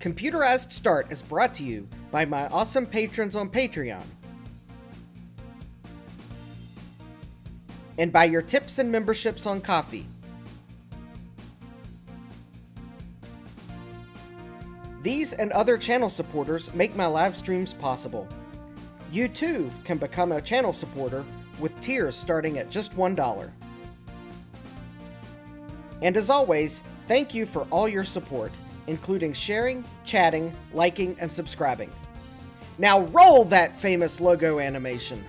Computerized Start is brought to you by my awesome patrons on Patreon, and by your tips and memberships on Ko-fi. These and other channel supporters make my live streams possible. You too can become a channel supporter with tiers starting at just $1. And as always, thank you for all your support, including sharing, chatting, liking, and subscribing. Now roll that famous logo animation!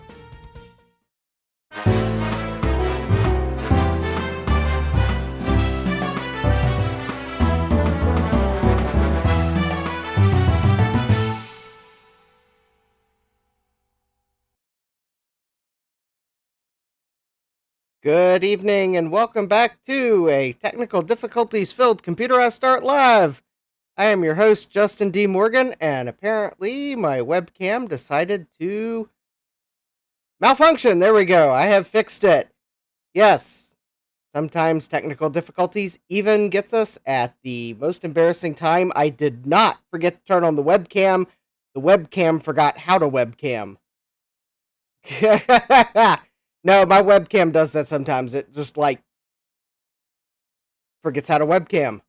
Good evening and welcome back to a technical difficulties filled Computerized Start Live. I am your host, Justin D. Morgan, and apparently my webcam decided to malfunction. There we go. I have fixed it. Yes, sometimes technical difficulties even gets us at the most embarrassing time. I did not forget to turn on the webcam. The webcam forgot how to webcam. No, my webcam does that sometimes. It just, forgets how to webcam.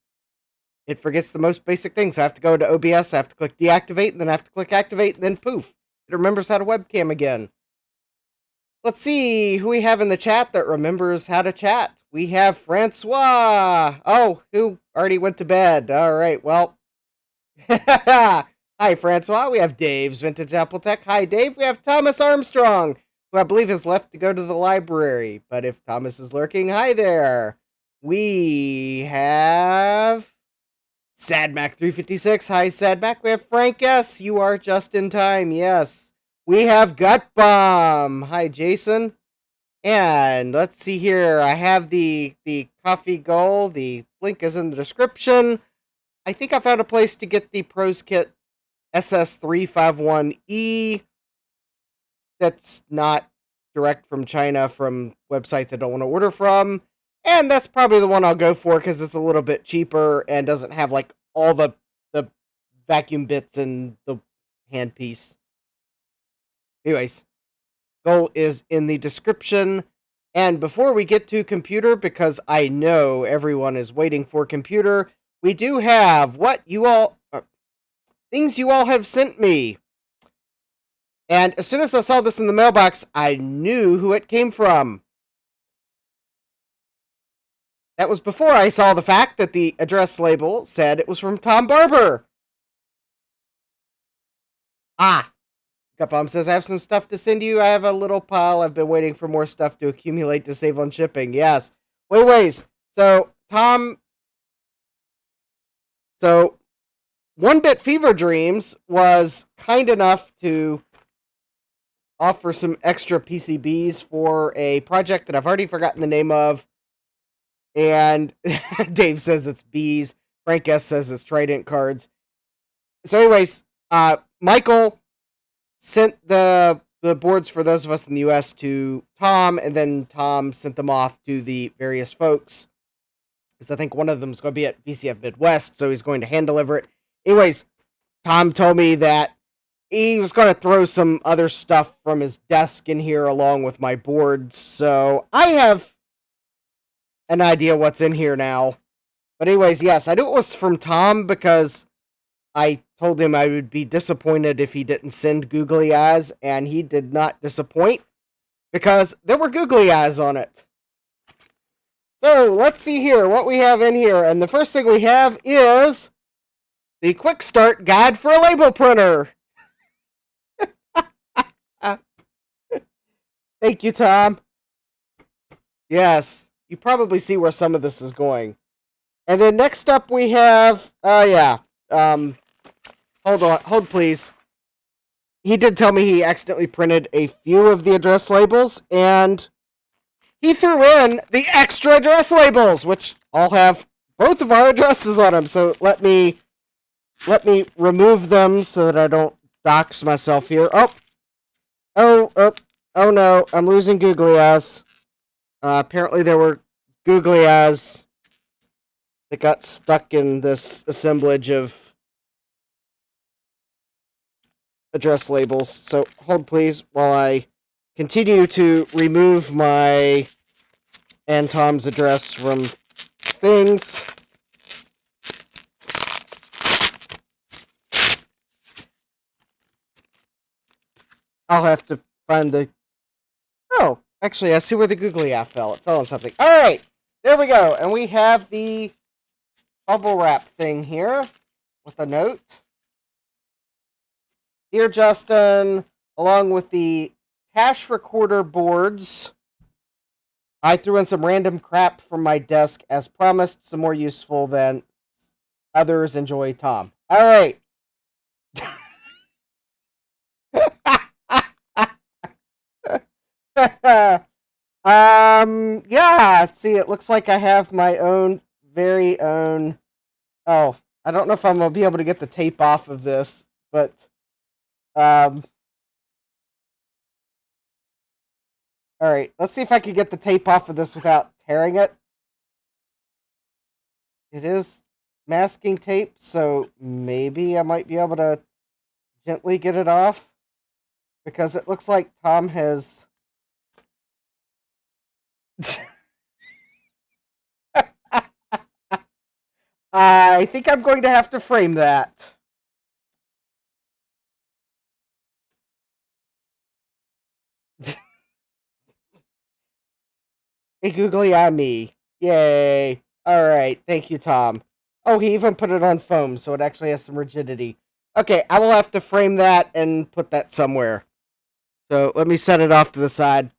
It forgets the most basic things. I have to go to OBS, I have to click deactivate, and then I have to click activate, and then poof, it remembers how to webcam again. Let's see who we have in the chat that remembers how to chat. We have Francois. Oh, who already went to bed. All right, well. Hi, Francois. We have Dave's Vintage Apple Tech. Hi, Dave. We have Thomas Armstrong, who I believe has left to go to the library. But if Thomas is lurking, hi there. We have Sadmac356. Hi, Sadmac. We have Frank S. You are just in time. Yes. We have Gut Bomb. Hi, Jason. And let's see here. I have the Ko-fi goal. The link is in the description. I think I found a place to get the Pros Kit SS351E. That's not direct from China, from websites I don't want to order from. And that's probably the one I'll go for because it's a little bit cheaper and doesn't have all the vacuum bits and the handpiece. Anyways, goal is in the description. And before we get to computer, because I know everyone is waiting for computer, we do have things you all have sent me. And as soon as I saw this in the mailbox, I knew who it came from. That was before I saw the fact that the address label said it was from Tom Barber. Gutbomb says, I have some stuff to send you. I have a little pile. I've been waiting for more stuff to accumulate to save on shipping. Yes. Wait. So, One Bit Fever Dreams was kind enough to offer some extra PCBs for a project that I've already forgotten the name of. And Dave says it's bees. Frank S. says it's Trident cards. So anyways, Michael sent the boards for those of us in the US to Tom, and then Tom sent them off to the various folks. Because I think one of them is going to be at VCF Midwest, so he's going to hand deliver it. Anyways, Tom told me that he was going to throw some other stuff from his desk in here along with my boards, so I have an idea what's in here now. But anyways, yes, I knew it was from Tom because I told him I would be disappointed if he didn't send googly eyes, and he did not disappoint because there were googly eyes on it. So, let's see here what we have in here, and the first thing we have is the Quick Start Guide for a Label Printer. Thank you, Tom. Yes, you probably see where some of this is going. And then next up we have, hold please. He did tell me he accidentally printed a few of the address labels, and he threw in the extra address labels, which all have both of our addresses on them. So let me remove them so that I don't dox myself here. Oh no, I'm losing googly eyes. Apparently there were googly eyes that got stuck in this assemblage of address labels. So hold please while I continue to remove my and Tom's address from things. I'll have to find the... Oh, actually, I see where the googly eye fell. It fell on something. All right, there we go. And we have the bubble wrap thing here with a note. Dear Justin, along with the cash recorder boards, I threw in some random crap from my desk as promised, some more useful than others. Enjoy, Tom. All right. Yeah, let's see, it looks like I have my own very own... Oh, I don't know if I'm going to be able to get the tape off of this, but all right, let's see if I can get the tape off of this without tearing it. It is masking tape, so maybe I might be able to gently get it off, because it looks like Tom has... I think I'm going to have to frame that. A googly eye me. Yay. Alright, thank you, Tom. Oh, he even put it on foam, so it actually has some rigidity. Okay, I will have to frame that and put that somewhere. So, let me set it off to the side.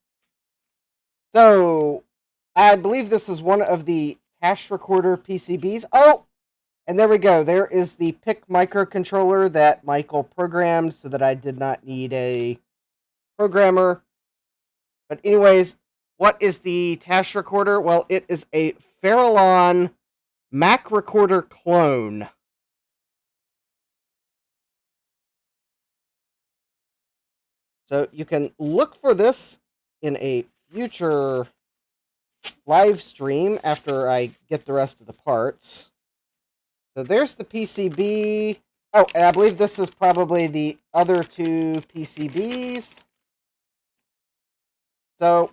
So, I believe this is one of the cache recorder PCBs. Oh! And there we go. There is the PIC microcontroller that Michael programmed so that I did not need a programmer. But anyways, what is the cache recorder? Well, it is a Farallon Mac recorder clone. So you can look for this in a future live stream after I get the rest of the parts. So there's the PCB. Oh, and I believe this is probably the other two PCBs. So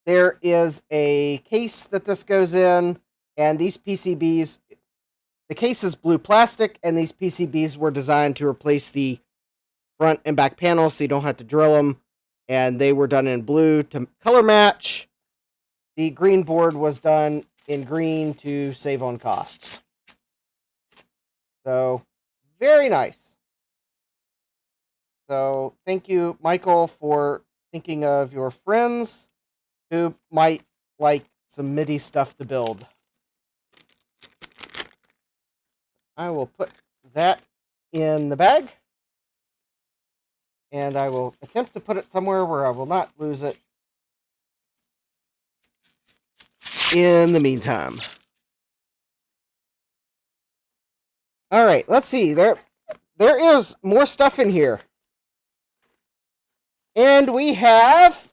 there is a case that this goes in, and these PCBs, the case is blue plastic, and these PCBs were designed to replace the front and back panels so you don't have to drill them, and they were done in blue to color match. The green board was done in green to save on costs. So, very nice. So, thank you, Michael, for thinking of your friends who might like some MIDI stuff to build. I will put that in the bag, and I will attempt to put it somewhere where I will not lose it in the meantime. All right, let's see. There is more stuff in here. And we have...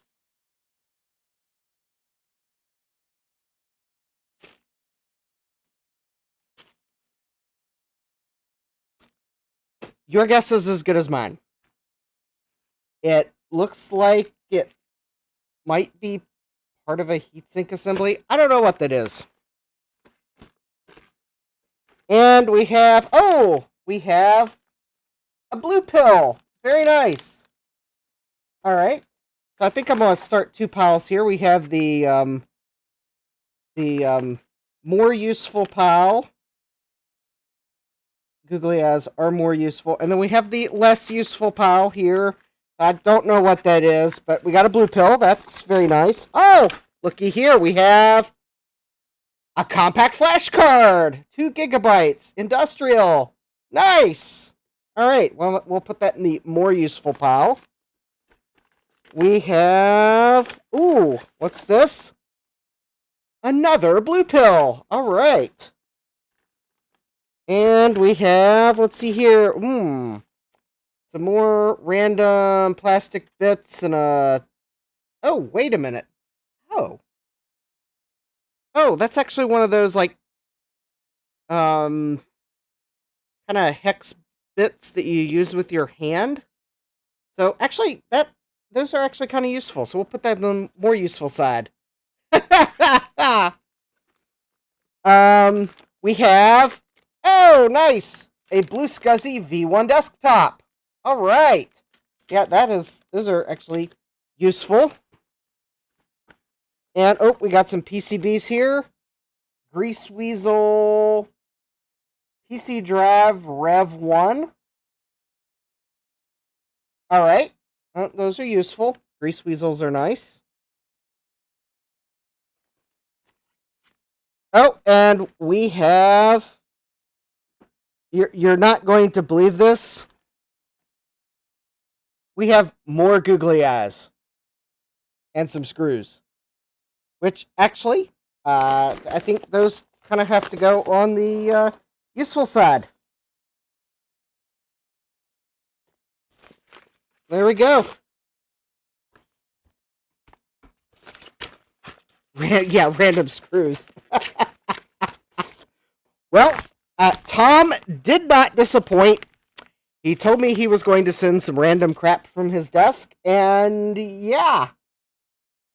Your guess is as good as mine. It looks like it might be part of a heatsink assembly. I don't know what that is. And we have... Oh! We have a blue pill. Very nice. Alright. So I think I'm going to start two piles here. We have the more useful pile. Googly eyes are more useful. And then we have the less useful pile here. I don't know what that is, but we got a blue pill. That's very nice. Oh, looky here. We have a compact flash card. 2 gigabytes. Industrial. Nice. All right. Well, we'll put that in the more useful pile. We have... Ooh, what's this? Another blue pill. All right. And we have... Let's see here. Some more random plastic bits and a... Oh, wait a minute. Oh, that's actually one of those, like, kind of hex bits that you use with your hand. So actually, those are actually kind of useful. So we'll put that on the more useful side. We have, oh, nice, a Blue Scuzzy V1 desktop. All right, yeah, those are actually useful. And oh, we got some PCBs here. Grease Weasel PC Drive Rev 1. All right, those are useful. Grease Weasels are nice. Oh, and we have, you're not going to believe this. We have more googly eyes and some screws, which actually, I think those kind of have to go on the useful side. There we go. Yeah, random screws. Well, Tom did not disappoint. He told me he was going to send some random crap from his desk, and yeah.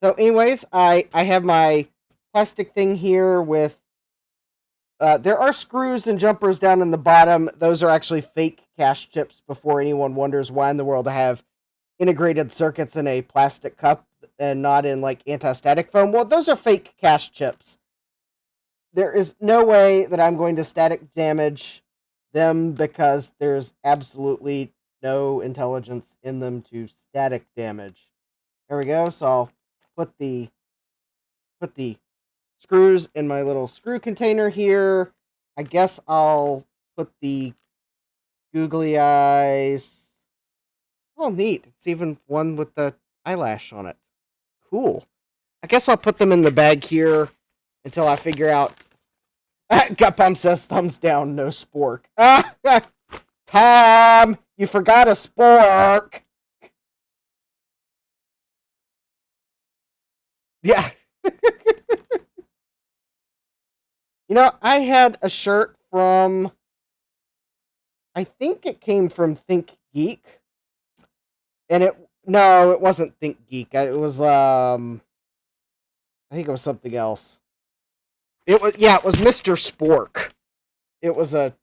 So, anyways, I have my plastic thing here with. There are screws and jumpers down in the bottom. Those are actually fake cache chips. Before anyone wonders why in the world I have integrated circuits in a plastic cup and not in like anti-static foam. Well, those are fake cache chips. There is no way that I'm going to static damage them because there's absolutely no intelligence in them to static damage. There we go. So I'll put the screws in my little screw container here. I guess I'll put the googly eyes. Oh, neat. It's even one with the eyelash on it. Cool. I guess I'll put them in the bag here until I figure out. Gutbomb says thumbs down, no spork. Tom, you forgot a spork. Yeah. You know, I had a shirt from, I think it came from Think Geek. And it wasn't Think Geek. It was I think it was something else. It was Mr. Spork. It was a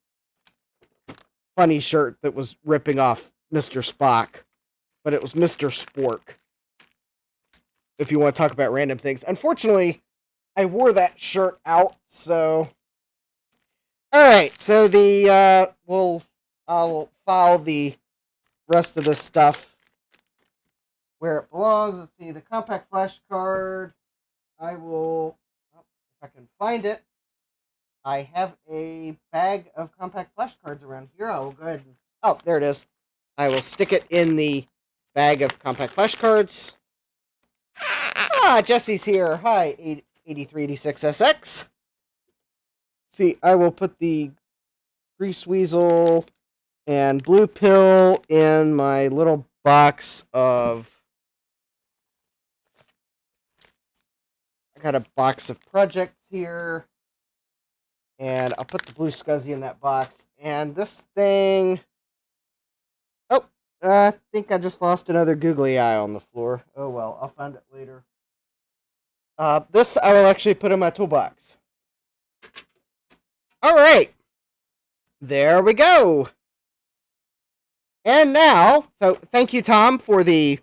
funny shirt that was ripping off Mr. Spock, but it was Mr. Spork. If you want to talk about random things. Unfortunately, I wore that shirt out, so alright, so I'll file the rest of this stuff where it belongs. Let's see, the compact flash card. I will, if I can find it. I have a bag of compact flash cards around here. I will go ahead and, oh, there it is. I will stick it in the bag of compact flash cards. Ah, Jesse's here. Hi, 8386SX. See, I will put the Grease Weasel and Blue Pill in my little box of. I got a box of projects here. And I'll put the Blue Scuzzy in that box. And this thing. Oh, I think I just lost another googly eye on the floor. Oh well, I'll find it later. This I will actually put in my toolbox. Alright. There we go. And now, so thank you, Tom, for the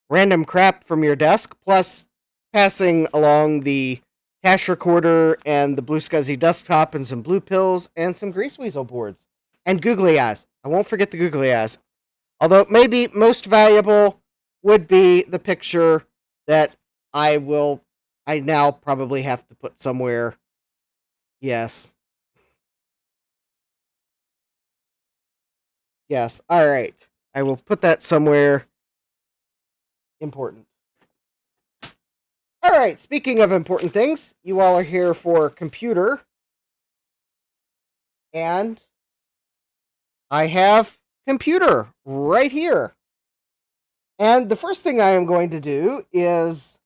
random crap from your desk, plus passing along the cache recorder and the Blue Scuzzy desktop and some blue pills and some Grease Weasel boards. And googly eyes. I won't forget the googly eyes. Although maybe most valuable would be the picture that I now probably have to put somewhere. Yes. Yes, alright. I will put that somewhere important. Alright, speaking of important things, you all are here for computer. And I have computer right here. And the first thing I am going to do is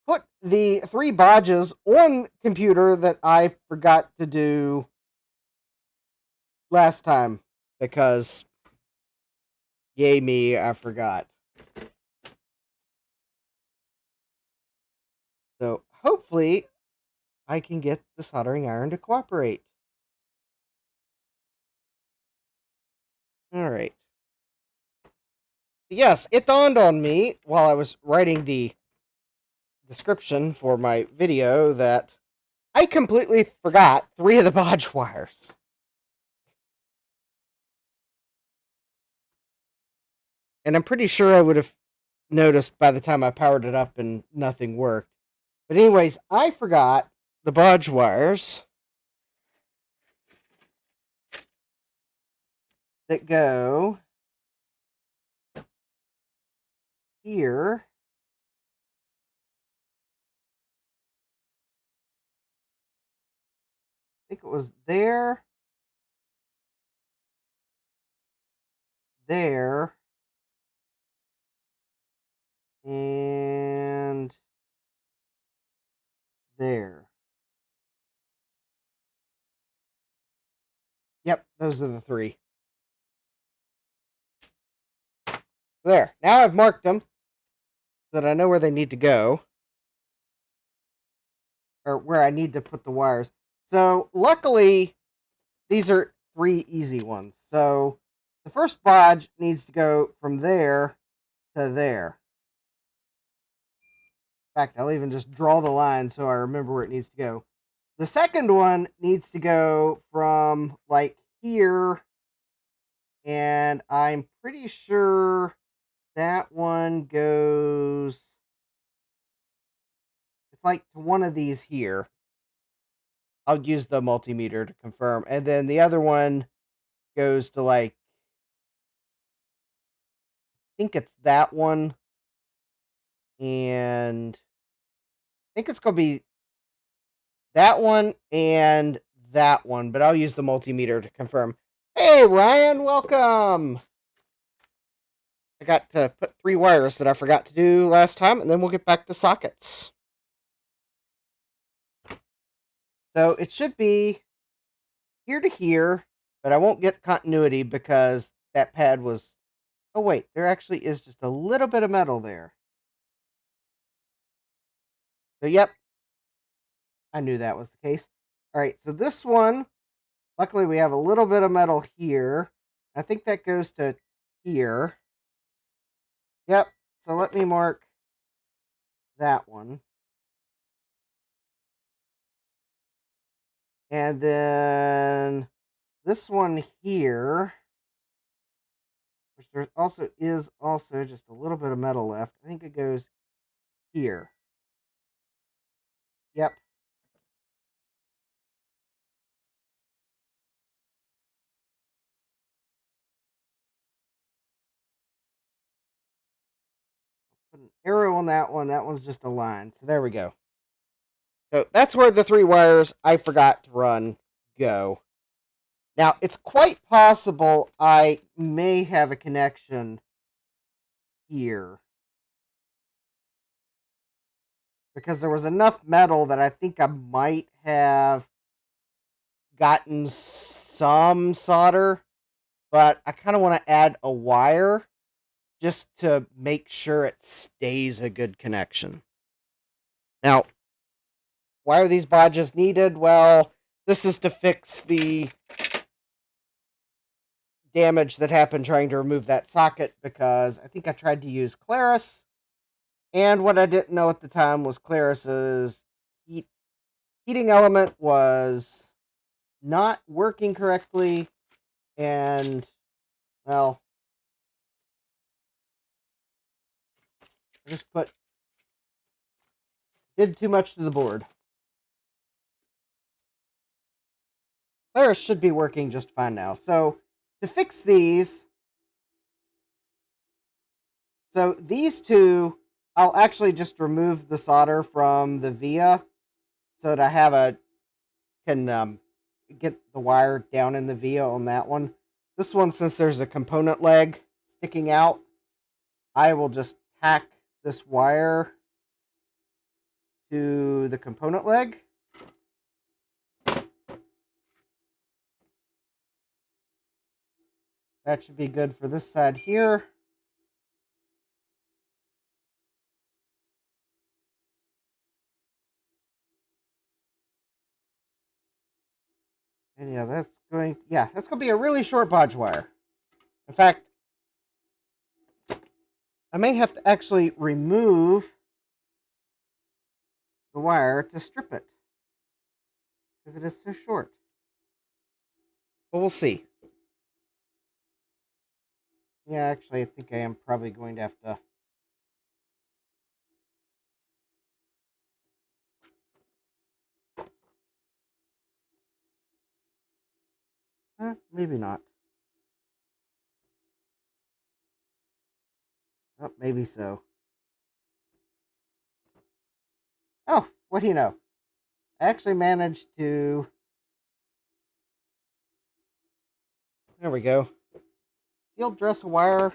put the 3 bodges on computer that I forgot to do last time, because, yay me, I forgot. So hopefully I can get the soldering iron to cooperate. All right. Yes, it dawned on me while I was writing the description for my video that I completely forgot 3 of the bodge wires. And I'm pretty sure I would have noticed by the time I powered it up and nothing worked. But anyways, I forgot the bodge wires that go here. I think it was there, there, and there. Yep, those are the 3. There. Now I've marked them so that I know where they need to go. Or where I need to put the wires. So, luckily, these are 3 easy ones. So, the first bodge needs to go from there to there. In fact, I'll even just draw the line so I remember where it needs to go. The second one needs to go from, like, here. And I'm pretty sure that one goes... It's like to one of these here. I'll use the multimeter to confirm. And then the other one goes to, like, I think it's that one. And I think it's going to be that one and that one. But I'll use the multimeter to confirm. Hey, Ryan, welcome. I got to put 3 wires that I forgot to do last time, and then we'll get back to sockets. So it should be here to here, but I won't get continuity because that pad was... Oh, wait, there actually is just a little bit of metal there. So, yep, I knew that was the case. All right, so this one, luckily we have a little bit of metal here. I think that goes to here. Yep, so let me mark that one. And then this one here, which there also is just a little bit of metal left. I think it goes here. Yep. Put an arrow on that one. That one's just a line. So there we go. So that's where the 3 wires I forgot to run go. Now, it's quite possible I may have a connection here. Because there was enough metal that I think I might have gotten some solder. But I kind of want to add a wire just to make sure it stays a good connection. Now, why are these bodges needed? Well, this is to fix the damage that happened trying to remove that socket, because I think I tried to use Claris, and what I didn't know at the time was Claris's heating element was not working correctly, and, well, I just did too much to the board. Claris should be working just fine now. So, to fix these, so these 2, I'll actually just remove the solder from the via so that I can get the wire down in the via on that one. This one, since there's a component leg sticking out, I will just tack this wire to the component leg. that should be good for this side here. And yeah, that's going to be a really short bodge wire. In fact, I may have to actually remove the wire to strip it because it is so short. But we'll see. Yeah, actually, I think I am probably going to have to. Maybe not. Oh, maybe so. Oh, what do you know? I actually managed to. There we go. Field dress a wire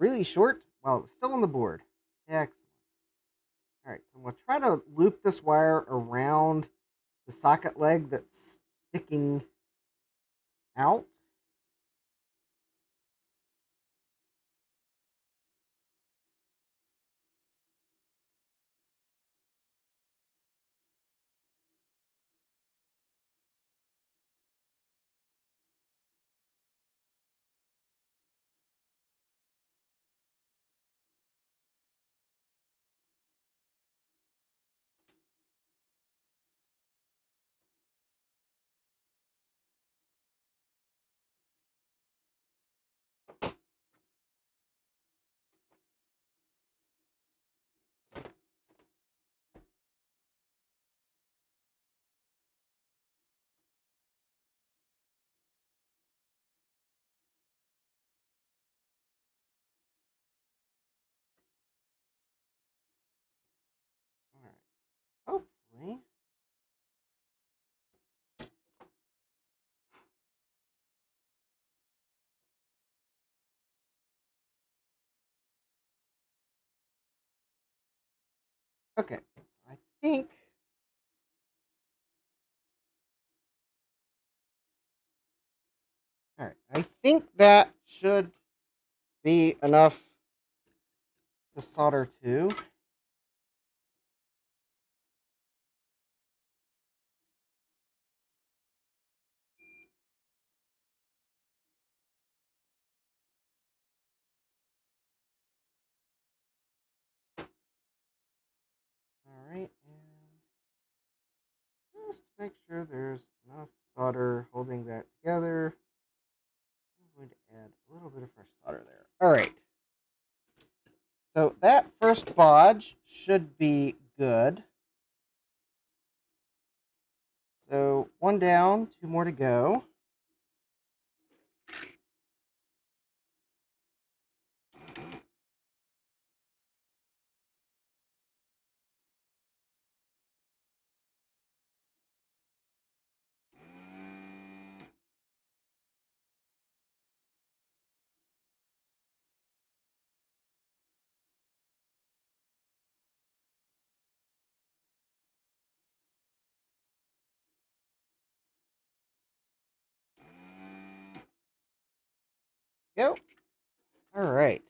really short while it was still on the board. Excellent. All right, so we'll try to loop this wire around the socket leg that's sticking out. All right, hopefully. Okay, I think. All right, I think that should be enough to solder to. All right, and just make sure there's enough solder holding that together. I'm going to add a little bit of fresh solder there. All right. So that first bodge should be good. So one down, two more to go. Go. All right.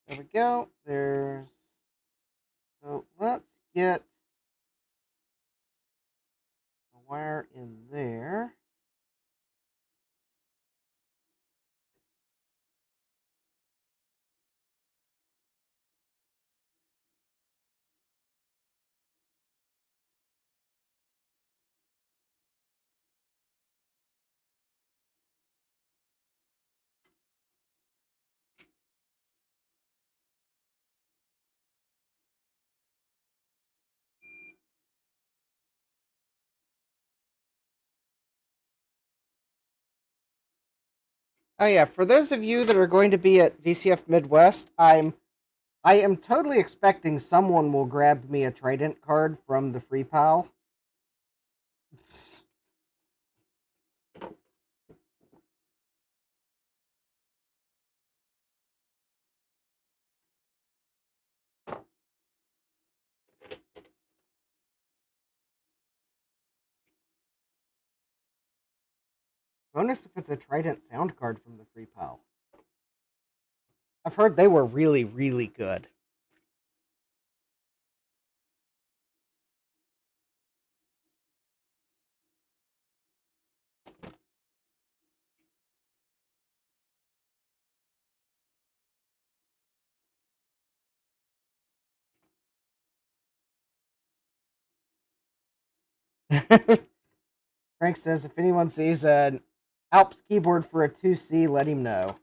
There we go. So let's get a wire in there. Oh yeah, for those of you that are going to be at VCF Midwest, I am totally expecting someone will grab me a Trident card from the free pile. Bonus if it's a Trident sound card from the free pile. I've heard they were really, really good. Frank says if anyone sees an Alps keyboard for a 2C, let him know.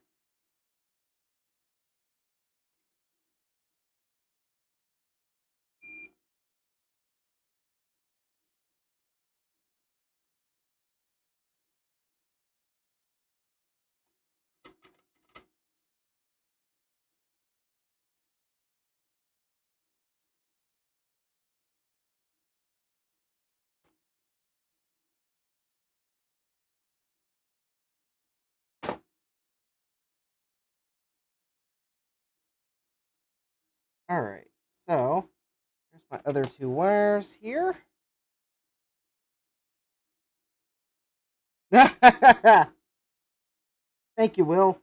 All right, so there's my other two wires here. Thank you, Will.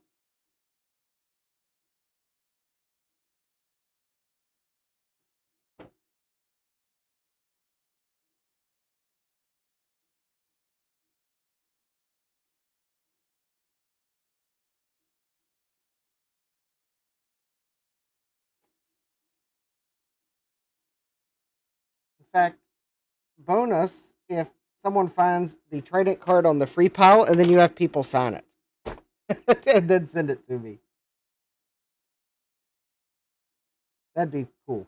In fact, bonus if someone finds the Trident card on the free pile and then you have people sign it and then send it to me. That'd be cool.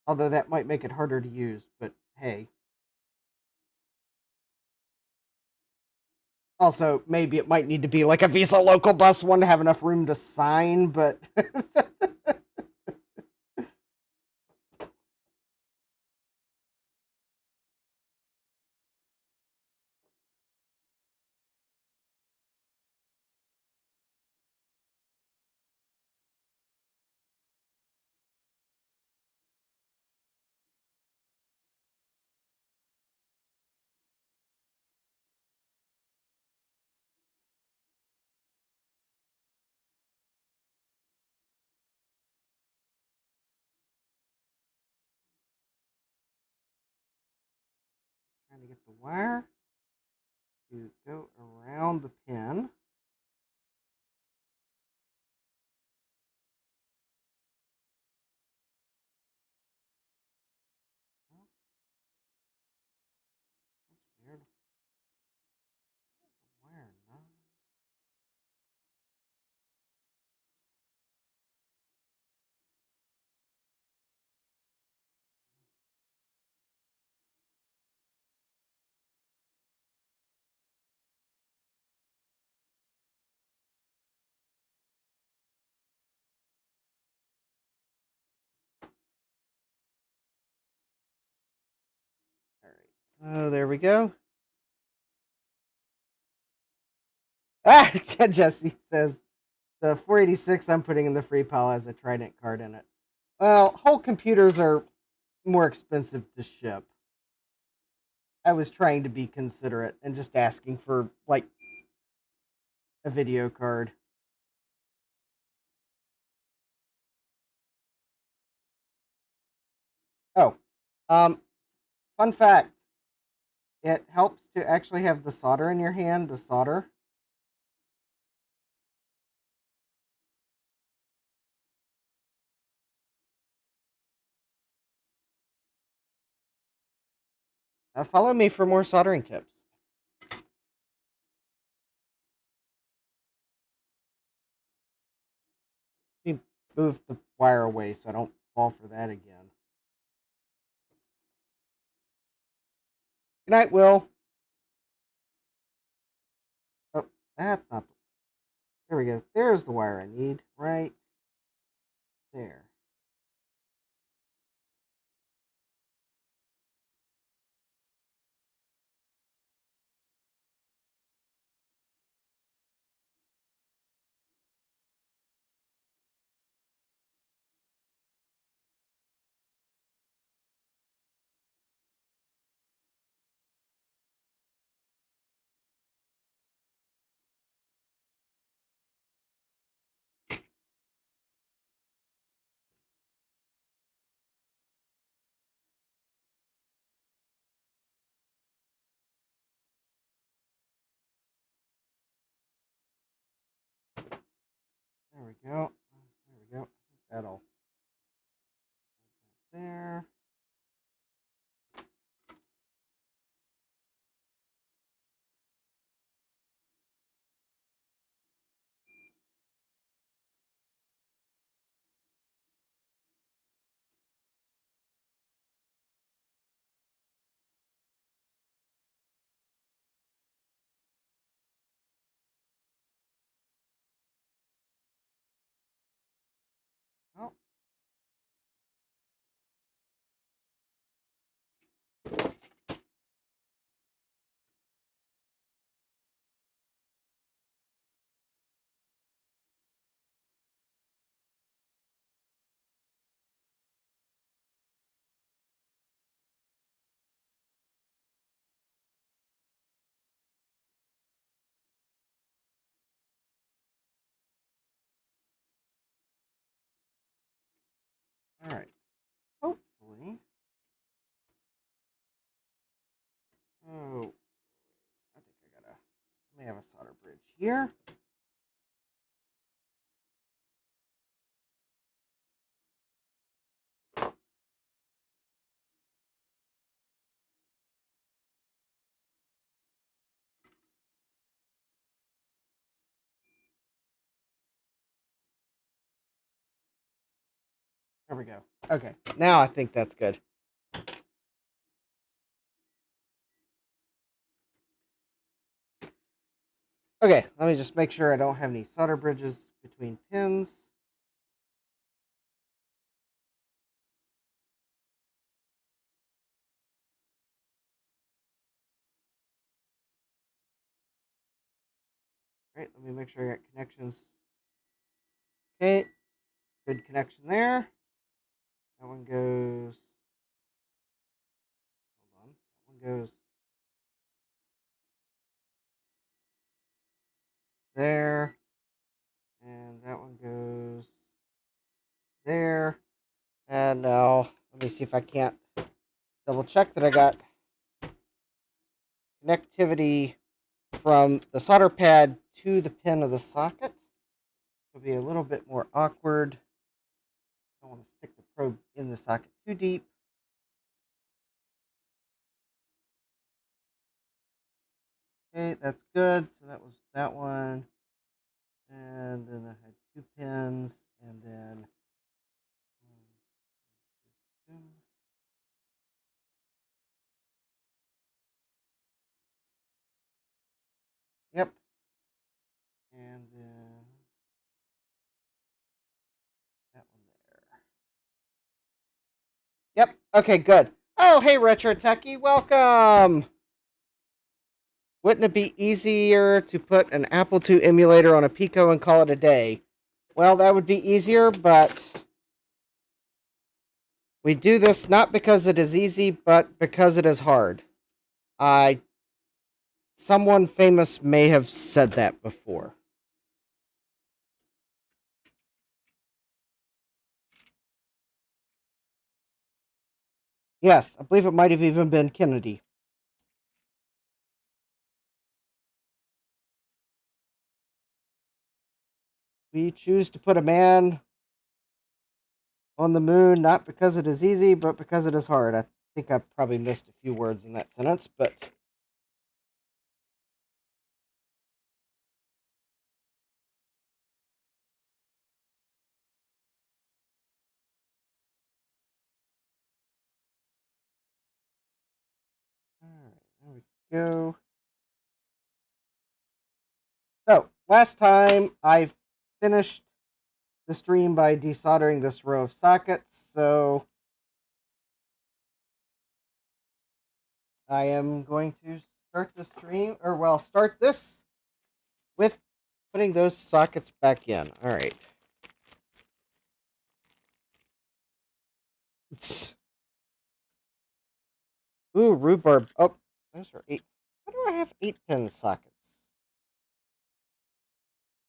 Although that might make it harder to use, but hey. Also, maybe it might need to be like a Visa local bus one to have enough room to sign, but trying to get the wire to go around the pin. Oh, that's weird. The wire not. All right. So there we go. Ah, Jesse says the 486 I'm putting in the free pile has a Trident card in it. Well, whole computers are more expensive to ship. I was trying to be considerate and just asking for like a video card. Oh, fun fact: it helps to actually have the solder in your hand to solder. Follow me for more soldering tips. Let me move the wire away so I don't fall for that again. Good night, Will. Oh, that's not. There we go. There's the wire I need. Right there. There we go. There we go. That'll there. Oh. All right. Hopefully. Oh, I think I gotta. Let me have a solder bridge here. There we go. Okay, now I think that's good. Okay, let me just make sure I don't have any solder bridges between pins. All right, let me make sure I got connections. Okay, good connection there. That one goes. Hold on. That one goes there. And that one goes there. And now, let me see if I can't double check that I got connectivity from the solder pad to the pin of the socket. It'll be a little bit more awkward. I don't want to stick the probe in the socket too deep. Okay, that's good. So that was that one. And then I had 2 pins. And then yep. And then that one there. Yep. Okay, good. Oh, hey, Retro Techie. Welcome. Wouldn't it be easier to put an Apple II emulator on a Pico and call it a day? Well, that would be easier, but we do this not because it is easy, but because it is hard. Someone famous may have said that before. Yes, I believe it might have even been Kennedy. We choose to put a man on the moon not because it is easy, but because it is hard. I think I probably missed a few words in that sentence, but all right, there we go. So, last time I finished the stream by desoldering this row of sockets, so I am going to start the stream, or well, start this with putting those sockets back in. All right. Ooh, rhubarb. Oh, those are 8. Why do I have 8-pin sockets?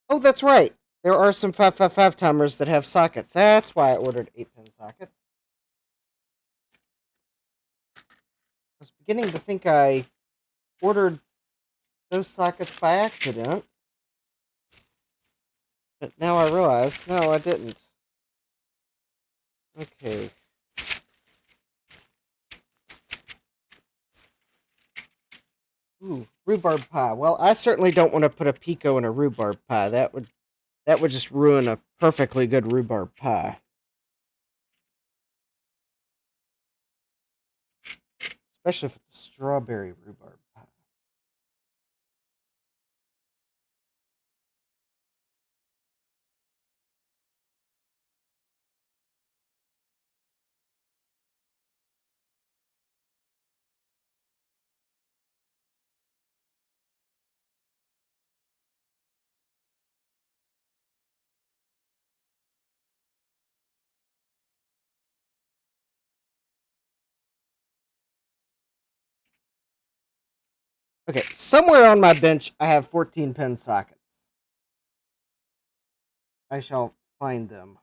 Oh, that's right. There are some 555 timers that have sockets. That's why I ordered 8-pin sockets. I was beginning to think I ordered those sockets by accident. But now I realize, no, I didn't. Okay. Ooh, rhubarb pie. Well, I certainly don't want to put a pico in a rhubarb pie. That would just ruin a perfectly good rhubarb pie. Especially if it's a strawberry rhubarb pie. Okay, somewhere on my bench I have 14 pin sockets. I shall find them.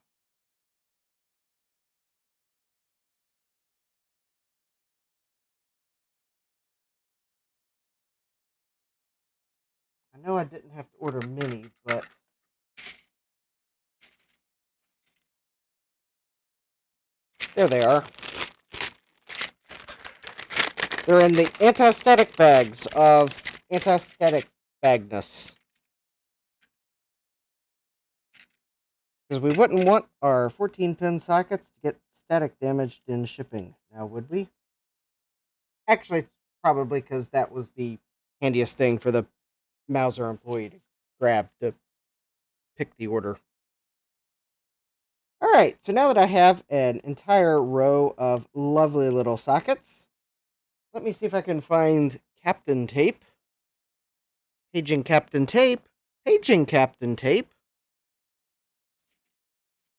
I know I didn't have to order many, but there they are. They're in the anti-static bags of anti-static bagness. Because we wouldn't want our 14 pin sockets to get static damaged in shipping, now would we? Actually, it's probably because that was the handiest thing for the Mauser employee to grab to pick the order. Alright, so now that I have an entire row of lovely little sockets, let me see if I can find Captain Tape. Paging Captain Tape. Paging Captain Tape.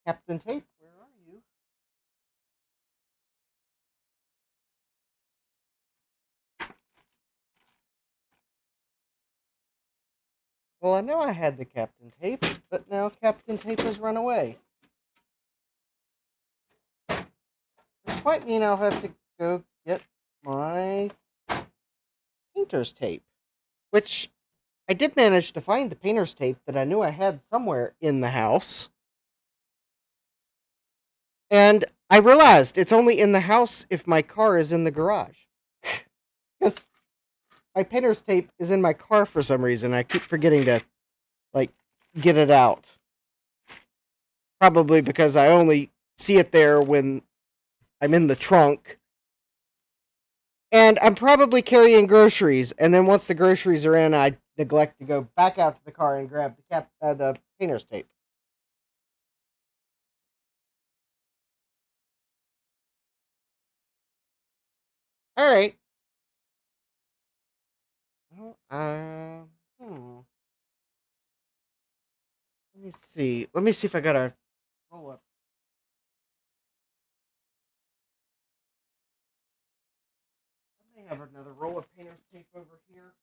Captain Tape, where are you? Well, I know I had the Captain Tape, but now Captain Tape has run away. Which might mean I'll have to go get my painter's tape. Which I did manage to find the painter's tape that I knew I had somewhere in the house. And I realized it's only in the house if my car is in the garage. Because my painter's tape is in my car for some reason. I keep forgetting to, like, get it out. Probably because I only see it there when I'm in the trunk. And I'm probably carrying groceries. And then once the groceries are in, I neglect to go back out to the car and grab the painter's tape. All right. Well, let me see. Let me see if I got a roll up. I may have another roll of painter's tape over here.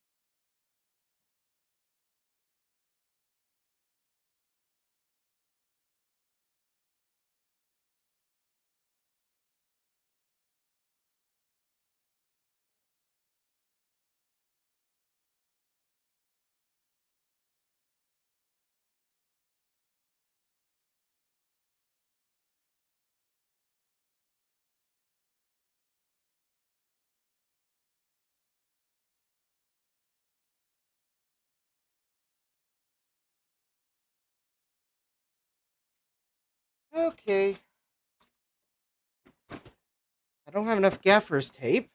Okay. I don't have enough gaffer's tape.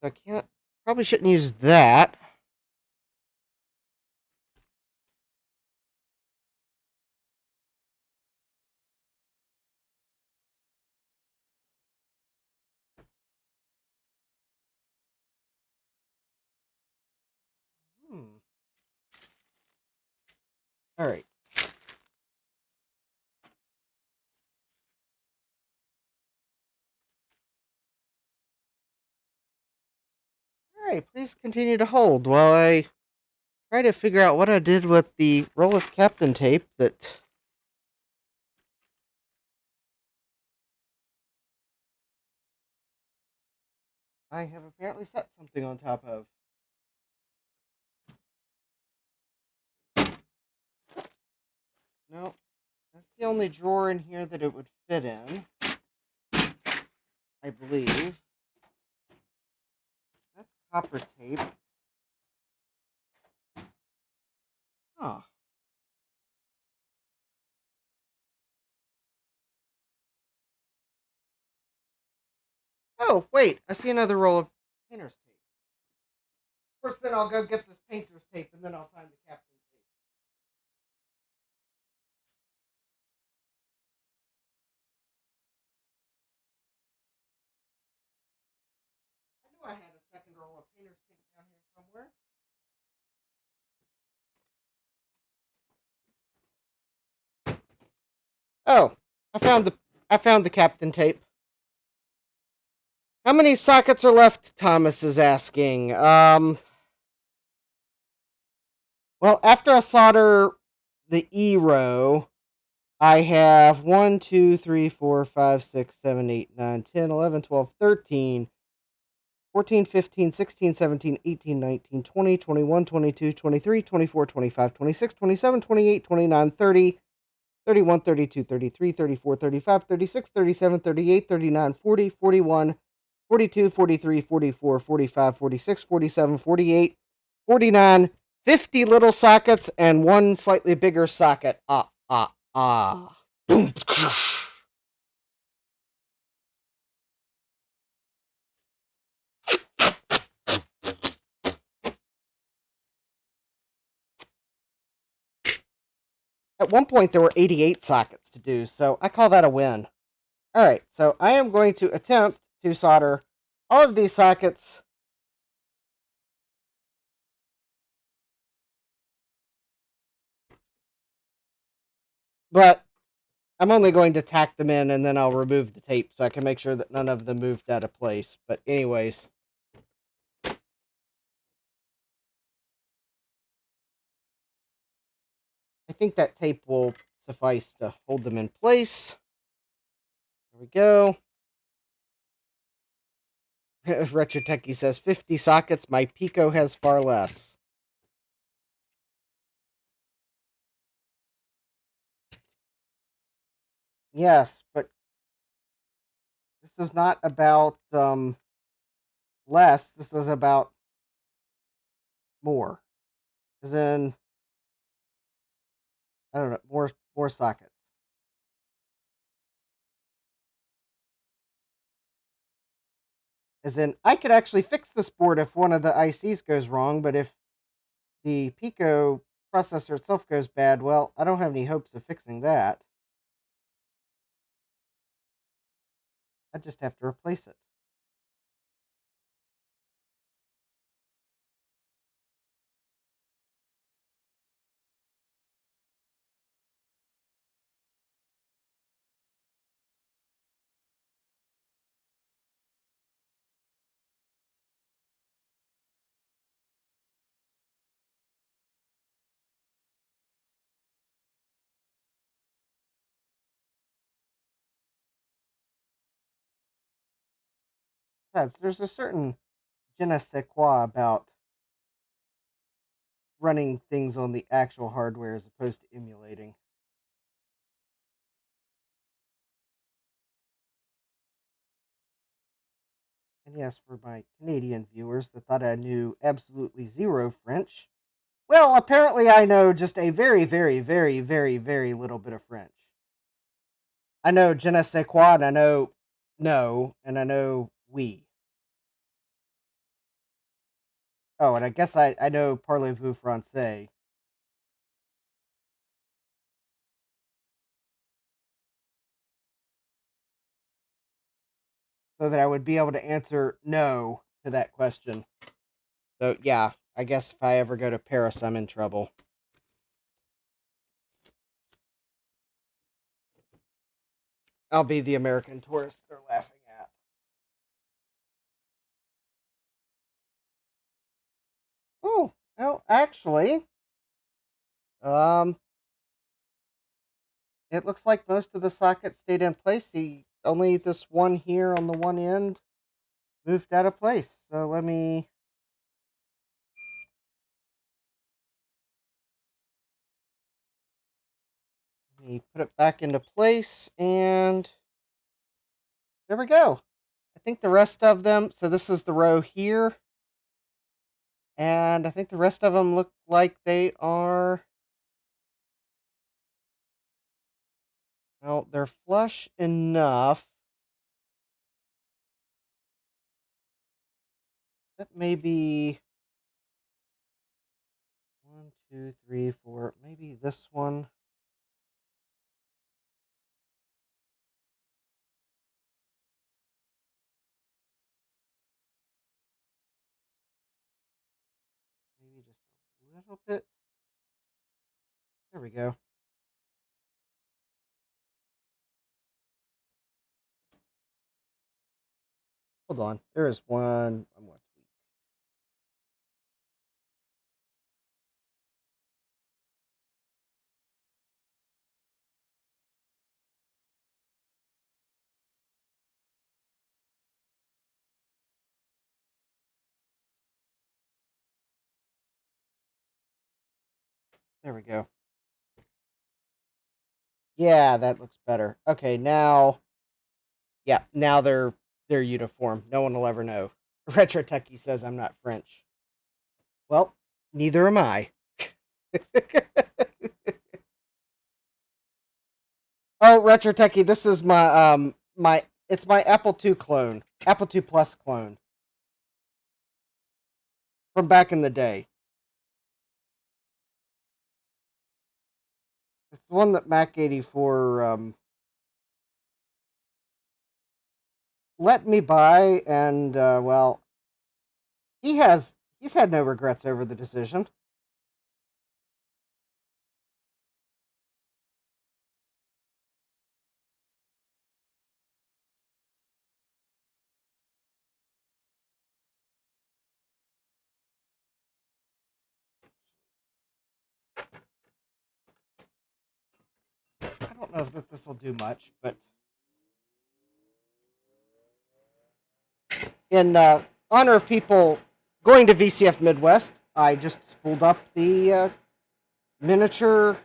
So I can't. Probably shouldn't use that. Hmm. All right. All right. Please continue to hold while I try to figure out what I did with the roll of Captain tape that I have apparently set something on top of. No, that's the only drawer in here that it would fit in, I believe. That's copper tape. Huh. Oh, wait, I see another roll of painter's tape. First, then I'll go get this painter's tape, and then I'll find the captain tape. I knew I had a second roll of painter's tape down here somewhere. Oh, I found the captain tape. How many sockets are left? Thomas is asking. Well, after I solder the E row, I have 1, 2, 3, 4, 5, 6, 7, 8, 9, 10, 11, 12, 13, 14, 15, 16, 17, 18, 19, 20, 21, 22, 23, 24, 25, 26, 27, 28, 29, 30, 31, 32, 33, 34, 35, 36, 37, 38, 39, 40, 41, 42, 43, 44, 45, 46, 47, 48, 49, 50 little sockets, and one slightly bigger socket. Boom. At one point, there were 88 sockets to do, so I call that a win. All right, so I am going to attempt to solder all of these sockets. But I'm only going to tack them in, and then I'll remove the tape so I can make sure that none of them moved out of place. But anyways, I think that tape will suffice to hold them in place. There we go. Retro Techie says 50 sockets. My Pico has far less. Yes, but this is not about less. This is about more. As in, I don't know, more sockets. As in, I could actually fix this board if one of the ICs goes wrong, but if the Pico processor itself goes bad, well, I don't have any hopes of fixing that. I just have to replace it. Besides, there's a certain je ne sais quoi about running things on the actual hardware as opposed to emulating. And yes, for my Canadian viewers that thought I knew absolutely zero French, well, apparently I know just a very, very, very, very, very little bit of French. I know je ne sais quoi, and I know no, and I know oui. Oh, and I guess I know parlez-vous français. So that I would be able to answer no to that question. So, yeah, I guess if I ever go to Paris, I'm in trouble. I'll be the American tourist they're laughing at. Oh, well, actually, um, it looks like most of the sockets stayed in place. Only this one here on the one end moved out of place. So let me. Let me put it back into place, and there we go. I think the rest of them, so this is the row here, and I think the rest of them look like they are, well, they're flush enough. That may be 1, 2, 3, 4, maybe this one. Maybe just a little bit. There we go. Hold on. There is one. I'm going to tweak. There we go. Yeah, that looks better. Okay, now, yeah, now they're uniform. No one will ever know. Retro Techie says I'm not French. Well, neither am I. Oh, Retro Techie, this is my it's my Apple II clone, Apple II Plus clone from back in the day. It's the one that Mac84 let me buy, and well, he's had no regrets over the decision. I don't know if this will do much, but in honor of people going to VCF Midwest, I just spooled up the miniature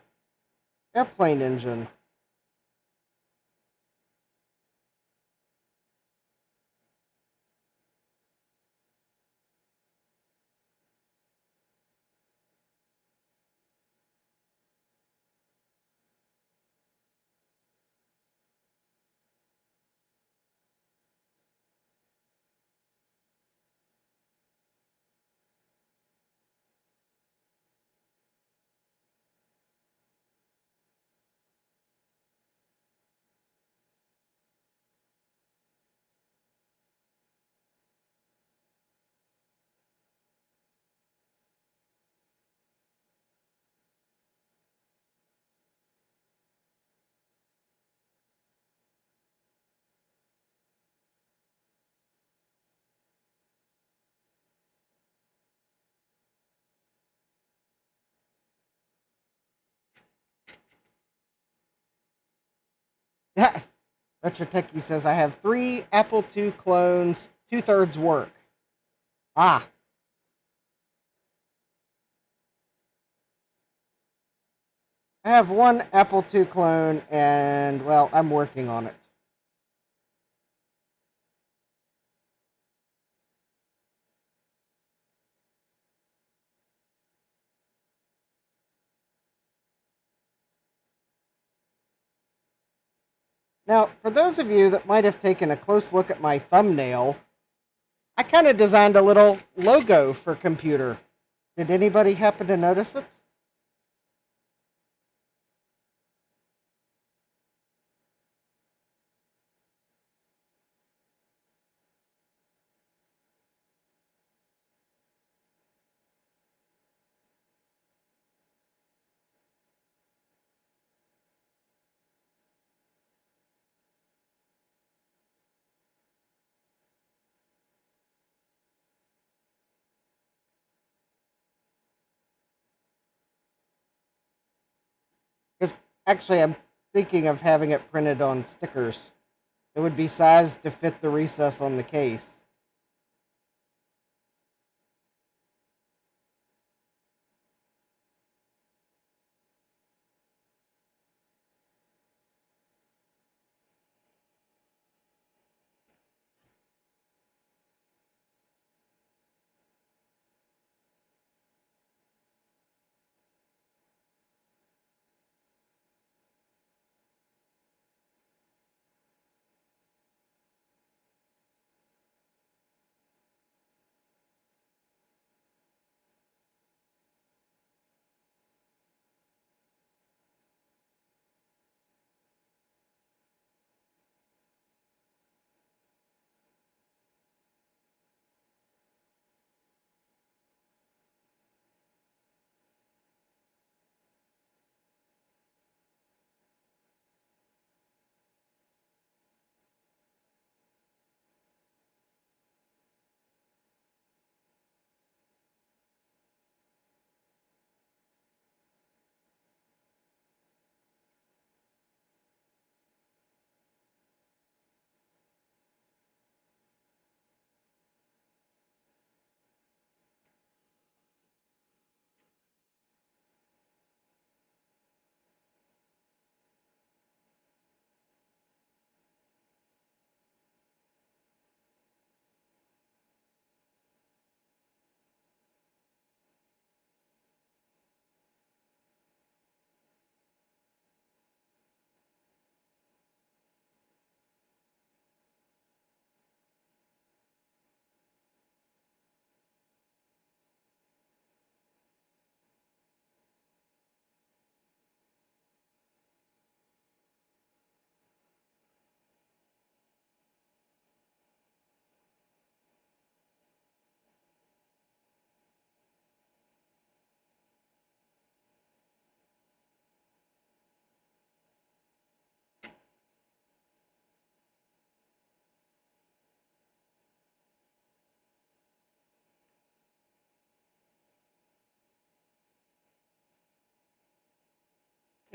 airplane engine. Retro Techie says I have 3 Apple II clones, 2/3 work. Ah, I have 1 Apple II clone, and well, I'm working on it. Now, for those of you that might have taken a close look at my thumbnail, I kind of designed a little logo for Computer. Did anybody happen to notice it? Because actually, I'm thinking of having it printed on stickers. It would be sized to fit the recess on the case.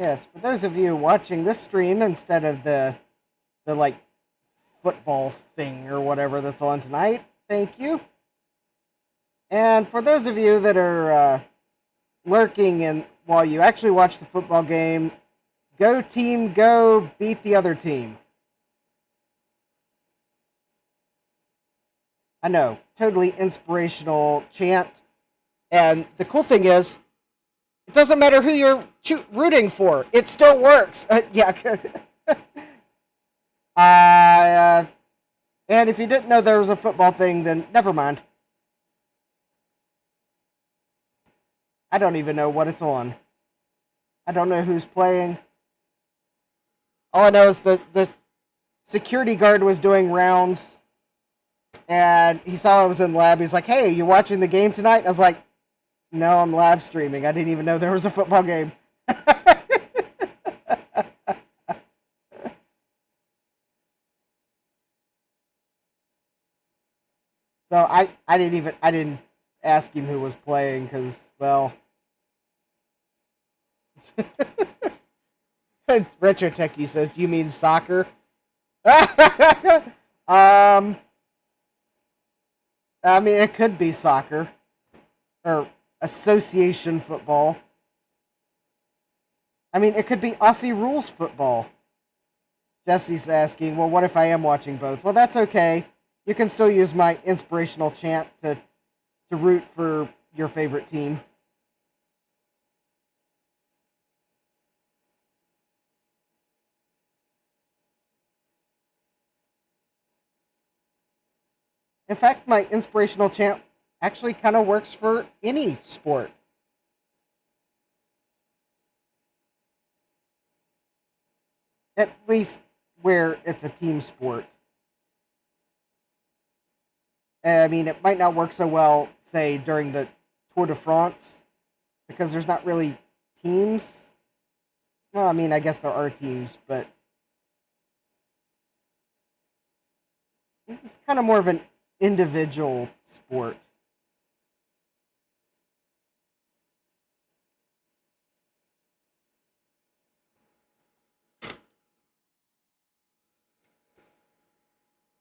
Yes, for those of you watching this stream instead of the like football thing or whatever that's on tonight, thank you. And for those of you that are lurking and while you actually watch the football game, go team, go beat the other team. I know, totally inspirational chant. And the cool thing is, it doesn't matter who you're rooting for. It still works. Yeah. And if you didn't know there was a football thing, then never mind. I don't even know what it's on. I don't know who's playing. All I know is the security guard was doing rounds, and he saw I was in lab. He's like, "Hey, you watching the game tonight?" And I was like, "No, I'm live streaming. I didn't even know there was a football game." So I didn't ask him who was playing because, well, Retro Techie says, "Do you mean soccer?" I mean, it could be soccer or association football. I mean, it could be Aussie rules football. Jesse's asking, well, what if I am watching both? Well, that's okay. You can still use my inspirational chant to root for your favorite team. In fact, my inspirational chant actually kind of works for any sport. At least where it's a team sport. I mean, it might not work so well, say, during the Tour de France, because there's not really teams. Well, I mean, I guess there are teams, but it's kind of more of an individual sport.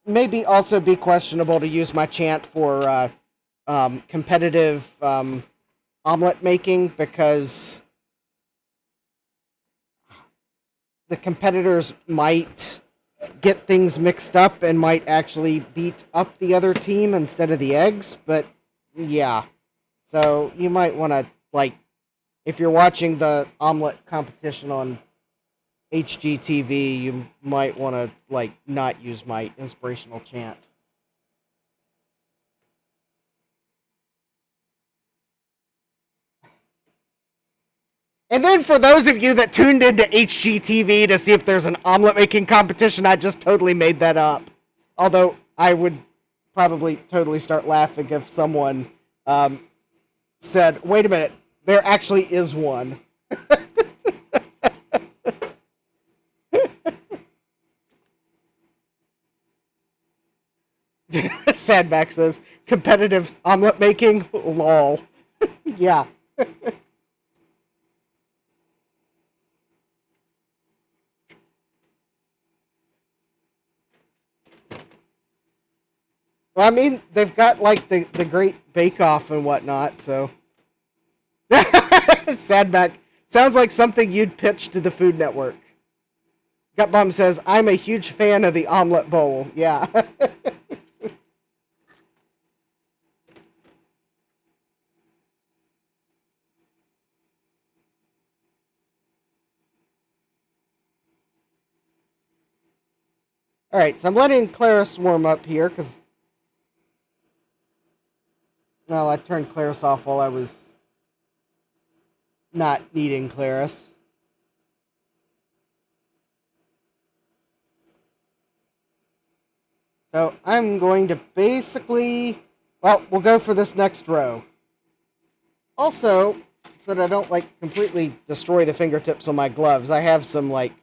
Maybe also be questionable to use my chant for competitive omelet making because the competitors might get things mixed up and might actually beat up the other team instead of the eggs. But yeah, so you might want to, like, if you're watching the omelet competition on HGTV, you might want to, like, not use my inspirational chant. And then for those of you that tuned into HGTV to see if there's an omelet making competition, I just totally made that up. Although I would probably totally start laughing if someone said, wait a minute, there actually is one. Sadback says, competitive omelet making? Lol. Yeah. Well, I mean, they've got, like, the Great Bake-Off and whatnot, so... Sadback. Sounds like something you'd pitch to the Food Network. Gutbomb says, I'm a huge fan of the omelet bowl. Yeah. Alright, so I'm letting Claris warm up here, because... Well, I turned Claris off while I was not needing Claris. So I'm going to basically... Well, we'll go for this next row. Also, so that I don't, like, completely destroy the fingertips on my gloves, I have some, like,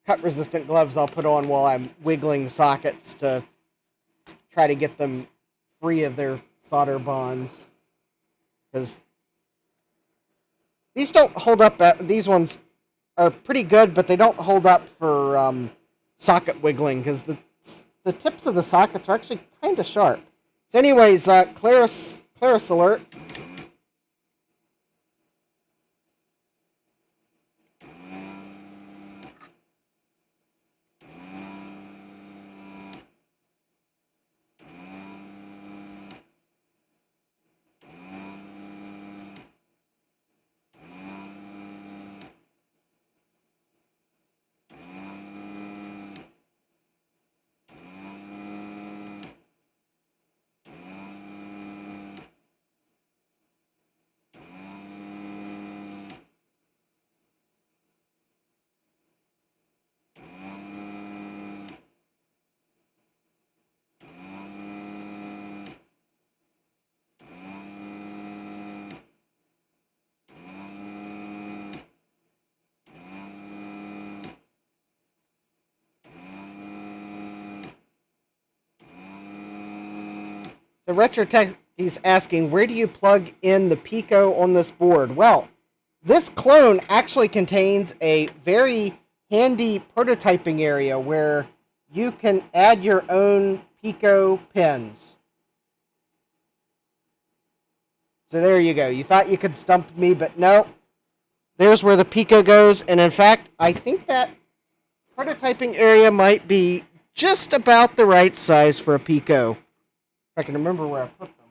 cut-resistant gloves I'll put on while I'm wiggling sockets to try to get them free of their solder bonds. Because These don't hold up. These ones are pretty good, but they don't hold up for socket wiggling because the tips of the sockets are actually kind of sharp. So, anyways, Claris alert. The RetroTech is asking, where do you plug in the Pico on this board? Well, this clone actually contains a very handy prototyping area where you can add your own Pico pins. So there you go. You thought you could stump me, but no. There's where the Pico goes, and in fact, I think that prototyping area might be just about the right size for a Pico. If I can remember where I put them.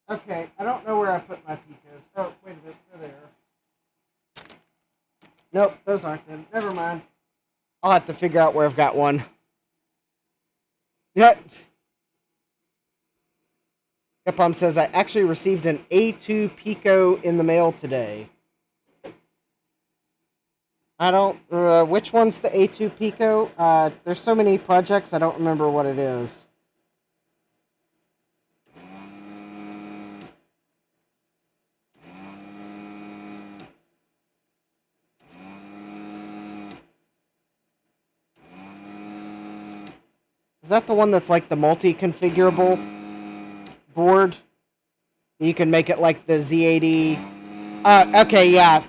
Oh. Okay, I don't know where I put my Picos. Oh, wait a minute, they're there. Nope, those aren't them. Never mind. I'll have to figure out where I've got one. Yeah. Capom says, I actually received an A2 Pico in the mail today. I don't... which one's the A2 Pico? There's so many projects, I don't remember what it is. Is that the one that's like the multi-configurable board? You can make it like the Z80. Okay, yeah.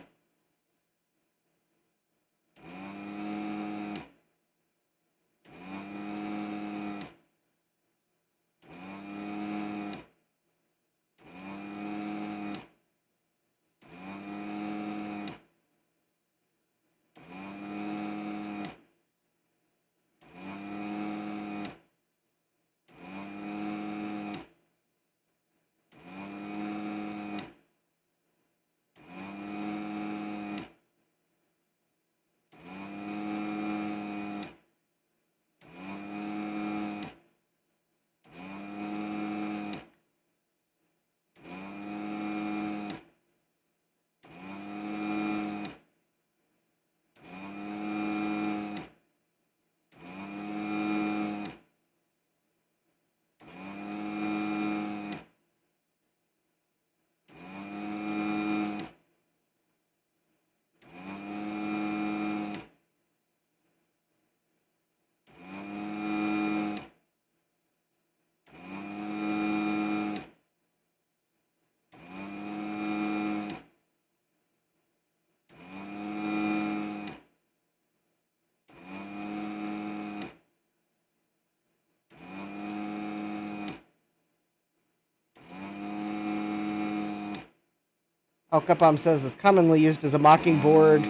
Oh, Capom says it's commonly used as a mocking board,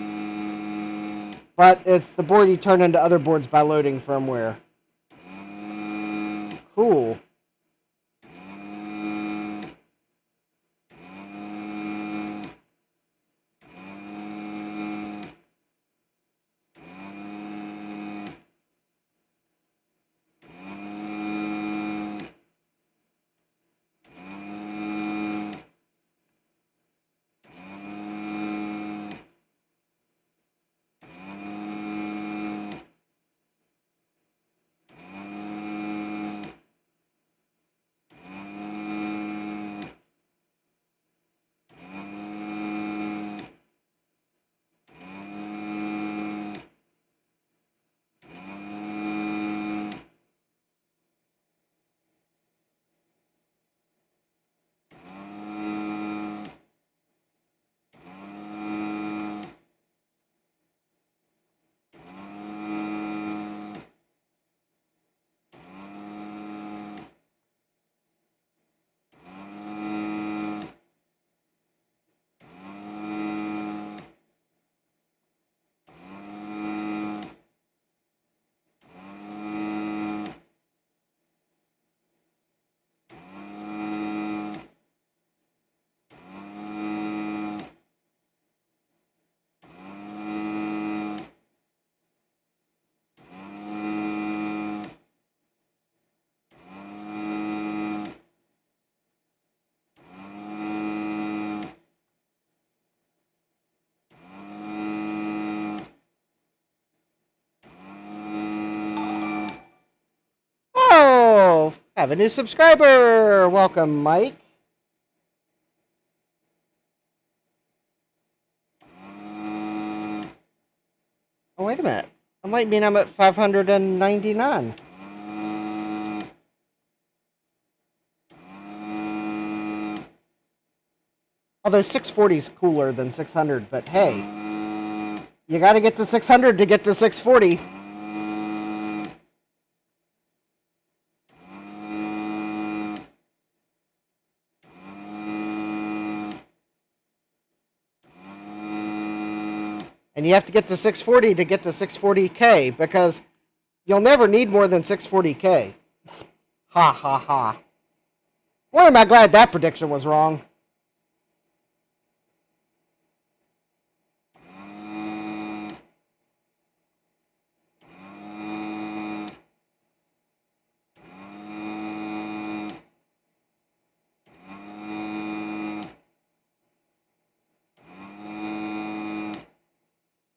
but it's the board you turn into other boards by loading firmware. Cool. Have a new subscriber! Welcome, Mike. Oh, wait a minute. That might mean I'm at 599. Although 640 is cooler than 600, but hey, you gotta get to 600 to get to 640. And you have to get to 640 to get to 640K, because you'll never need more than 640K. Ha ha ha. Boy, am I glad that prediction was wrong.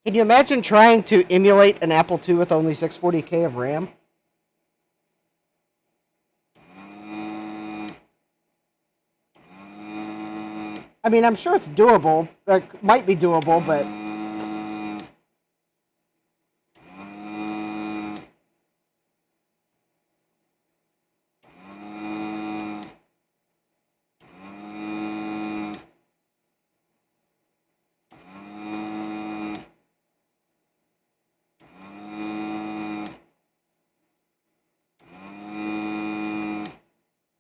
Can you imagine trying to emulate an Apple II with only 640K of RAM? I mean, I'm sure it's doable. It might be doable, but...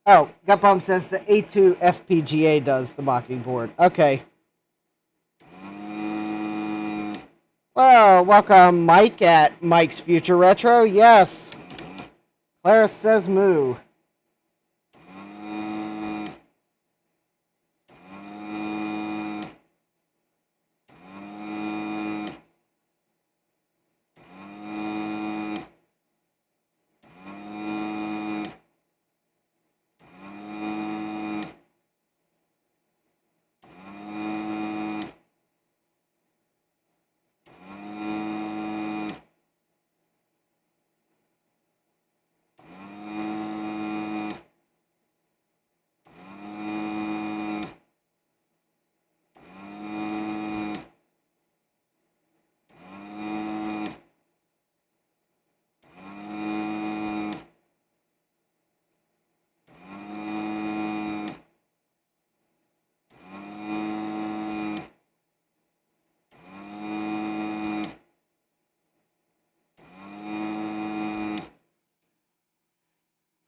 Oh, Gutbomb says the A2 FPGA does the Mockingbird. Okay. Well, welcome, Mike, at Mike's Future Retro. Yes. Claris says moo.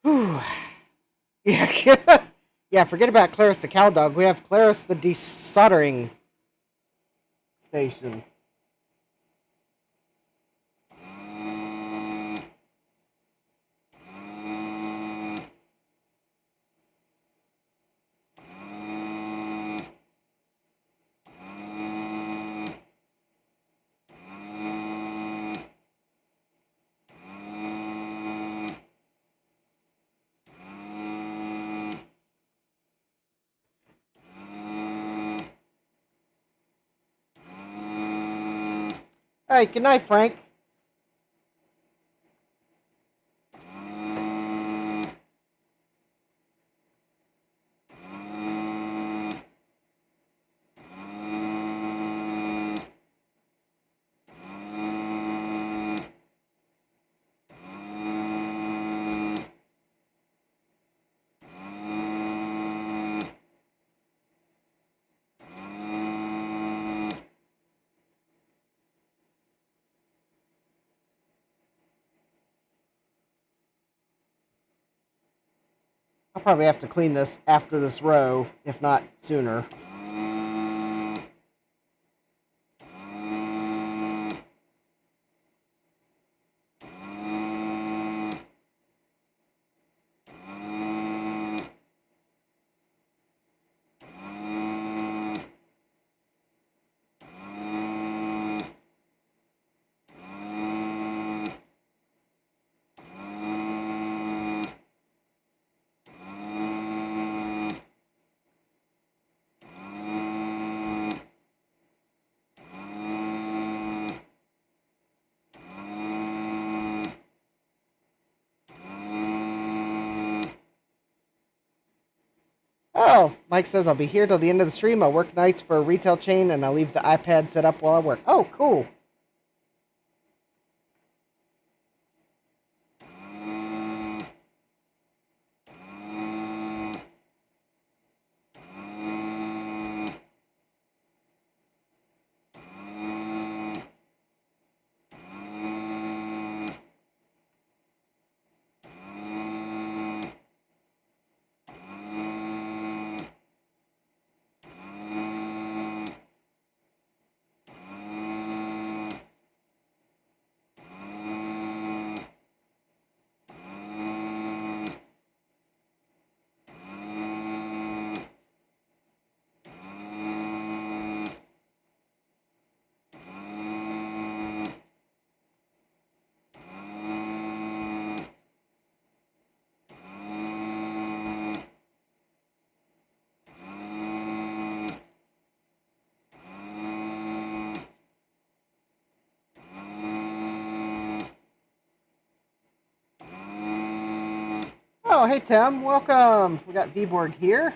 Whew. Yeah, yeah, forget about Claris the cow dog. We have Claris the desoldering station. All right, good night, Frank. I'll probably have to clean this after this row, if not sooner. Mike says, I'll be here till the end of the stream. I work nights for a retail chain, and I'll leave the iPad set up while I work. Oh, cool. Oh, hey, Tim. Welcome. We got Vborg here.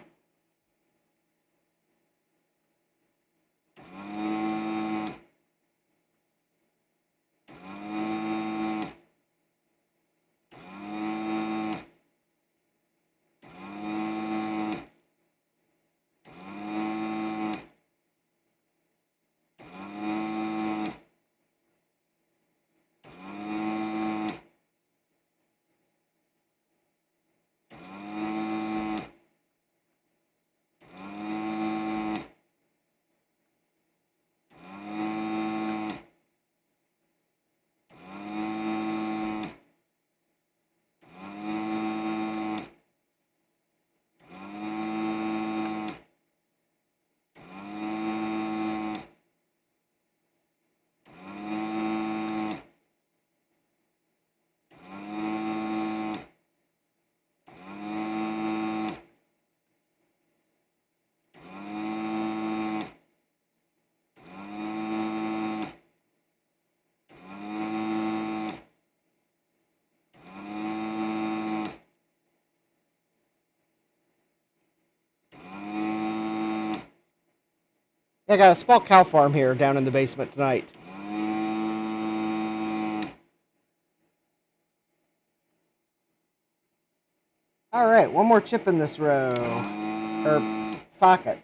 Yeah, I got a small cow farm here down in the basement tonight. All right, one more chip in this row. Or socket.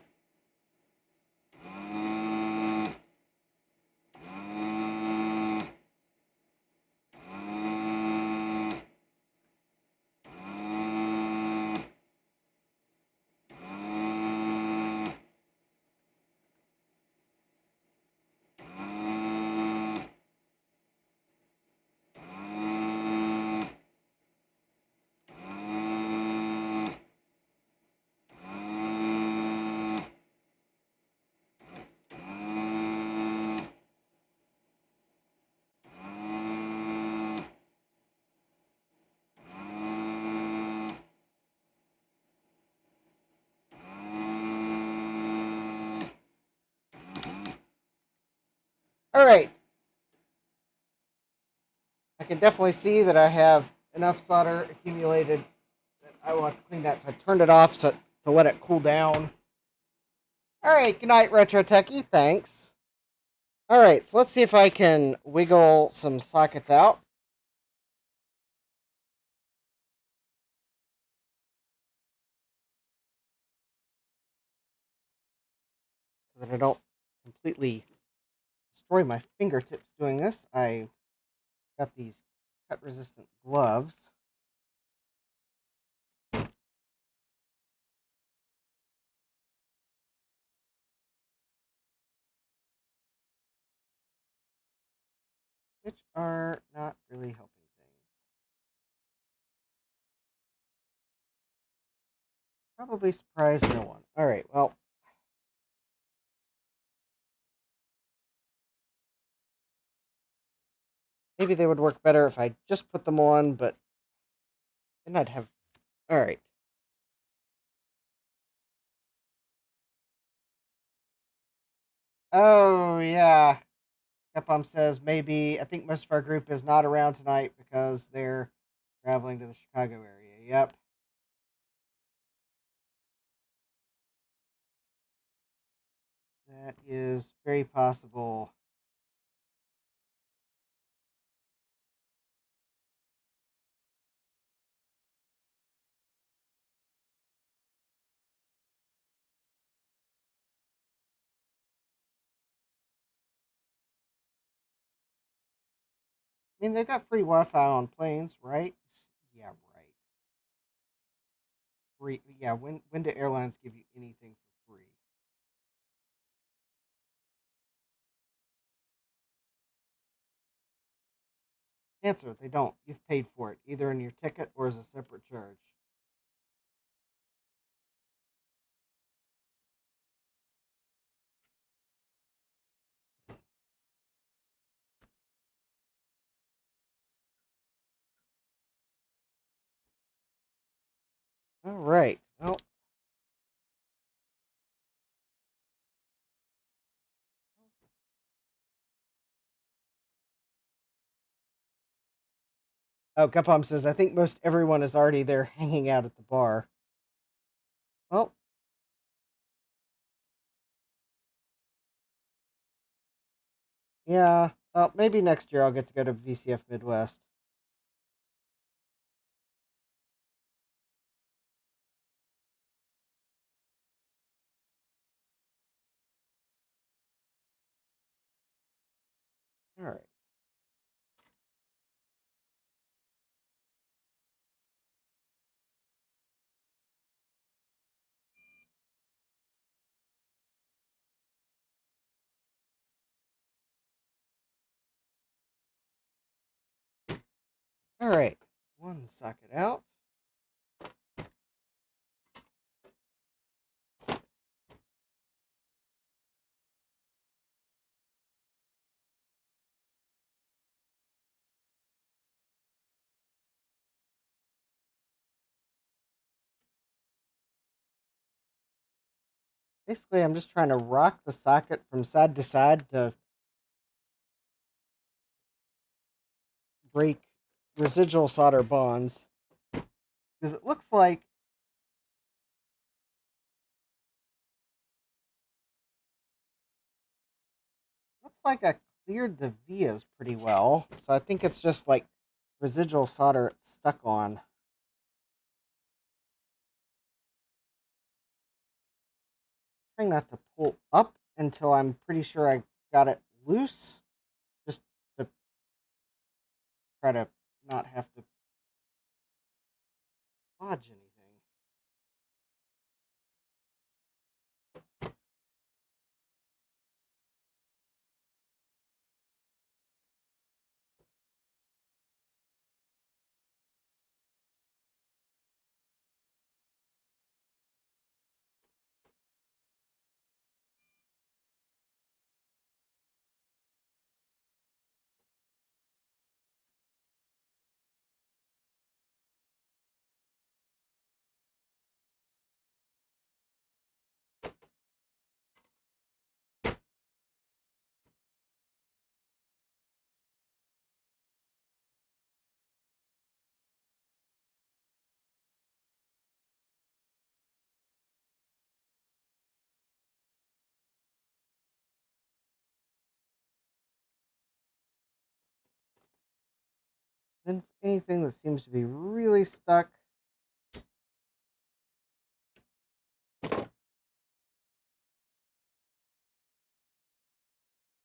All right. I can definitely see that I have enough solder accumulated that I want to clean that. So I turned it off to let it cool down. All right. Good night, Retro Techie. Thanks. All right. So let's see if I can wiggle some sockets out. So that I don't completely destroy my fingertips doing this. I got these cut-resistant gloves. Which are not really helping things. Probably surprise no one. All right, well. Maybe they would work better if I just put them on, but then I'd have... All right. Oh, yeah. Capcom says maybe, I think most of our group is not around tonight because they're traveling to the Chicago area. Yep. That is very possible. I mean, they got free Wi-Fi on planes, right? Yeah, right. Free. Yeah. When do airlines give you anything for free? Answer: they don't. You've paid for it, either in your ticket or as a separate charge. All right. Well, oh, Capom says, I think most everyone is already there hanging out at the bar. Well, yeah. Well, maybe next year I'll get to go to VCF Midwest. All right. All right. One socket out. Basically, I'm just trying to rock the socket from side to side to break residual solder bonds. Because it looks like I cleared the vias pretty well. So I think it's just like residual solder it's stuck on. Trying not to pull up until I'm pretty sure I got it loose, just to try to not have to dodge anything. Then anything that seems to be really stuck,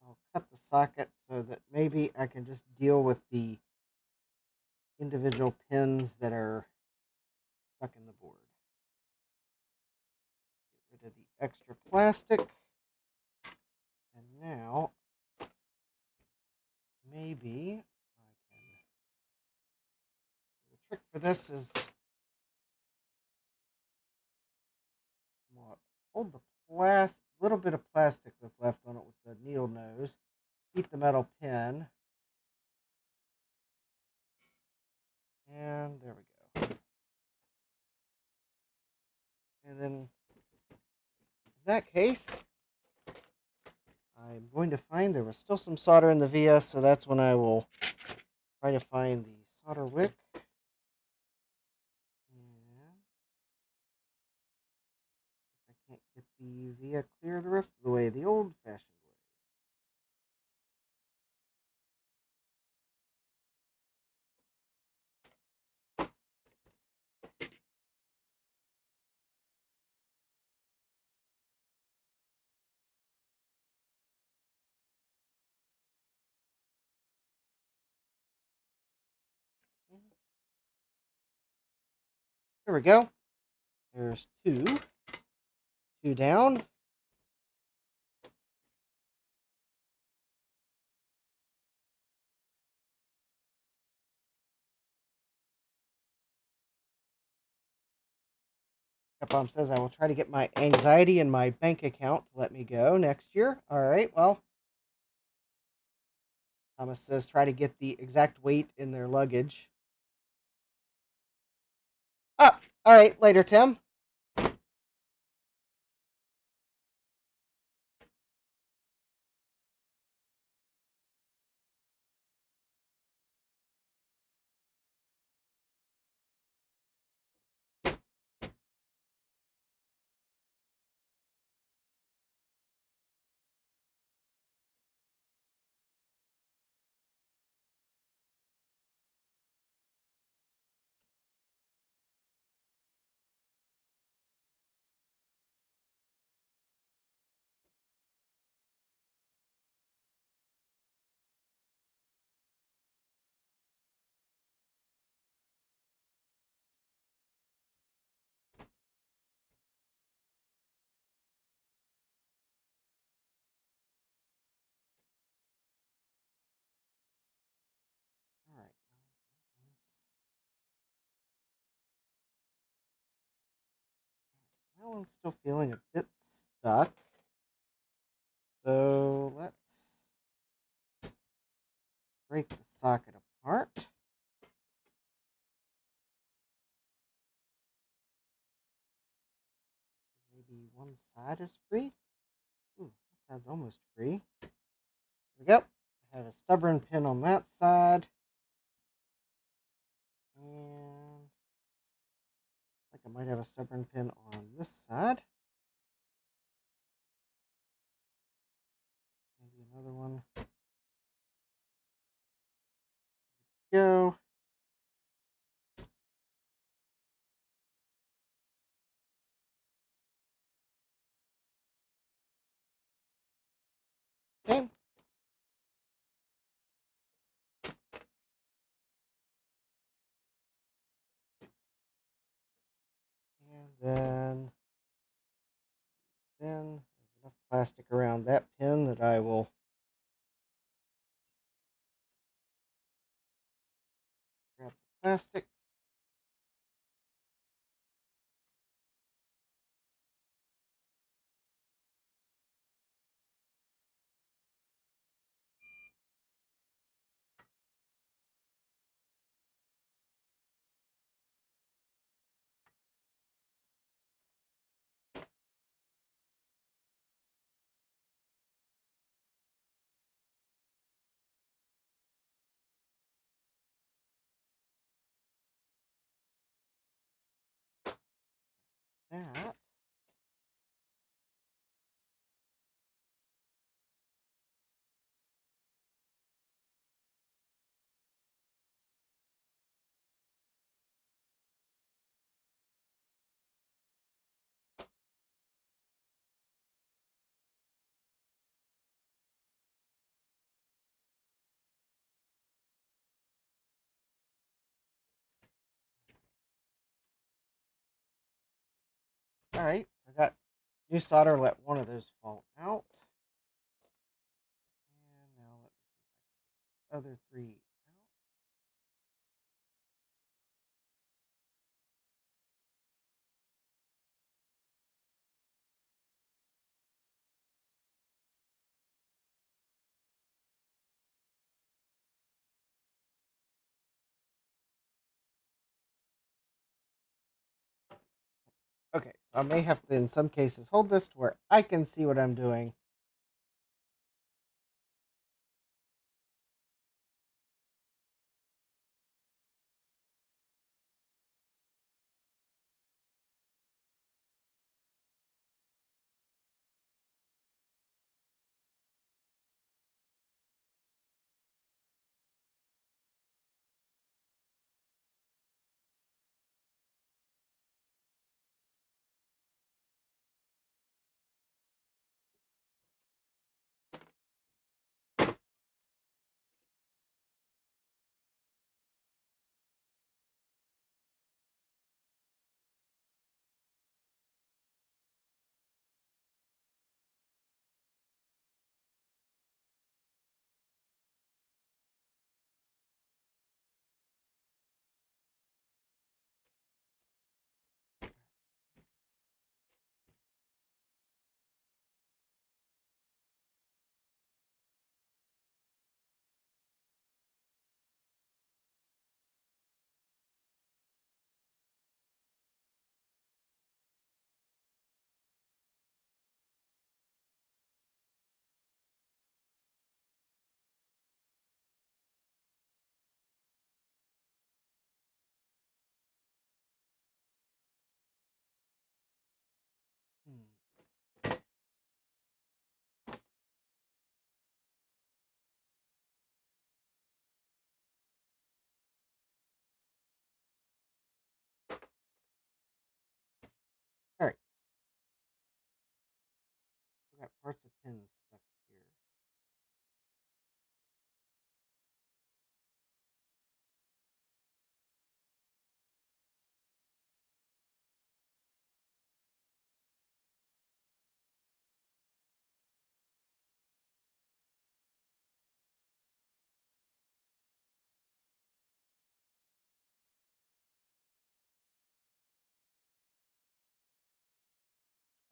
I'll cut the socket so that maybe I can just deal with the individual pins that are stuck in the board. Get rid of the extra plastic. And now, maybe I can. The trick for this is hold the little bit of plastic that's left on it with the needle nose. Keep the metal pin. And there we go. And then, in that case, I'm going to find there was still some solder in the via, so that's when I will try to find the solder wick. And I can't get UV clear the rest of the way the old-fashioned way. There we go. There's two. Two down. Capcom says I will try to get my anxiety and my bank account to let me go next year. All right, well. Thomas says try to get the exact weight in their luggage. Oh, all right, later, Tim. All right. That one's still feeling a bit stuck. So let's break the socket apart. Maybe one side is free. Ooh, that side's almost free. There we go. I have a stubborn pin on that side. And I think I might have a stubborn pin on this side. Maybe another one. Go. Okay. And then there's enough plastic around that pin that I will grab the plastic. That. All right. So I got new solder. Let one of those fall out. And now let me see if I can get the other three out. Okay, so I may have to, in some cases, hold this to where I can see what I'm doing. pins stuck here.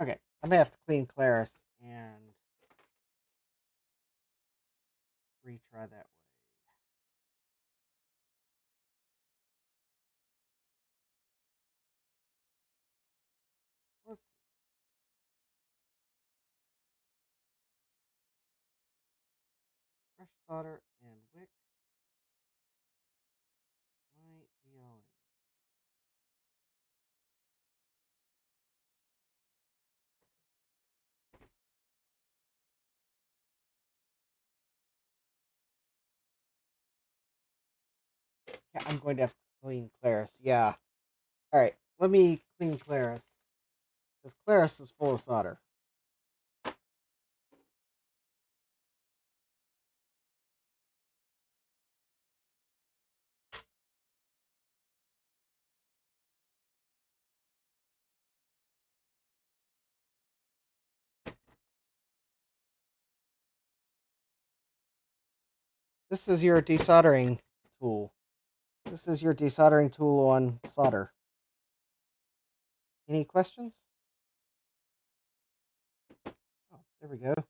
Okay, I may have to clean Claris and retry that way. Let's see. Fresh solder and wick might be all. Yeah, I'm going to have to clean Claris. Yeah. All right, let me clean Claris because Claris is full of solder. This is your desoldering tool. This is your desoldering tool on solder. Any questions? Oh, there we go. There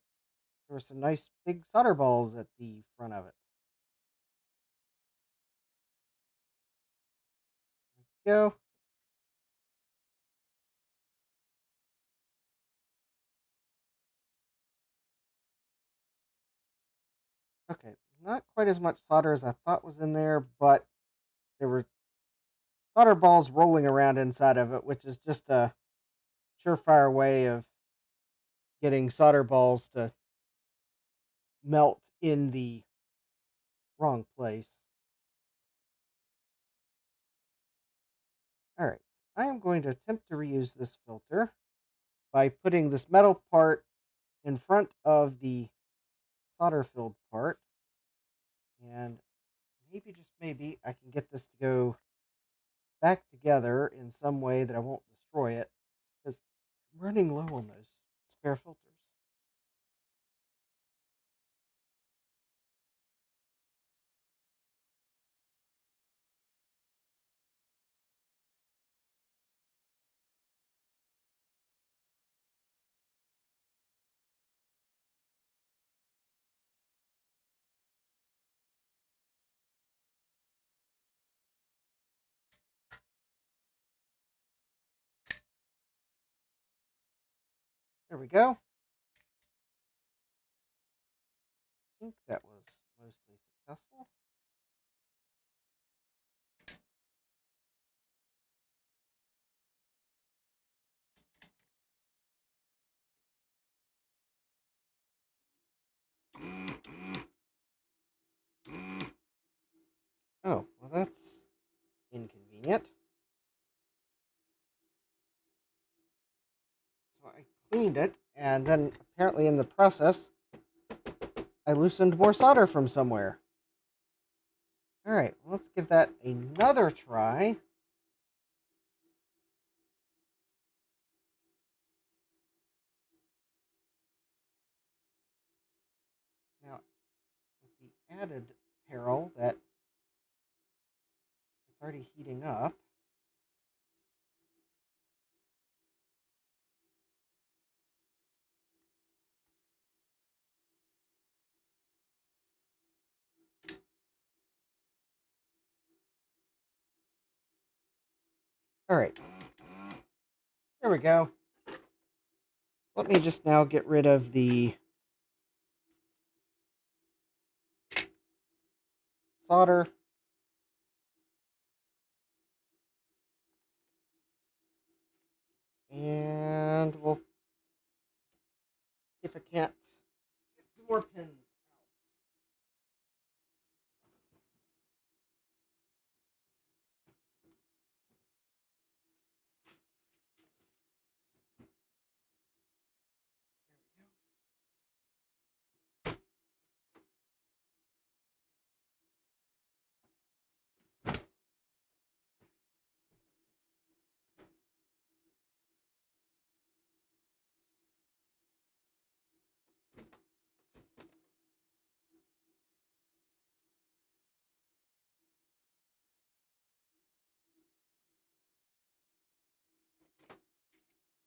were some nice big solder balls at the front of it. There we go. Okay, not quite as much solder as I thought was in there, but there were solder balls rolling around inside of it, which is just a surefire way of getting solder balls to melt in the wrong place. All right, I am going to attempt to reuse this filter by putting this metal part in front of the solder filled part, and maybe, just maybe, I can get this to go back together in some way that I won't destroy it, because I'm running low on those spare filters. There we go. I think that was mostly successful. Oh, well, that's inconvenient. So I cleaned it, and then apparently in the process, I loosened more solder from somewhere. All right, let's give that another try. Now, with the added peril that it's already heating up. All right, there we go. Let me just now get rid of the solder. And we'll see if I can't get some more pins.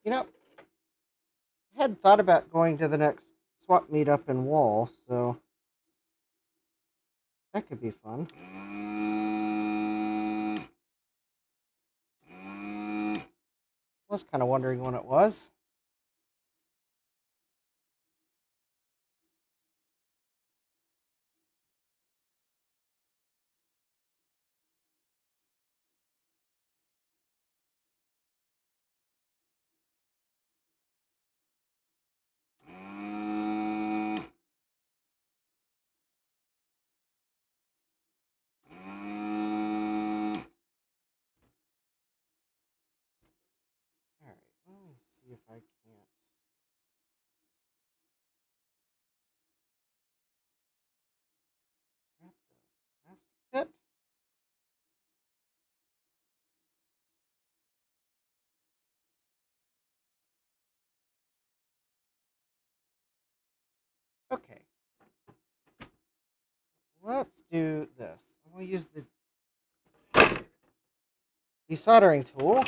You know, I had thought about going to the next swap meet up in Wall, so that could be fun. Was kind of wondering when it was. All right, let me see if I can't. Grab the plastic bit. Okay, let's do this. I'm going to use the desoldering tool.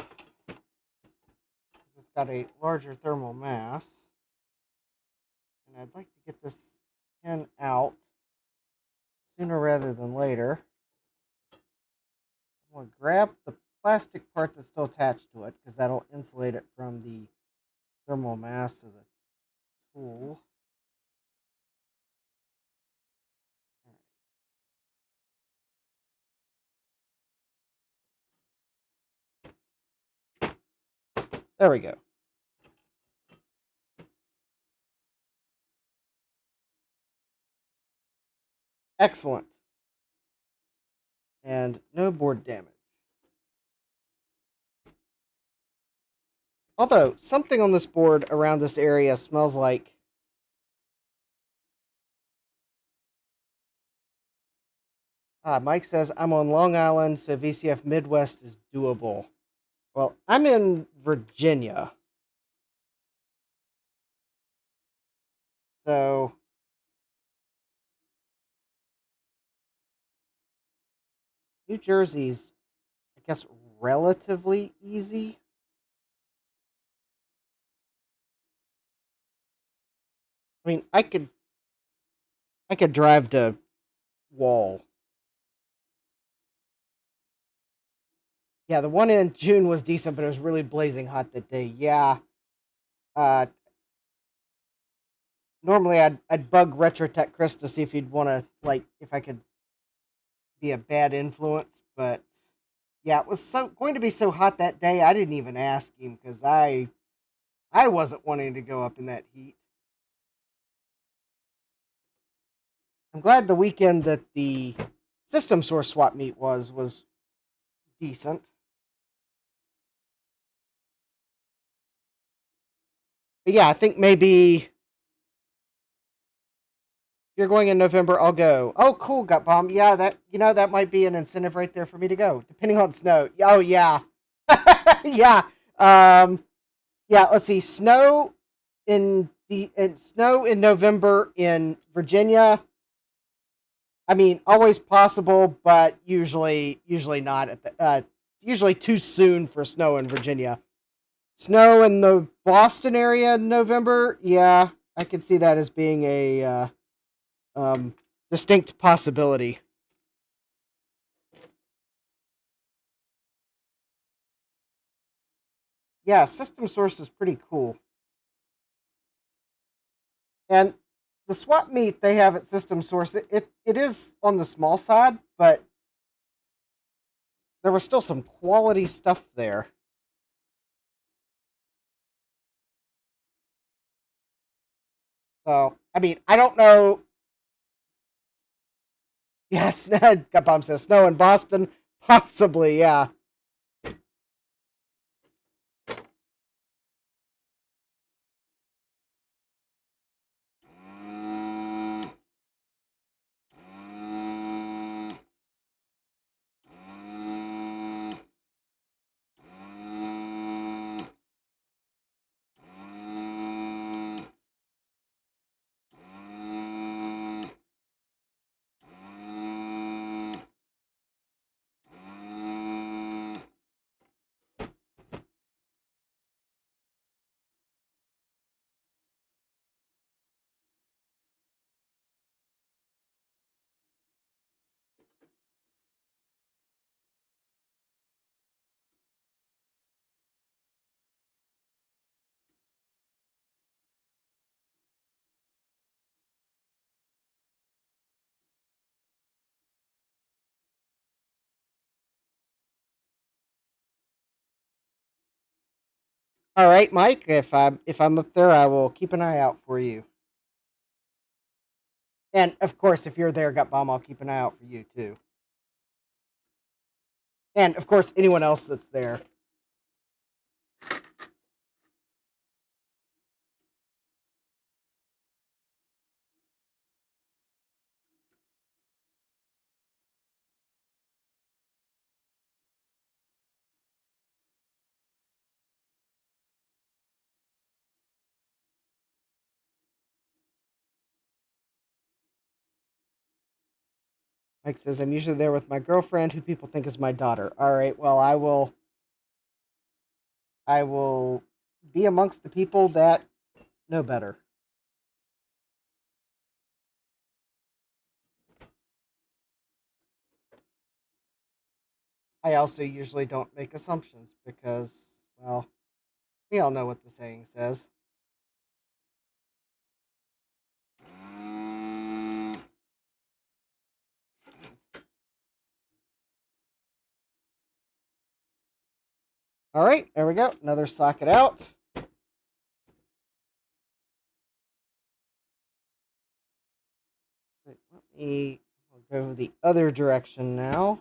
It's got a larger thermal mass. And I'd like to get this pin out sooner rather than later. I'm going to grab the plastic part that's still attached to it because that'll insulate it from the thermal mass of the tool. There we go. Excellent. And no board damage. Although, something on this board around this area smells like... Mike says, I'm on Long Island, so VCF Midwest is doable. Well, I'm in Virginia. So... New Jersey's, I guess, relatively easy. I mean, I could drive to Wall. Yeah, the one in June was decent, but it was really blazing hot that day. Yeah. Uh, Normally I'd bug Retrotech Chris to see if he'd want to, like, if I could be a bad influence, but yeah, it was so going to be so hot that day. I didn't even ask him because I wasn't wanting to go up in that heat. I'm glad the weekend that the System Source swap meet was decent. But yeah, I think maybe if you're going in November, I'll go. Oh, cool, Gut Bomb. Yeah, that might be an incentive right there for me to go, depending on snow. Oh yeah, yeah. Yeah. Let's see. Snow in November in Virginia. I mean, always possible, but usually not. Usually too soon for snow in Virginia. Snow in the Boston area in November. Yeah, I could see that as being a um, distinct possibility. Yeah, System Source is pretty cool. And the swap meet they have at System Source, it is on the small side, but there was still some quality stuff there. So, I mean, I don't know. Yes, Gut Bomb says snow in Boston. Possibly, yeah. All right, Mike. If I'm up there, I will keep an eye out for you. And of course, if you're there, Gut Bomb, I'll keep an eye out for you too. And of course, anyone else that's there. Mike says I'm usually there with my girlfriend, who people think is my daughter. All right. Well, I will. I will be amongst the people that know better. I also usually don't make assumptions because, well, we all know what the saying says. All right, there we go. Another socket out. Let me go the other direction now.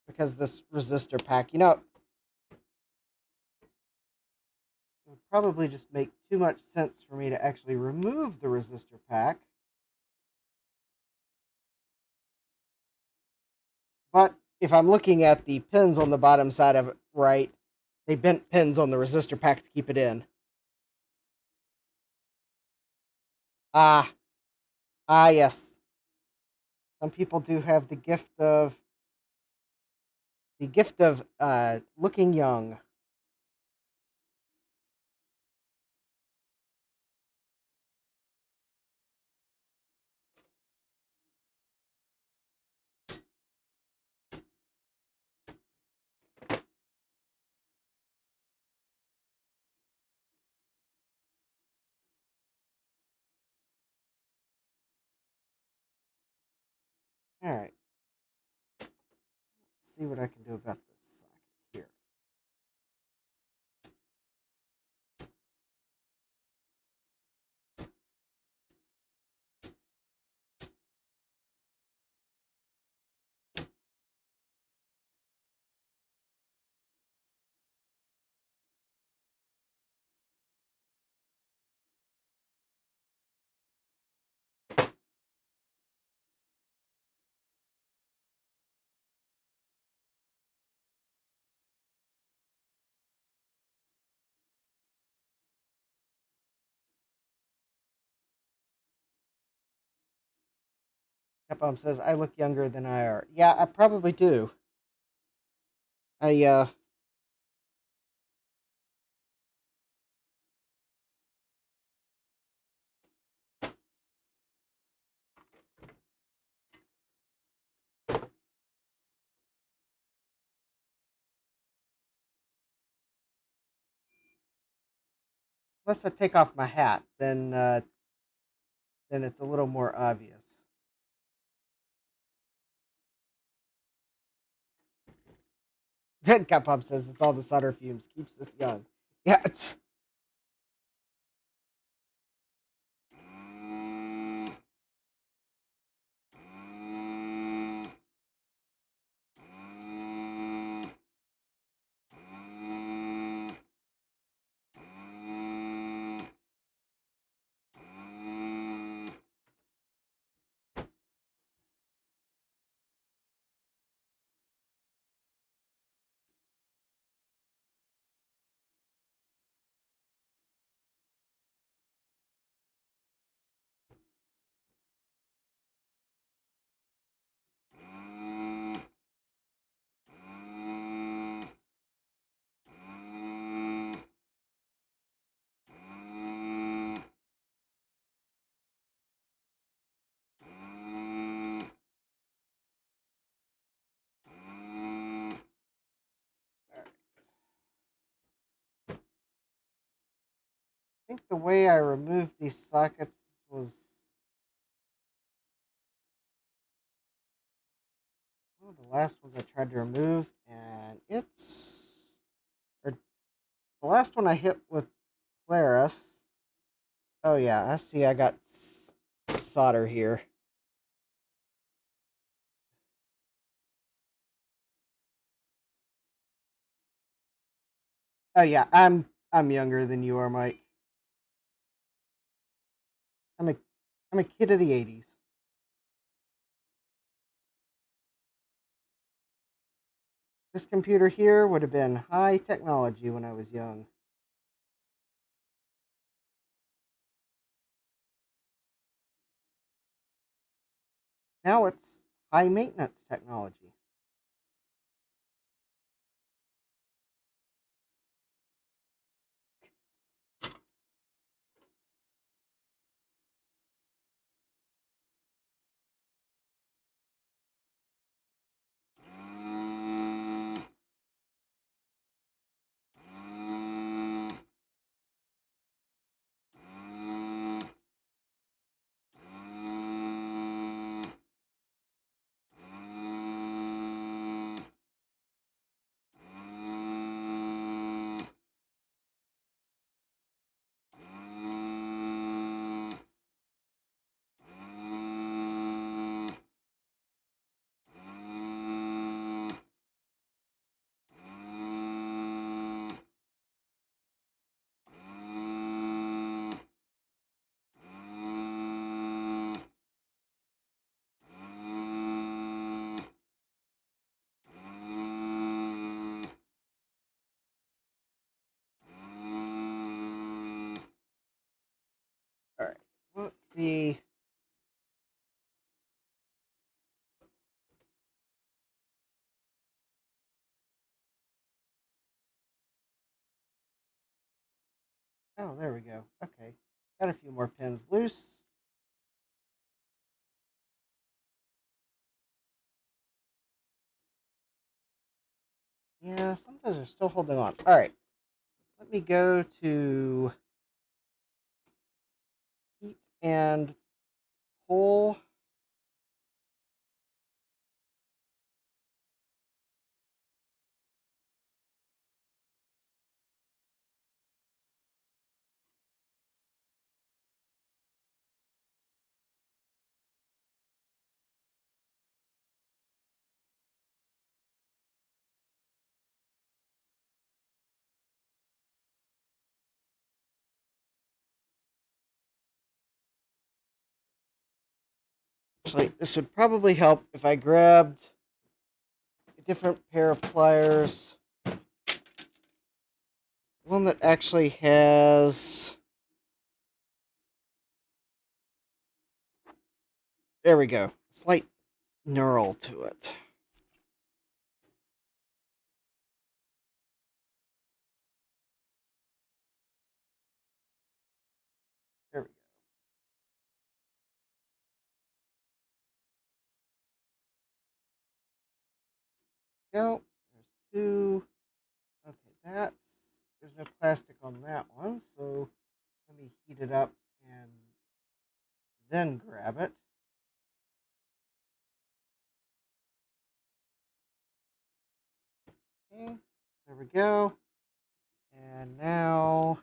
Because this resistor pack, it would probably just make too much sense for me to actually remove the resistor pack. But if I'm looking at the pins on the bottom side of it, right, they bent pins on the resistor pack to keep it in. Ah, yes. Some people do have the gift of looking young. All right. Let's see what I can do about this socket here. Capcom says I look younger than I are. Yeah, I probably do. I unless I take off my hat, then it's a little more obvious. Then Capcom says it's all the solder fumes keeps us young. Yeah, it's I think the way I removed these sockets was of the last ones I tried to remove, and or the last one I hit with Claris. Oh yeah, I see. I got solder here. Oh yeah, I'm younger than you are, Mike. I'm a I'm a kid of the '80s. This computer here would have been high technology when I was young. Now it's high maintenance technology. All right, let's see. Oh, there we go. Okay, got a few more pins loose. Yeah, some of those are still holding on. All right, let me go to heat and pull. Actually, this would probably help if I grabbed a different pair of pliers. One that actually has. There we go. Slight knurl to it. There we go. There's two. Okay, there's no plastic on that one, so let me heat it up and then grab it. Okay, there we go. And now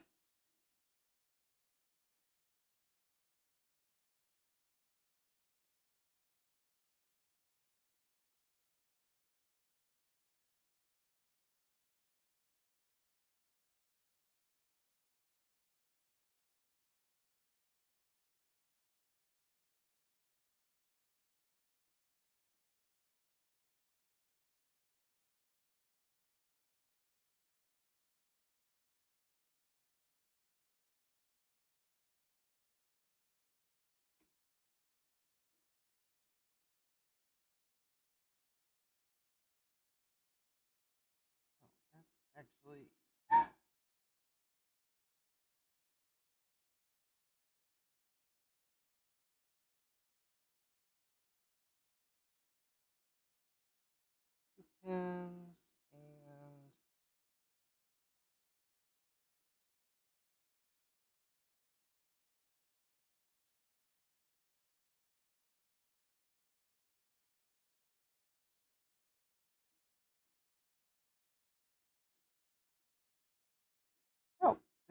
that's actually pins and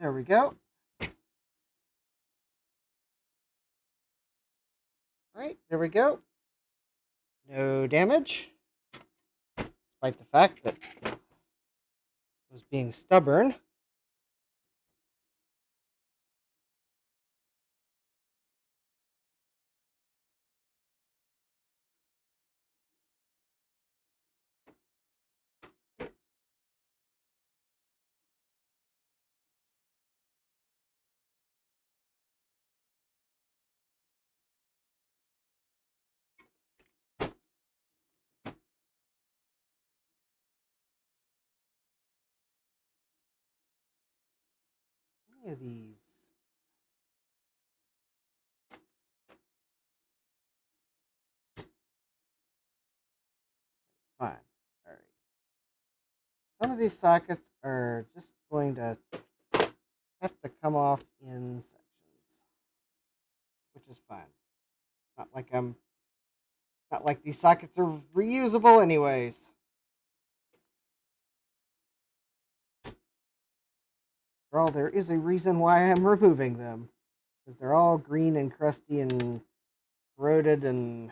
There we go. All right, there we go. No damage, despite the fact that I was being stubborn. Any of these? Fine. All right. Some of these sockets are just going to have to come off in sections, which is fine. Not like I'm not like these sockets are reusable anyways. After all, there is a reason why I'm removing them. Because they're all green and crusty and corroded and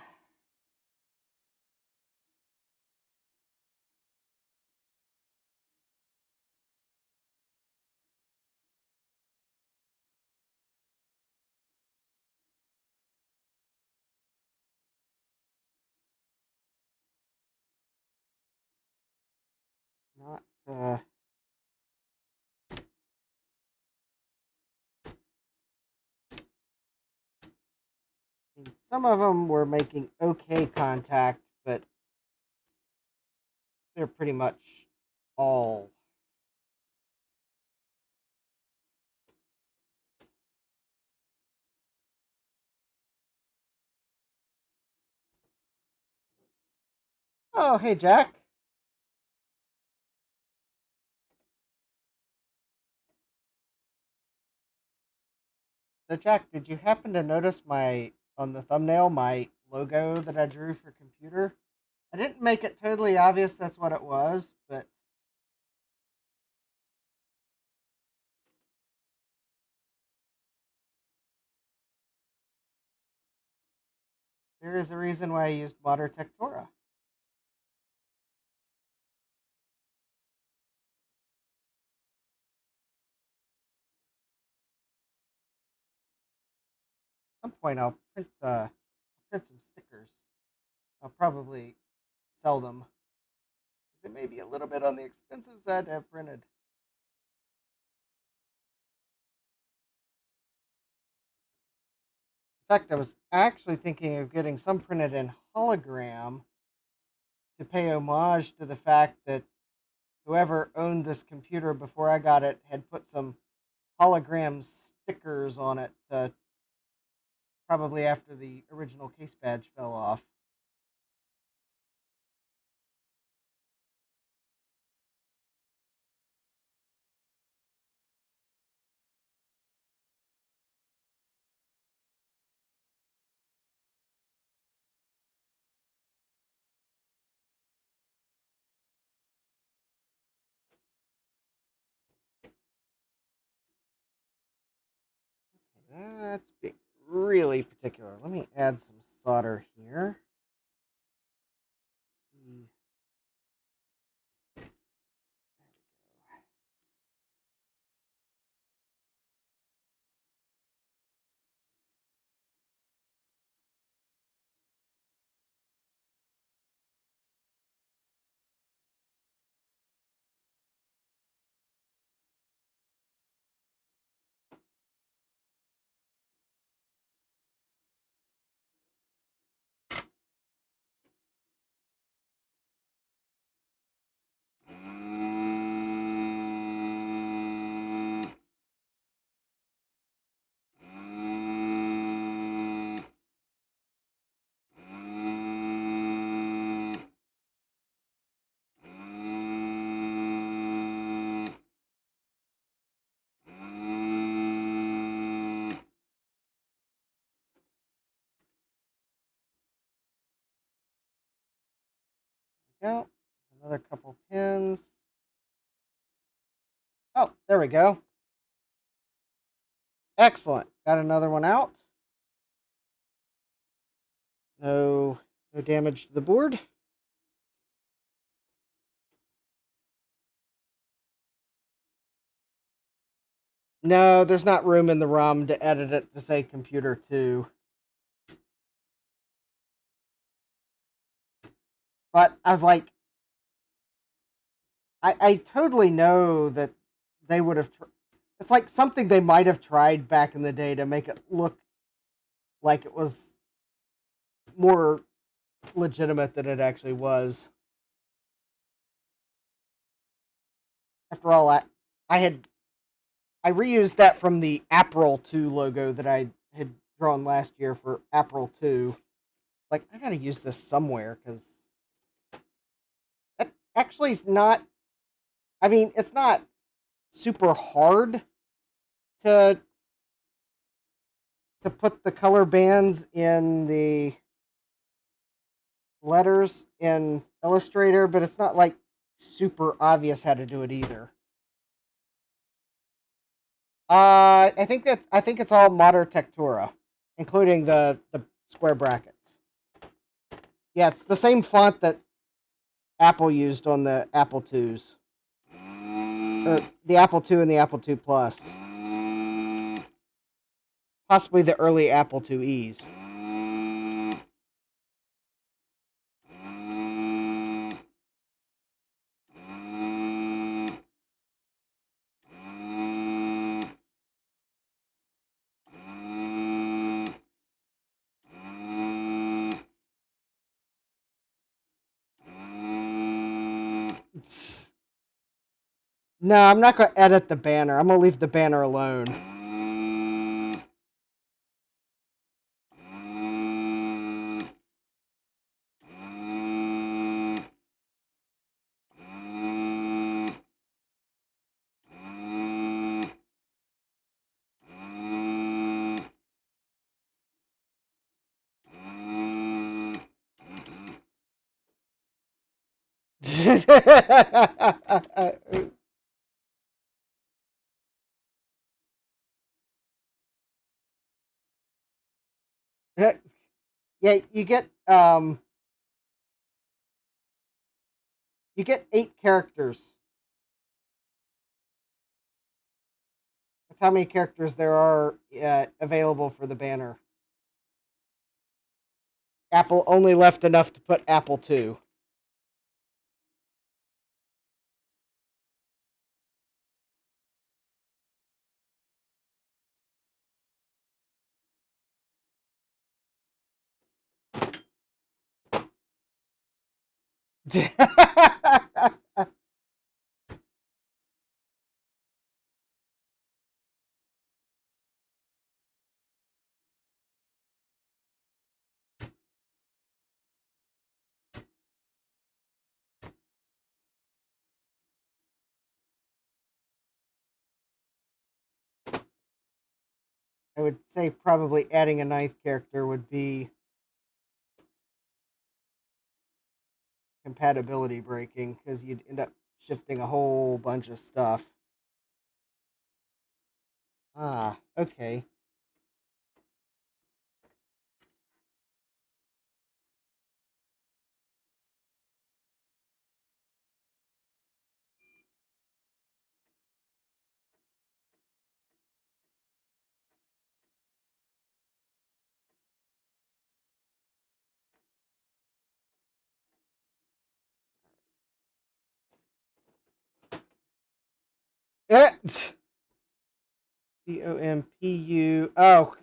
not some of them were making okay contact, but they're pretty much all. Oh, hey, Jack. So, Jack, did you happen to notice my on the thumbnail my logo that I drew for computer? I didn't make it totally obvious that's what it was, but there is a reason why I used Water Tectora. At some point, I'll print some stickers. I'll probably sell them. It may be a little bit on the expensive side to have printed. In fact, I was actually thinking of getting some printed in hologram to pay homage to the fact that whoever owned this computer before I got it had put some hologram stickers on it, probably after the original case badge fell off. That's being really particular. Let me add some solder here. Go. Another couple pins. Oh, there we go. Excellent. Got another one out. No damage to the board. No, there's not room in the ROM to edit it to say computer 2. But I was like, I totally know that they would have. It's like something they might have tried back in the day to make it look like it was more legitimate than it actually was. After all, I reused that from the April 2 logo that I had drawn last year for April 2. Like, I gotta use this somewhere, because that actually is not. I mean, it's not super hard to put the color bands in the letters in Illustrator, but it's not like super obvious how to do it either. I think it's all Mater Tectura, including the square brackets. Yeah, it's the same font that Apple used on the Apple IIs, or the Apple II and the Apple II Plus, possibly the early Apple IIes. No, I'm not going to edit the banner. I'm going to leave the banner alone. Yeah, you get 8 characters. That's how many characters there are available for the banner. Apple only left enough to put Apple II. I would say probably adding a 9th character would be compatibility breaking, because you'd end up shifting a whole bunch of stuff. Ah, okay. COMPU. Oh.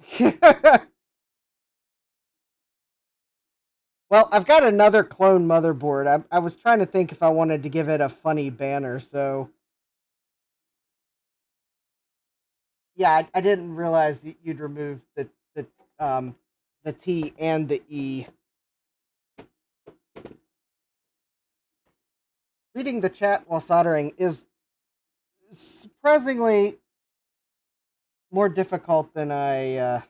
Well, I've got another clone motherboard. I was trying to think if I wanted to give it a funny banner, so. Yeah, I didn't realize that you'd remove the T and the E. Reading the chat while soldering is surprisingly more difficult than I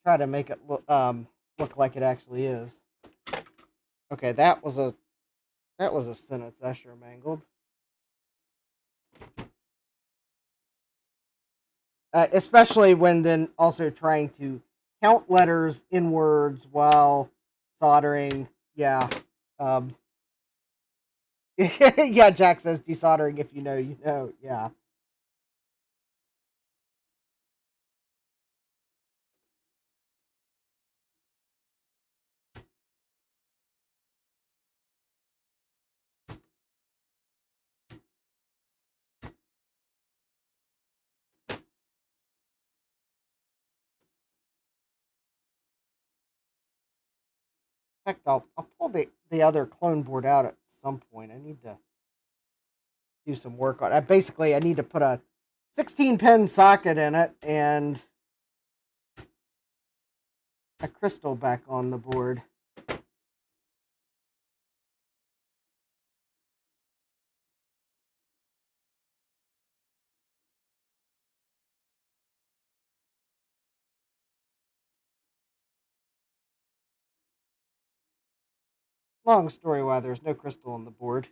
try to make it look like it actually is. Okay, that was a sentence I sure mangled. especially when then also trying to count letters in words while soldering. Yeah. Um, yeah, Jack says desoldering if you know, you know. Yeah. In fact, I'll pull the other clone board out at some point. I need to do some work on it. Basically, I need to put a 16 pin socket in it and a crystal back on the board. Long story why there's no crystal on the board.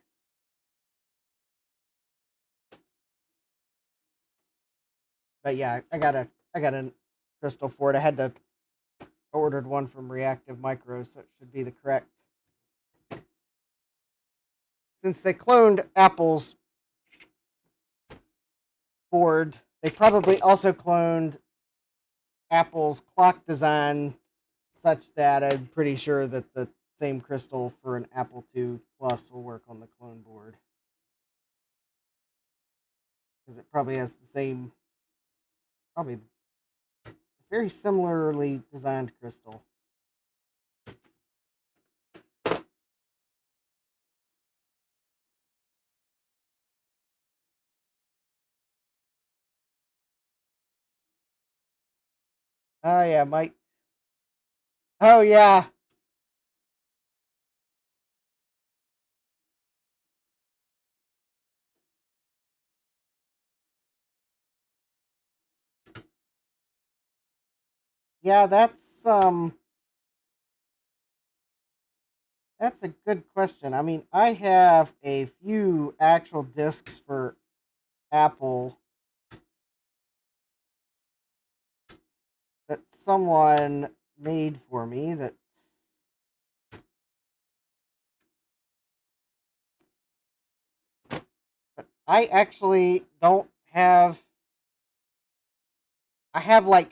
But yeah, I got a crystal for it. I had to ordered one from Reactive Micro, so it should be the correct. Since they cloned Apple's board, they probably also cloned Apple's clock design such that I'm pretty sure that the same crystal for an Apple II Plus will work on the clone board. Because it probably has the same, probably very similarly designed crystal. Oh, yeah, Mike. Oh, yeah. Yeah, that's a good question. I mean, I have a few actual discs for Apple that someone made for me that but I actually don't have. I have like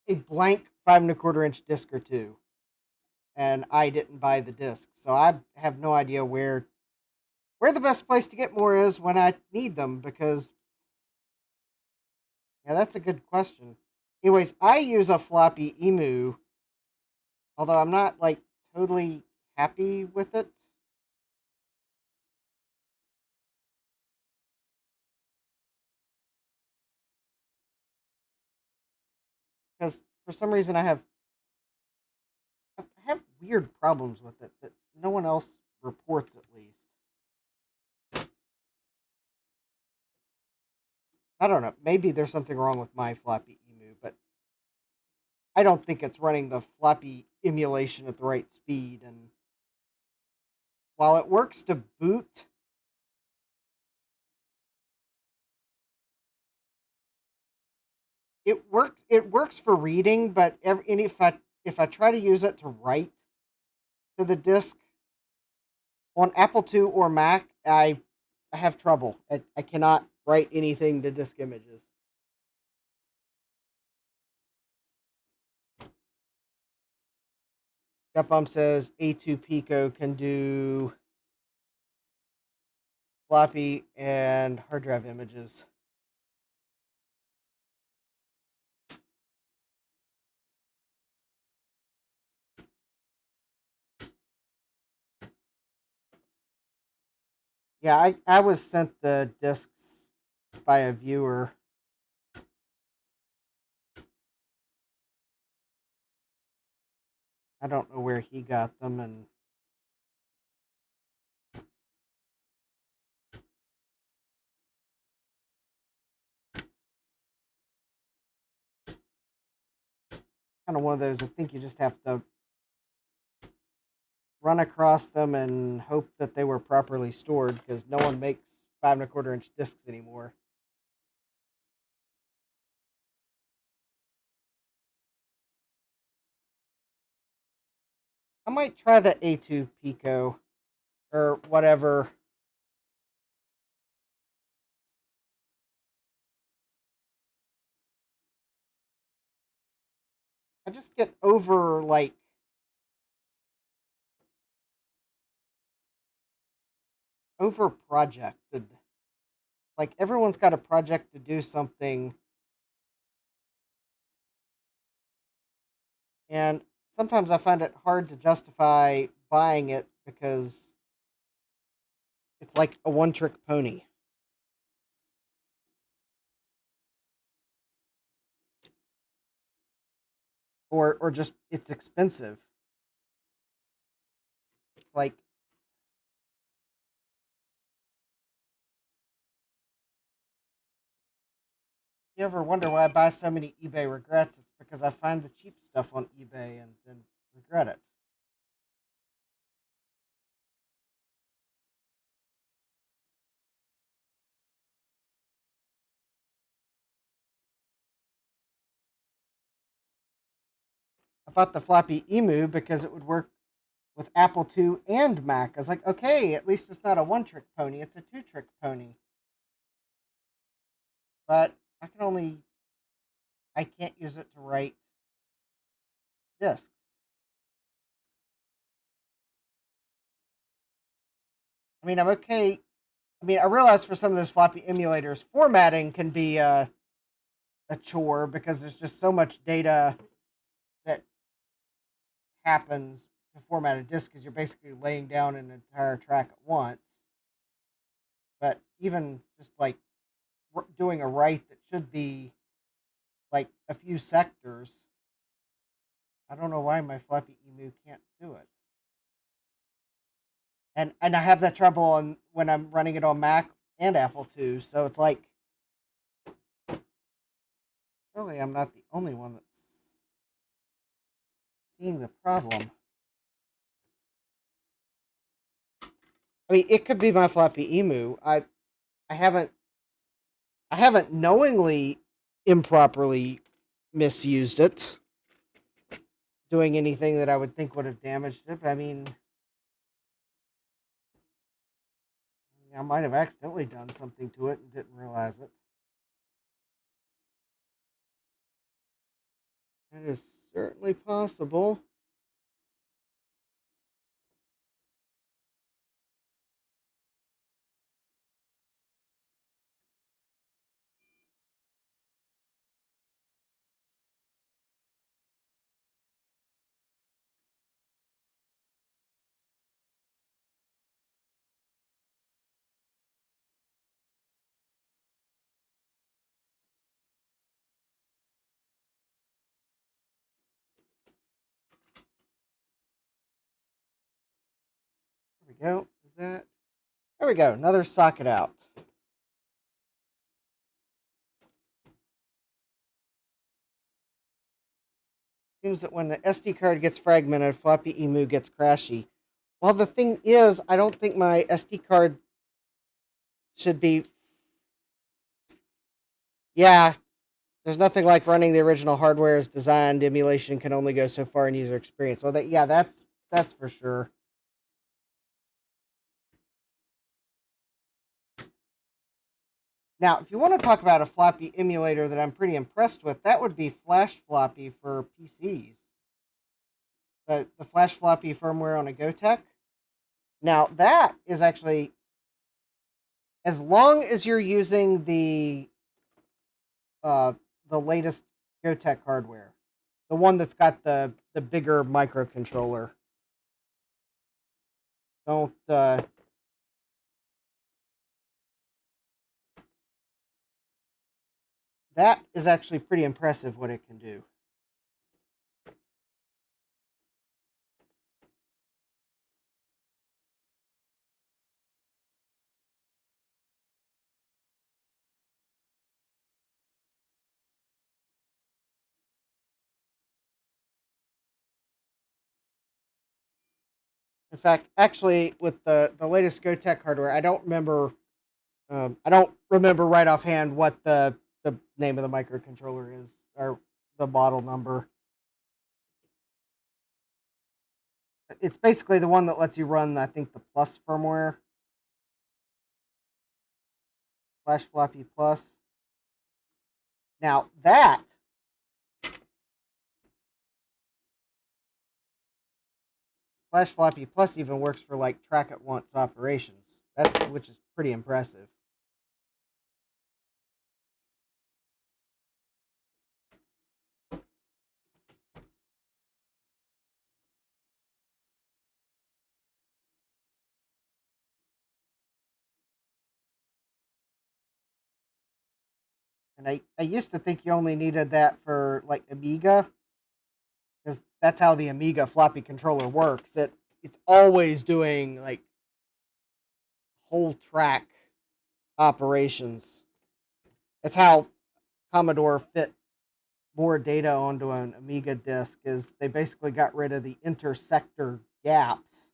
a blank 5 1/4 inch disc or two, and I didn't buy the disc, so I have no idea where the best place to get more is when I need them. Because yeah, that's a good question. Anyways, I use a floppy emu, although I'm not like totally happy with it because for some reason I have weird problems with it that no one else reports, at least. I don't know. Maybe there's something wrong with my floppy emu, but I don't think it's running the floppy emulation at the right speed. And while it works to boot, it works for reading, but and if I try to use it to write to the disk on Apple II or Mac, I have trouble. I cannot write anything to disk images. Gutbump says A2 Pico can do floppy and hard drive images. Yeah, I was sent the discs by a viewer. I don't know where he got them, and kind of one of those. I think you just have to run across them and hope that they were properly stored because no one makes 5 1/4 inch discs anymore. I might try the A2 Pico or whatever. I just get over projected. Like everyone's got a project to do something, and sometimes I find it hard to justify buying it because it's like a one trick pony. Or just it's expensive. It's like you ever wonder why I buy so many eBay regrets? It's because I find the cheap stuff on eBay and then regret it. I bought the floppy emu because it would work with Apple II and Mac. I was like, okay, at least it's not a one trick pony, it's a two trick pony. But I can't use it to write disks. I mean, I'm okay. I mean, I realize for some of those floppy emulators, formatting can be a chore because there's just so much data that happens to format a disk because you're basically laying down an entire track at once. But even just like doing a write that should be like a few sectors, I don't know why my floppy emu can't do it. And I have that trouble on when I'm running it on Mac and Apple too. So it's like surely I'm not the only one that's seeing the problem. I mean, it could be my floppy emu. I haven't I haven't knowingly improperly misused it, doing anything that I would think would have damaged it. I mean, I might have accidentally done something to it and didn't realize it. That is certainly possible. There we go. Is that? There we go. Another socket out. Seems that when the SD card gets fragmented, floppy emu gets crashy. Well, the thing is, I don't think my SD card should be. Yeah, there's nothing like running the original hardware as designed. Emulation can only go so far in user experience. Well, that's for sure. Now, if you want to talk about a floppy emulator that I'm pretty impressed with, that would be Flash Floppy for PCs. The Flash Floppy firmware on a GoTech. Now, that is actually, as long as you're using uh, the latest GoTech hardware, the one that's got the bigger microcontroller. Don't that is actually pretty impressive what it can do. In fact, actually, with the latest GoTech hardware, I don't remember right offhand what the name of the microcontroller is or the model number. it's basically the one that lets you run, I think, the Plus firmware. Flash Floppy Plus. Now that Flash Floppy Plus even works for like track at once operations. Which is pretty impressive. And I used to think you only needed that for like Amiga, because that's how the Amiga floppy controller works. It's always doing like whole track operations. It's how Commodore fit more data onto an Amiga disk, is they basically got rid of the intersector gaps.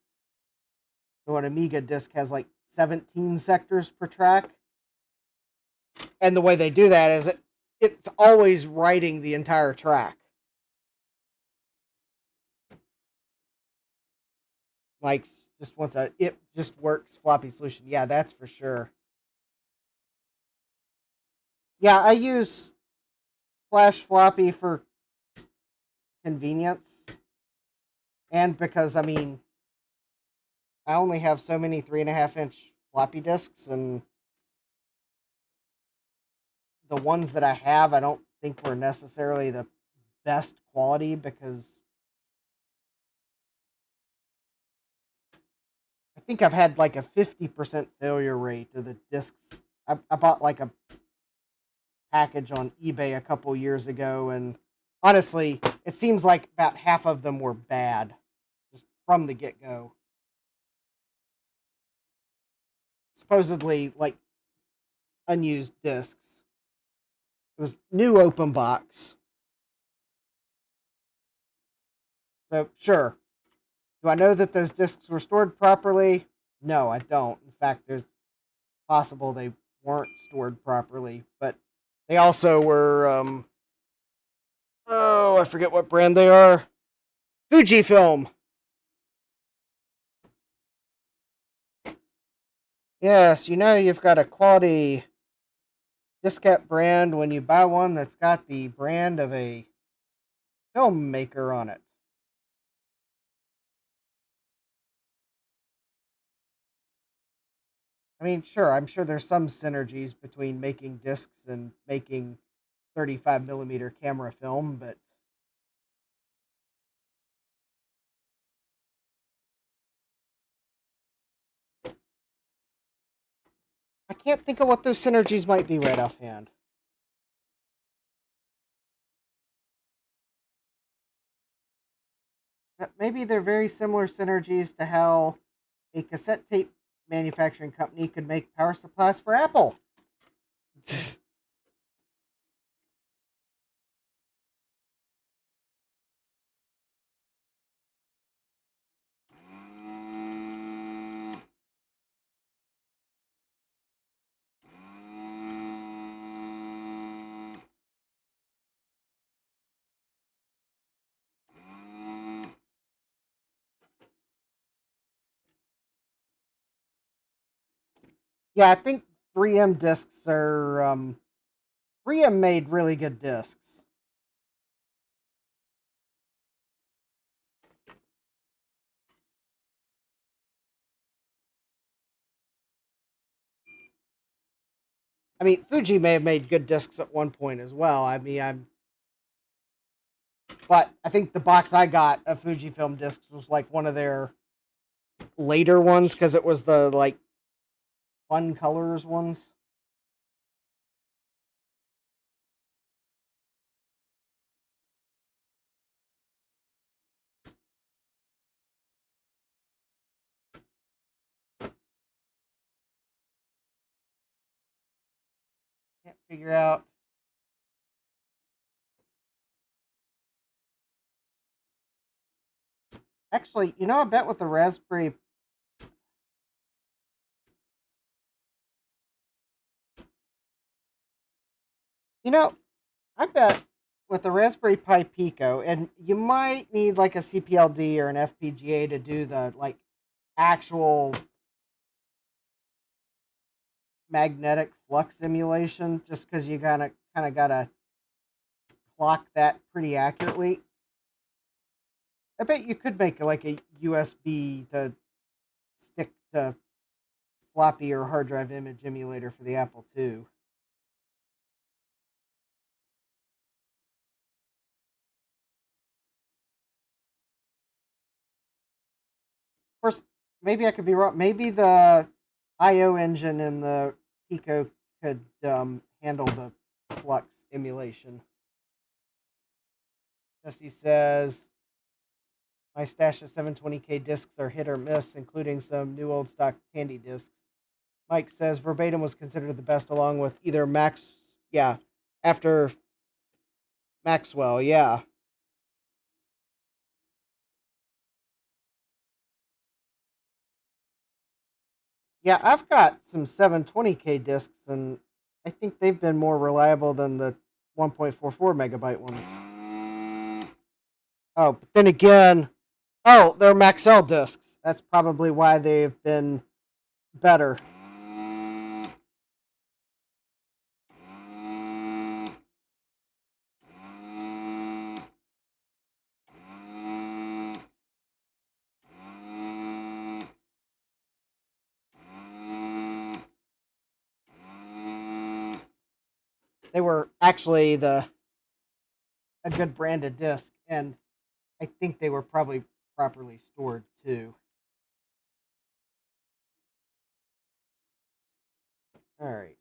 So an Amiga disk has like 17 sectors per track. And the way they do that is it's always writing the entire track. Like just wants a it just works floppy solution. Yeah, that's for sure. Yeah, I use Flash Floppy for convenience, and because I only have so many 3.5-inch floppy disks, and the ones that I have, I don't think were necessarily the best quality, because I think I've had like a 50% failure rate of the discs. I bought like a package on eBay a couple years ago, and honestly, it seems like about half of them were bad just from the get go. Supposedly, like unused discs. It was new open box. So, sure. Do I know that those discs were stored properly? No, I don't. In fact, there's possible they weren't stored properly, but they also were, oh, I forget what brand they are. Fujifilm. Yes, you've got a quality diskette brand when you buy one that's got the brand of a filmmaker on it. I mean, sure, I'm sure there's some synergies between making discs and making 35 millimeter camera film, but I can't think of what those synergies might be right offhand. Maybe they're very similar synergies to how a cassette tape manufacturing company could make power supplies for Apple. Yeah, I think 3M discs are 3M made really good discs. I mean, Fuji may have made good discs at one point as well. But I think the box I got of Fujifilm discs was like one of their later ones, because it was the like fun colors ones. Can't figure out. Actually, I bet with the Raspberry. You know, I bet with the Raspberry Pi Pico, and you might need like a CPLD or an FPGA to do the like actual magnetic flux simulation, just because you gotta kind of gotta clock that pretty accurately. I bet you could make like a USB to stick to floppy or hard drive image emulator for the Apple II. Of course, maybe I could be wrong. Maybe the I/O engine in the Pico could handle the flux emulation. Jesse says my stash of 720K discs are hit or miss, including some new old stock Tandy discs. Mike says Verbatim was considered the best, along with either Max, yeah, after Maxwell, yeah. Yeah, I've got some 720K discs, and I think they've been more reliable than the 1.44 megabyte ones. Oh, but then again, oh, they're Maxell discs. That's probably why they've been better. They were actually a good branded disc, and I think they were probably properly stored too. All right.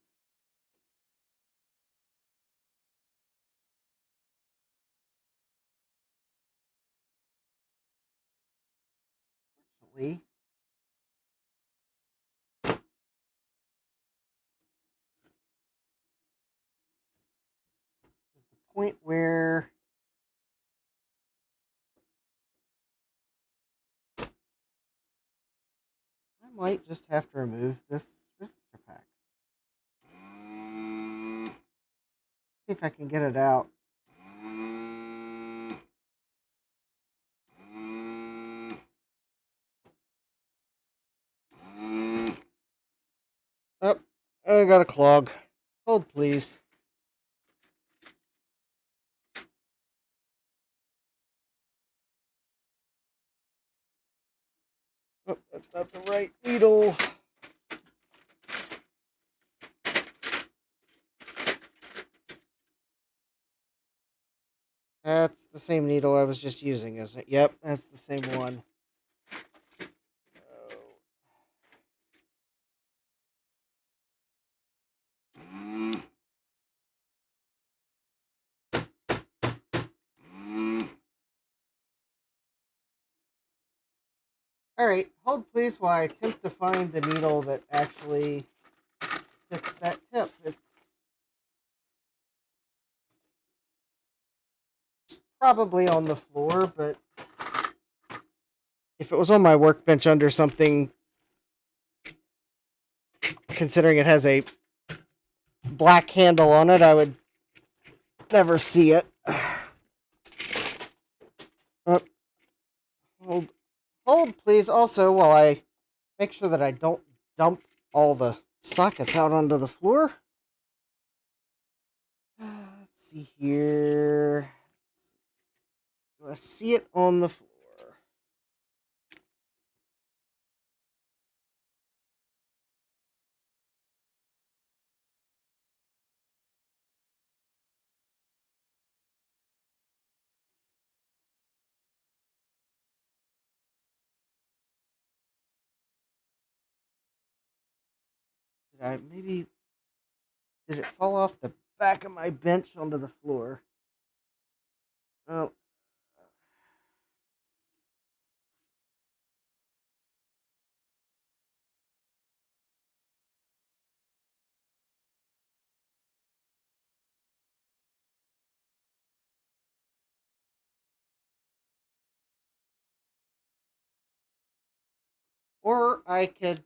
Fortunately, this is the point where I might just have to remove this resistor pack. See if I can get it out. Oh, I got a clog. Hold, please. Oh, that's not the right needle. That's the same needle I was just using, isn't it? Yep, that's the same one. Alright, hold please while I attempt to find the needle that actually fits that tip. It's probably on the floor, but if it was on my workbench under something, considering it has a black handle on it, I would never see it. Oh, hold please also while I make sure that I don't dump all the sockets out onto the floor. Let's see here. Do I see it on the floor? Did it fall off the back of my bench onto the floor? Oh. Or I could,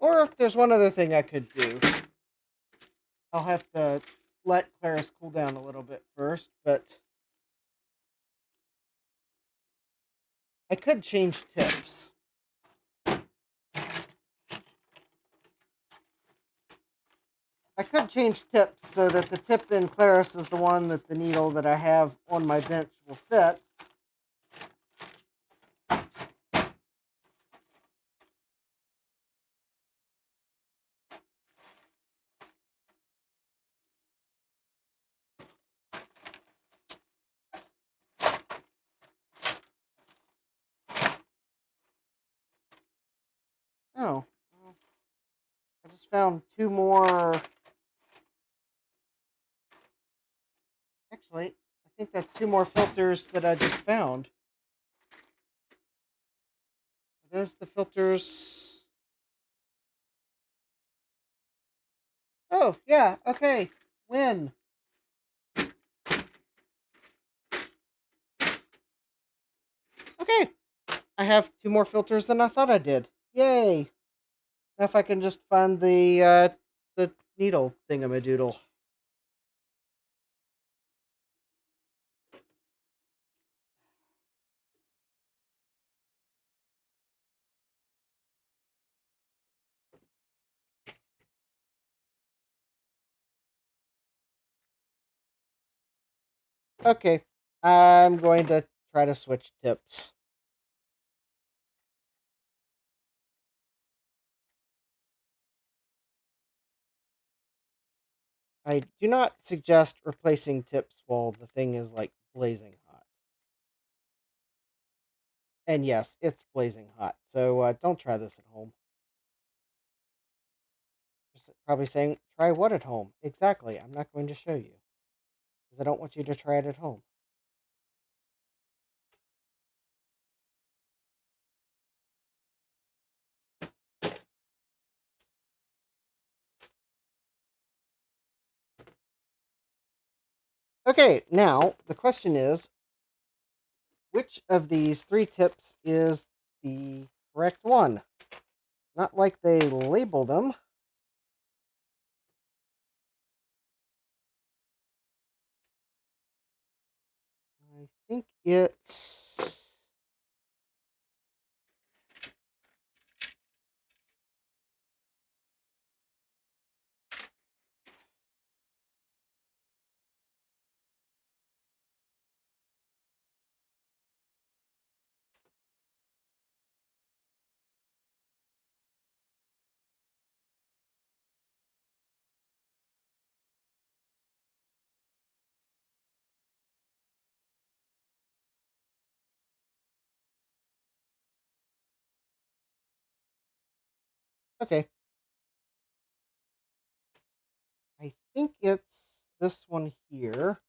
or if there's one other thing I could do. I'll have to let Claris cool down a little bit first, but I could change tips. I could change tips so that the tip in Claris is the one that the needle that I have on my bench will fit. Oh, I just found two more. Actually, I think that's two more filters that I just found. Are those the filters? Oh, yeah, okay. Win. Okay. I have two more filters than I thought I did. Yay. Now if I can just find the needle thingamadoodle. Okay. I'm going to try to switch tips. I do not suggest replacing tips while the thing is like blazing hot. And yes, it's blazing hot, so don't try this at home. You're probably saying, try what at home? Exactly, I'm not going to show you. Because I don't want you to try it at home. Okay, now the question is, which of these three tips is the correct one? Not like they label them. I think it's... Okay. I think it's this one here,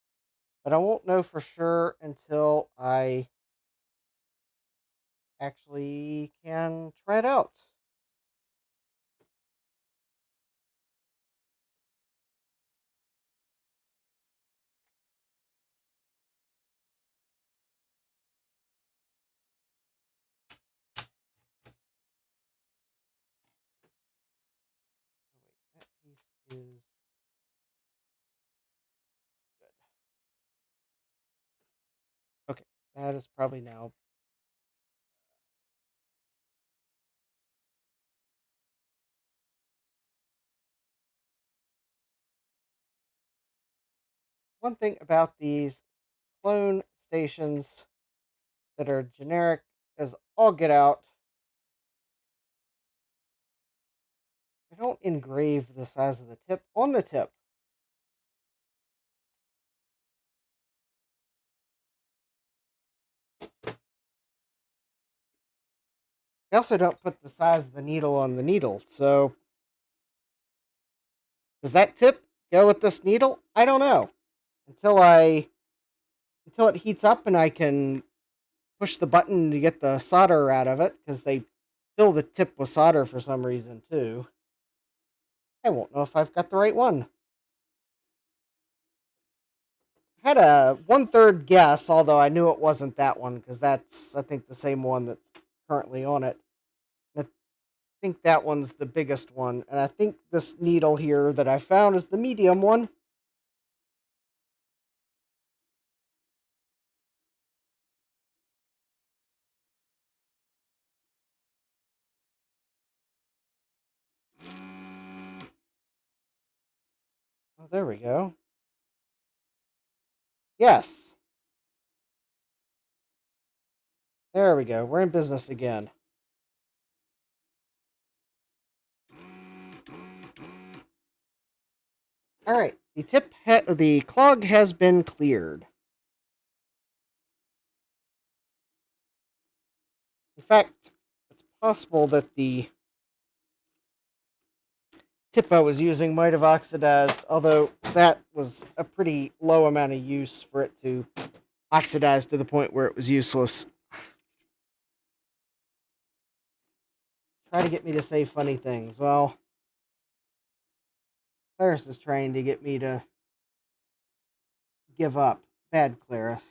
but I won't know for sure until I actually can try it out. Oh, wait, that piece is good. Okay, that is probably now. One thing about these clone stations that are generic as all get out, they don't engrave the size of the tip on the tip. They also don't put the size of the needle on the needle, so does that tip go with this needle? I don't know. Until it heats up and I can push the button to get the solder out of it, because they fill the tip with solder for some reason too. I won't know if I've got the right one. I had a 1/3 guess, although I knew it wasn't that one because that's, I think, the same one that's currently on it. think that one's the biggest one, and I think this needle here that I found is the medium one. Oh, there we go. Yes. There we go. We're in business again. All right. The clog has been cleared. In fact, it's possible that the tip I was using might have oxidized, although that was a pretty low amount of use for it to oxidize to the point where it was useless. Try to get me to say funny things. Well, Claris is trying to get me to give up. Bad Claris.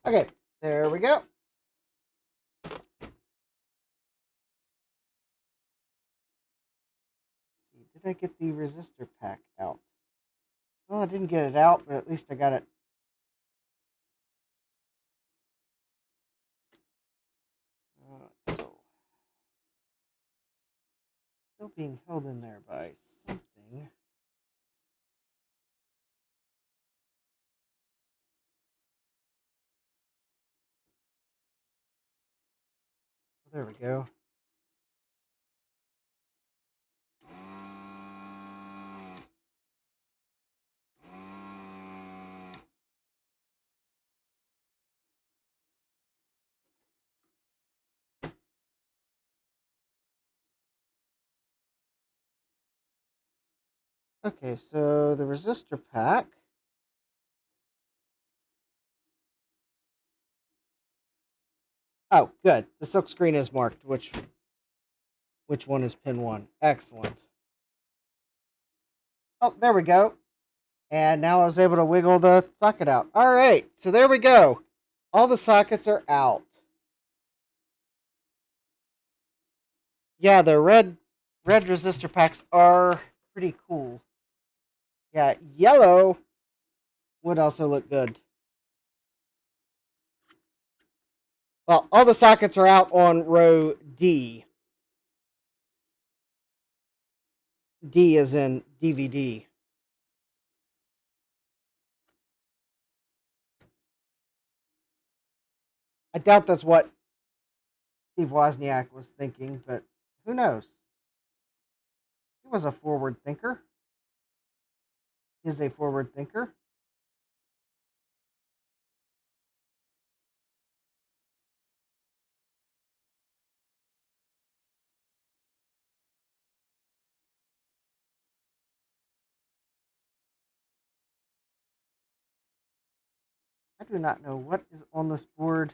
Okay, there we go. Did I get the resistor pack out? Well, I didn't get it out, but at least I got it. Still being held in there by something. There we go. Okay, so the resistor pack. Oh, good. The silk screen is marked. Which one is pin 1? Excellent. Oh, there we go. And now I was able to wiggle the socket out. All right, so there we go. All the sockets are out. Yeah, the red resistor packs are pretty cool. Yeah, yellow would also look good. Well, all the sockets are out on row D. D is in DVD. I doubt that's what Steve Wozniak was thinking, but who knows? He was a forward thinker. Is a forward thinker. I do not know what is on this board,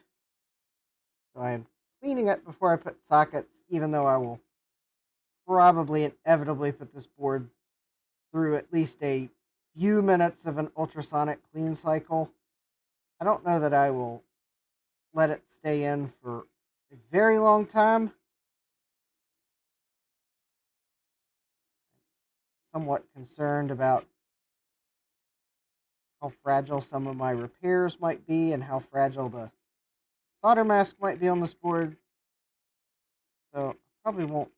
so I am cleaning it before I put sockets, even though I will probably inevitably put this board through at least a few minutes of an ultrasonic clean cycle. I don't know that I will let it stay in for a very long time. Somewhat concerned about how fragile some of my repairs might be and how fragile the solder mask might be on this board. So I probably won't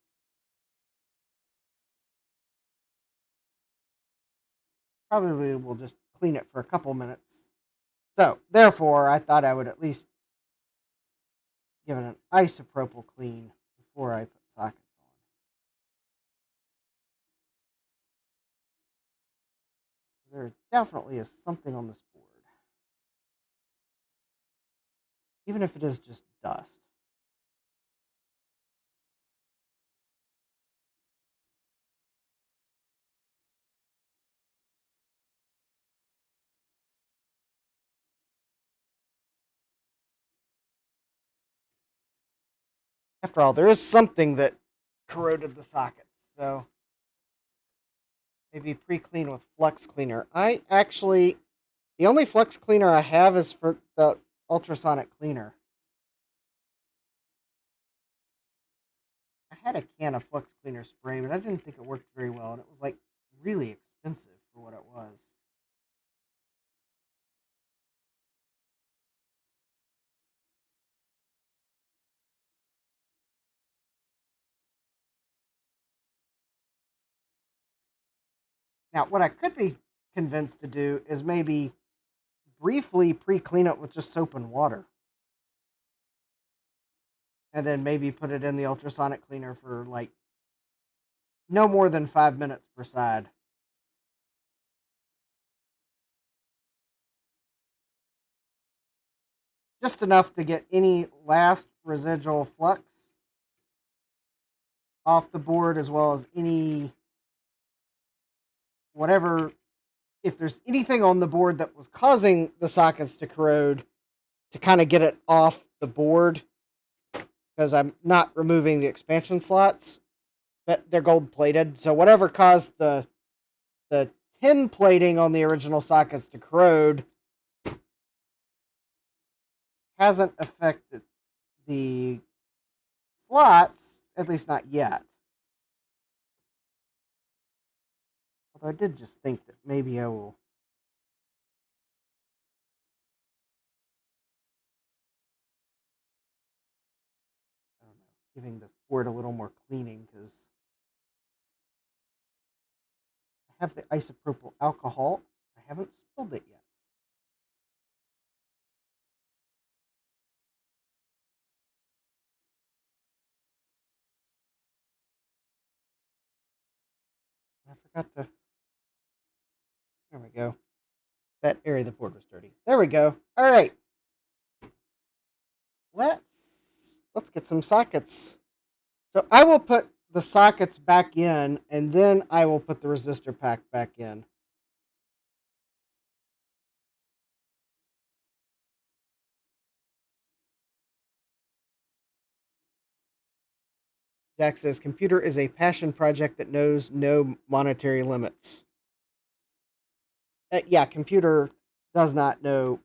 probably will just clean it for a couple minutes. So, therefore, I thought I would at least give it an isopropyl clean before I put sockets on. There definitely is something on this board, even if it is just dust. After all, there is something that corroded the sockets, so maybe pre-clean with flux cleaner. The only flux cleaner I have is for the ultrasonic cleaner. I had a can of flux cleaner spray, but I didn't think it worked very well, and it was like really expensive for what it was. Now, what I could be convinced to do is maybe briefly pre-clean it with just soap and water, and then maybe put it in the ultrasonic cleaner for like no more than 5 minutes per side. Just enough to get any last residual flux off the board, as well as any whatever, if there's anything on the board that was causing the sockets to corrode, to kind of get it off the board, because I'm not removing the expansion slots, but they're gold plated. So whatever caused the tin plating on the original sockets to corrode hasn't affected the slots, at least not yet. Although I did just think that maybe I will. I don't know, giving the board a little more cleaning, because I have the isopropyl alcohol. I haven't spilled it yet. I forgot to. There we go. That area of the board was dirty. There we go. All right. Let's let's get some sockets. So I will put the sockets back in, and then I will put the resistor pack back in. Jack says, "Computer is a passion project that knows no monetary limits." Yeah, computer does not know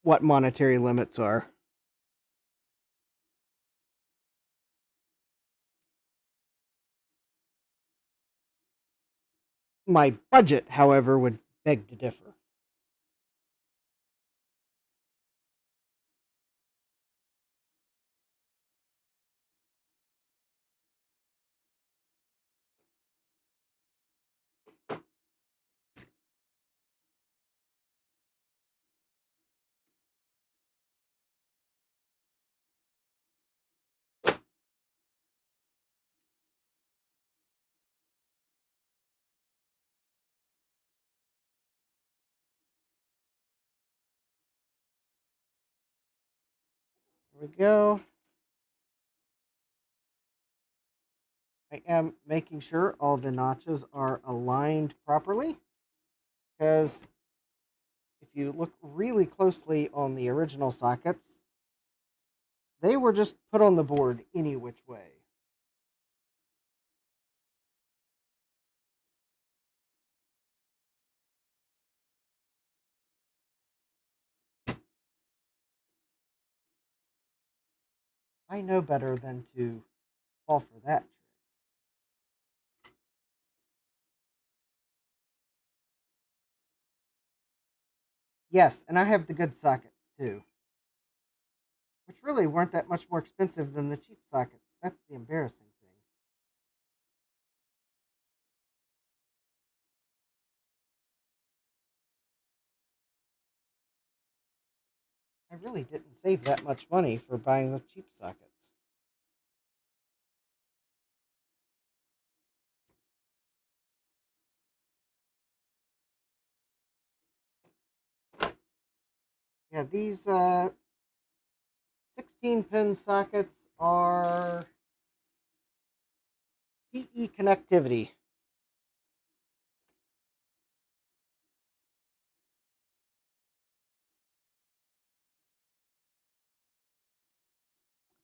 what monetary limits are. My budget, however, would beg to differ. Here we go. I am making sure all the notches are aligned properly, because if you look really closely on the original sockets, they were just put on the board any which way. I know better than to fall for that trick. Yes, and I have the good sockets too, which really weren't that much more expensive than the cheap sockets. That's the embarrassing thing. I really didn't save that much money for buying the cheap sockets. Yeah, these 16 pin sockets are TE connectivity.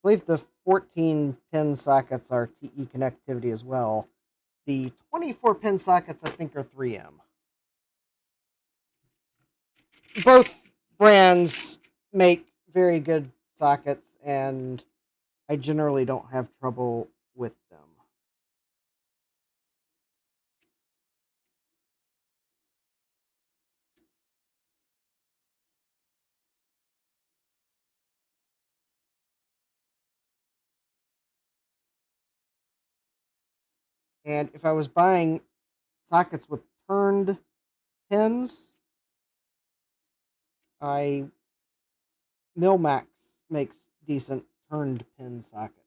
I believe the 14 pin sockets are TE connectivity as well. The 24 pin sockets, I think, are 3M. Both brands make very good sockets, and I generally don't have trouble with them. And if I was buying sockets with turned pins, I Milmax makes decent turned pin sockets.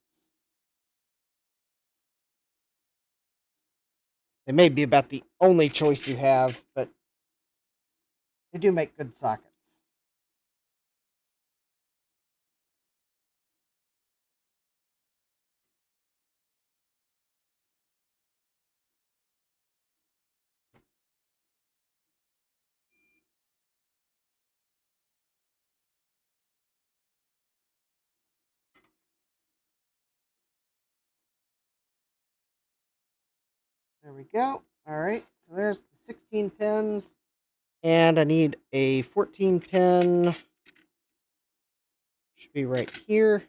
They may be about the only choice you have, but they do make good sockets. There we go. All right, so there's the 16 pins, and I need a 14 pin. Should be right here.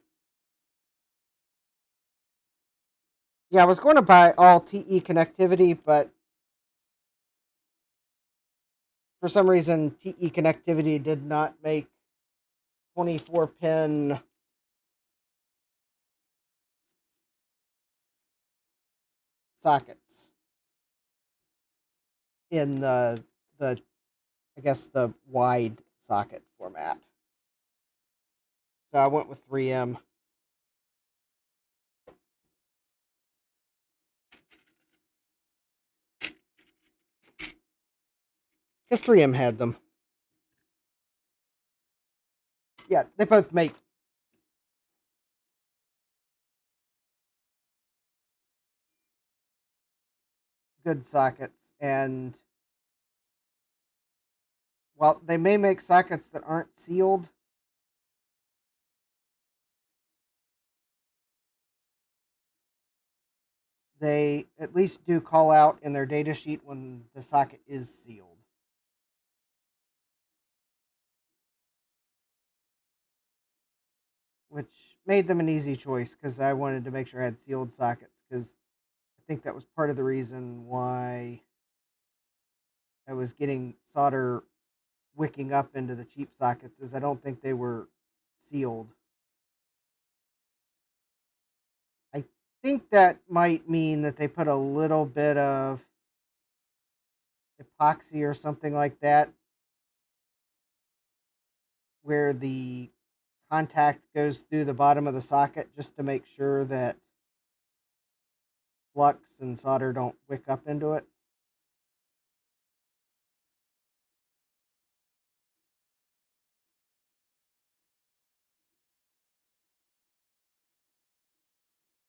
Yeah, I was going to buy all TE connectivity, but for some reason, TE connectivity did not make 24 pin sockets in the I guess the wide socket format. So I went with 3M. Because 3M had them. Yeah, they both make good sockets, and while they may make sockets that aren't sealed, they at least do call out in their data sheet when the socket is sealed. Which made them an easy choice because I wanted to make sure I had sealed sockets because I think that was part of the reason why I was getting solder wicking up into the cheap sockets is I don't think they were sealed. I think that might mean that they put a little bit of epoxy or something like that where the contact goes through the bottom of the socket just to make sure that flux and solder don't wick up into it.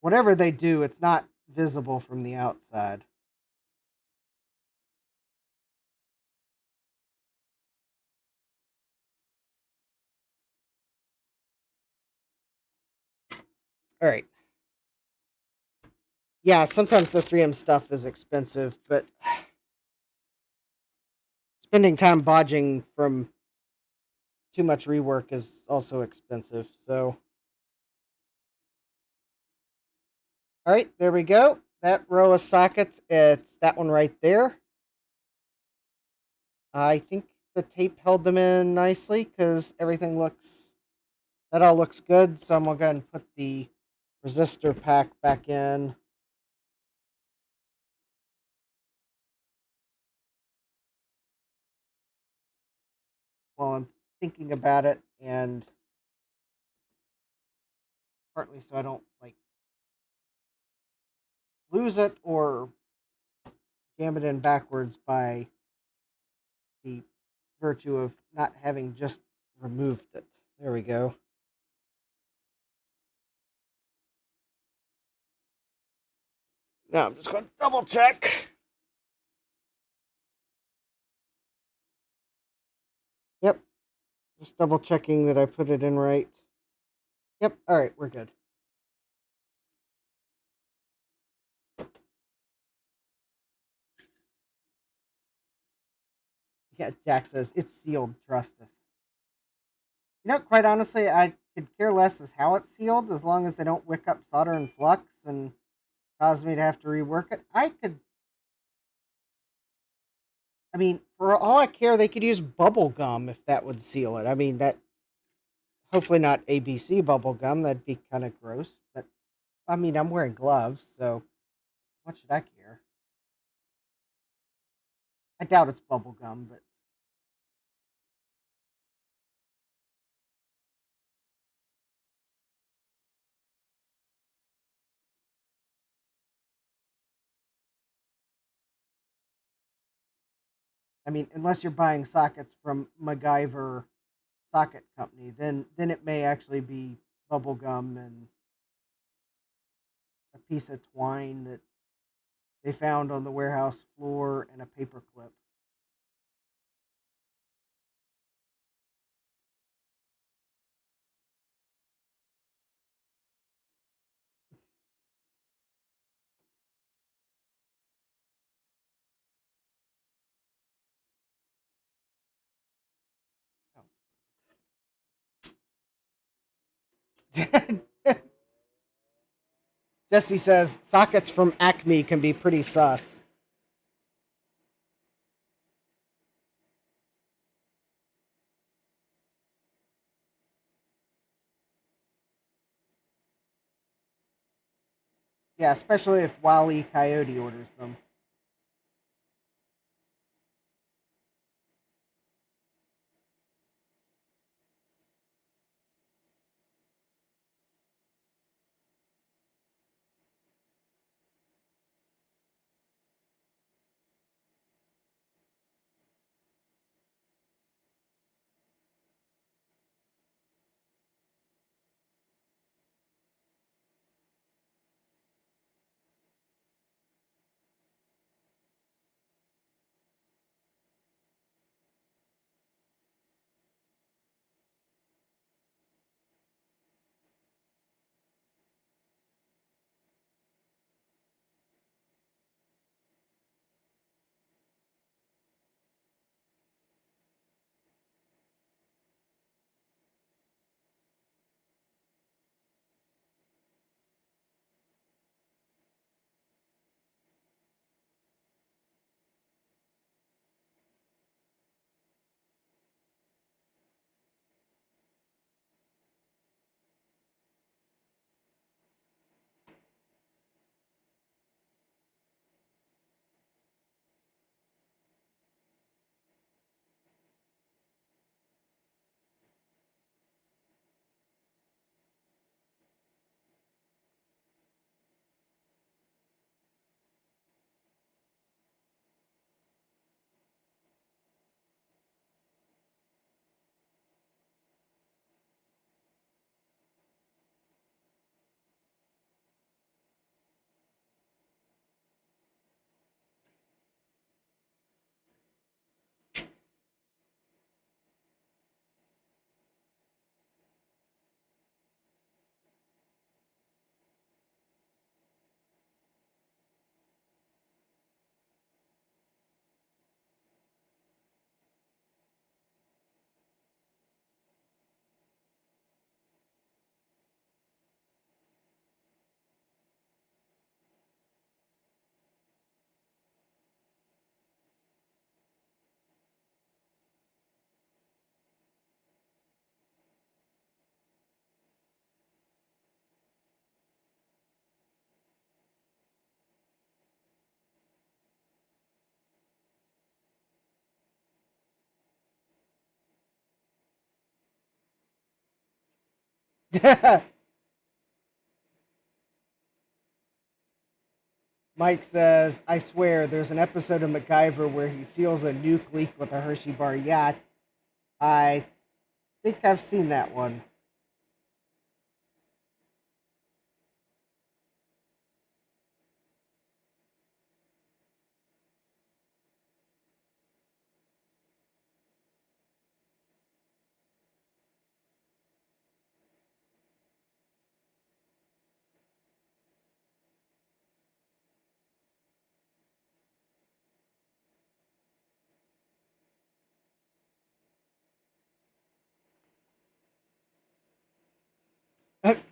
Whatever they do, it's not visible from the outside. All right. Yeah, sometimes the 3M stuff is expensive, but spending time bodging from too much rework is also expensive. So, all right, there we go. That row of sockets, it's that one right there. I think the tape held them in nicely because everything that all looks good. So I'm going to go ahead and put the resistor pack back in. While I'm thinking about it, and partly so I don't like lose it or jam it in backwards by the virtue of not having just removed it. There we go. Now I'm just going to double check. Yep, just double checking that I put it in right. Yep, all right, we're good. Yeah, Jack says it's sealed. Trust us. Quite honestly, I could care less as how it's sealed as long as they don't wick up solder and flux and cause me to have to rework it. I mean, for all I care, they could use bubble gum if that would seal it. I mean, that hopefully not ABC bubble gum. That'd be kind of gross. But I mean, I'm wearing gloves, so what should I care? I doubt it's bubble gum, but I mean, unless you're buying sockets from MacGyver Socket Company, then it may actually be bubble gum and a piece of twine that they found on the warehouse floor and a paper clip. Oh. Jesse says sockets from Acme can be pretty sus. Yeah, especially if Wally Coyote orders them. Mike says, I swear, there's an episode of MacGyver where he seals a nuke leak with a Hershey bar. Yeah, I think I've seen that one.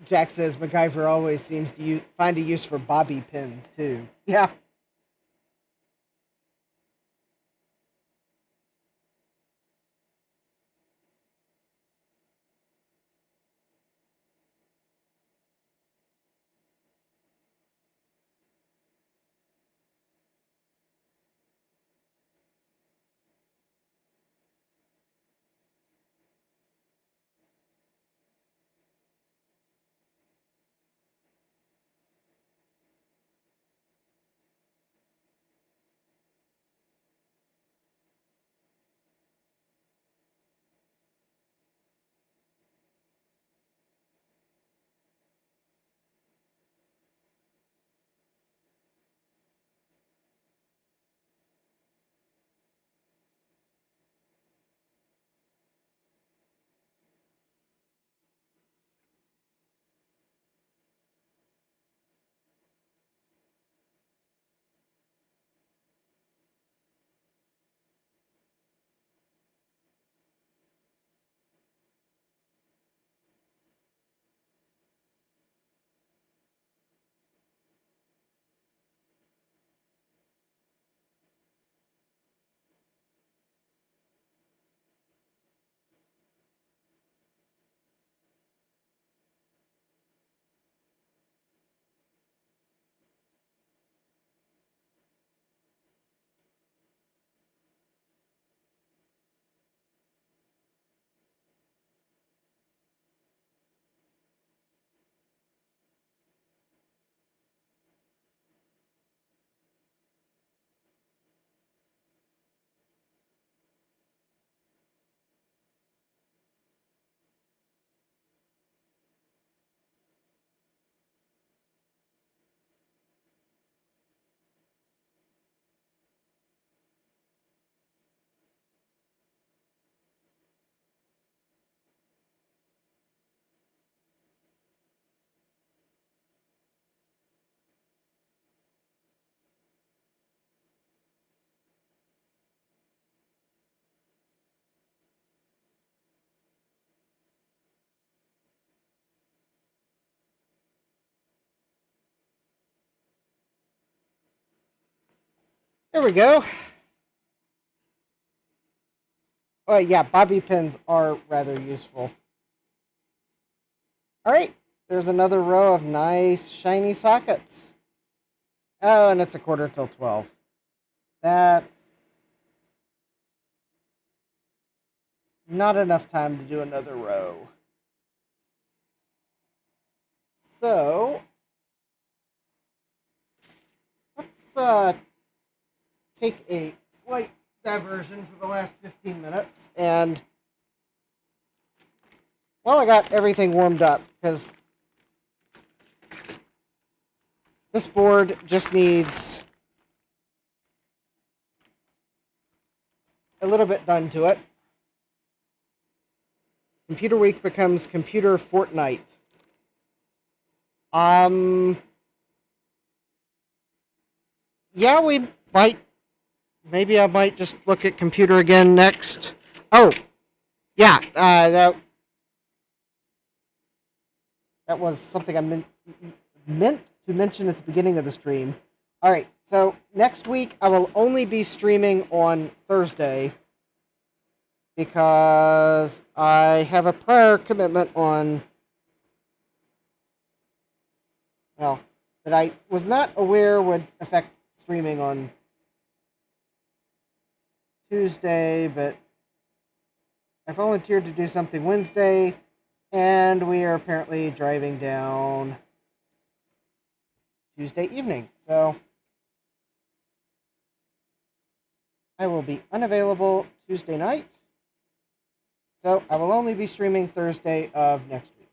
Jack says MacGyver always seems to find a use for bobby pins, too. Yeah. There we go. Oh, yeah, bobby pins are rather useful. All right, there's another row of nice, shiny sockets. Oh, and it's a quarter till 12. That's not enough time to do another row. So, let's take a slight diversion for the last 15 minutes. And, well, I got everything warmed up because this board just needs a little bit done to it. Computer Week becomes Computer Fortnite. Yeah, we might. Maybe I might just look at computer again next. Oh, yeah. That was something I meant to mention at the beginning of the stream. All right. So next week I will only be streaming on Thursday because I have a prior commitment on. Well, that I was not aware would affect streaming on Tuesday, but I volunteered to do something Wednesday, and we are apparently driving down Tuesday evening. So I will be unavailable Tuesday night, so I will only be streaming Thursday of next week.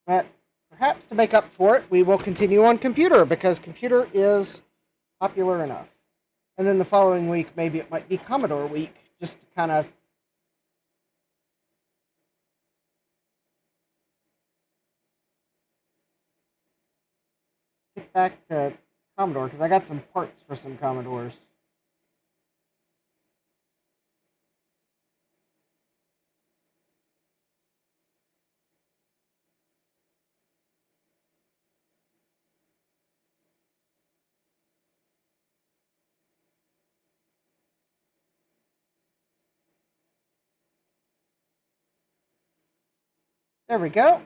But perhaps to make up for it, we will continue on computer, because computer is popular enough. And then the following week, maybe it might be Commodore week, just to kind of get back to Commodore, because I got some parts for some Commodores. There we go.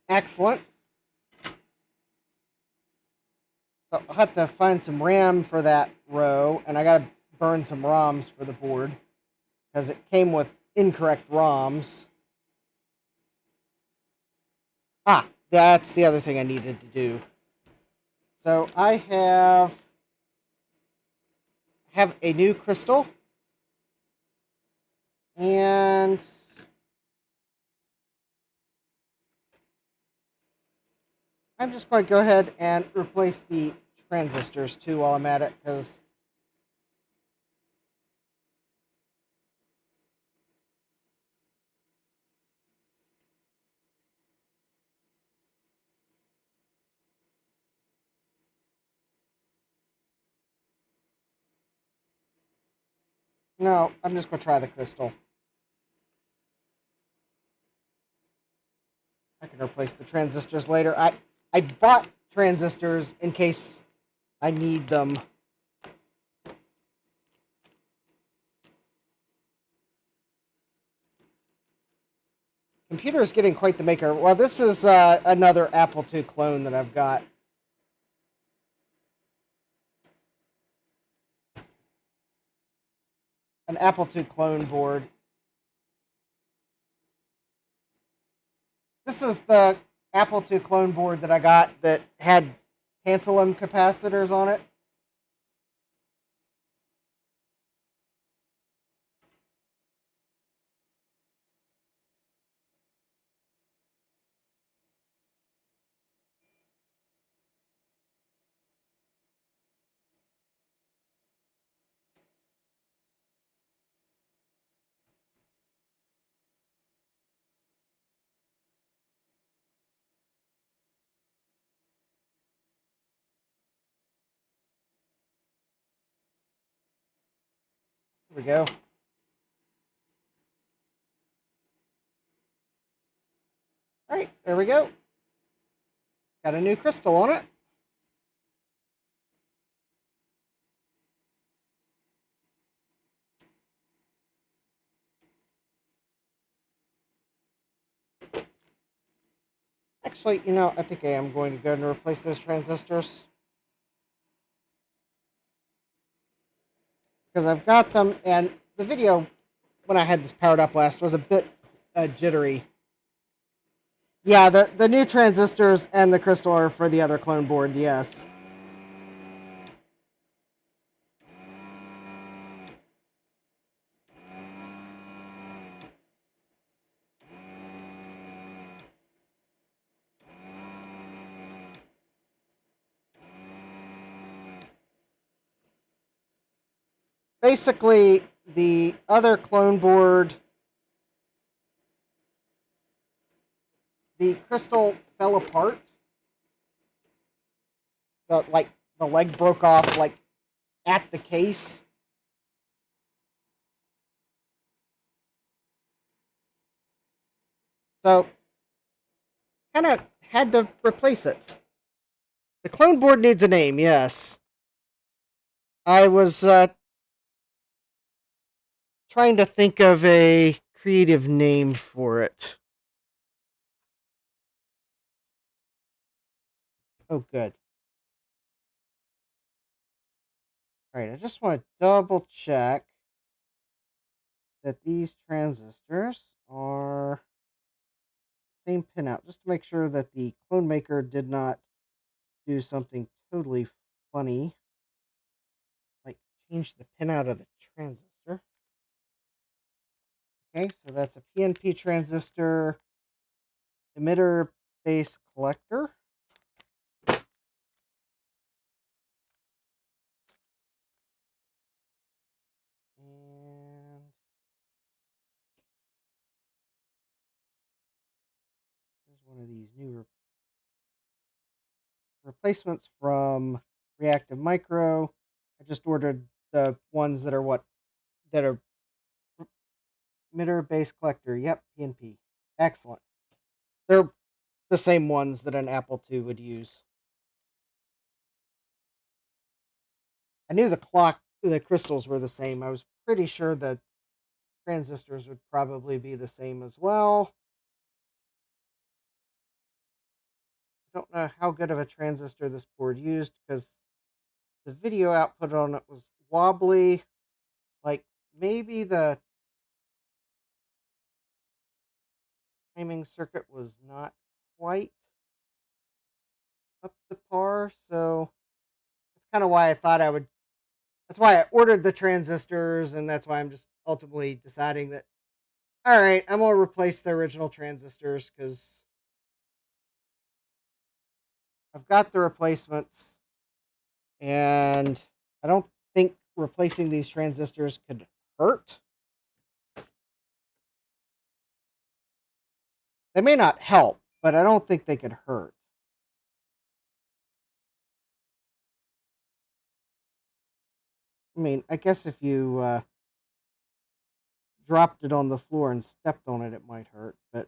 Excellent. So I'll have to find some RAM for that row, and I gotta burn some ROMs for the board, because it came with incorrect ROMs. Ah, that's the other thing I needed to do. So I have a new crystal, and I'm just going to go ahead and replace the transistors too while I'm at it, because no, I'm just going to try the crystal. I can replace the transistors later. I bought transistors in case I need them. Computer is getting quite the maker. Well, this is another Apple II clone that I've got. An Apple II clone board. This is the Apple II clone board that I got that had tantalum capacitors on it. Here we go. All right, there we go. Got a new crystal on it. Actually, I think I am going to go and replace those transistors, because I've got them, and the video when I had this powered up last was a bit jittery. Yeah, the new transistors and the crystal are for the other clone board, yes. Basically, the other clone board, the crystal fell apart. The leg broke off at the case. So kind of had to replace it. The clone board needs a name, yes. I was trying to think of a creative name for it. Oh, good. All right, I just want to double check that these transistors are same pinout, just to make sure that the clone maker did not do something totally funny, like change the pin out of the transistor. Okay, so that's a PNP transistor emitter base collector. And there's one of these new replacements from Reactive Micro. I just ordered the ones that are emitter base collector. Yep, PNP. Excellent. They're the same ones that an Apple II would use. I knew the crystals were the same. I was pretty sure the transistors would probably be the same as well. I don't know how good of a transistor this board used because the video output on it was wobbly. Like maybe the timing circuit was not quite up to par, so that's kind of why I thought I would. That's why I ordered the transistors, and that's why I'm just ultimately deciding that, all right, I'm going to replace the original transistors because I've got the replacements, and I don't think replacing these transistors could hurt. They may not help, but I don't think they could hurt. I mean, I guess if you dropped it on the floor and stepped on it, it might hurt, but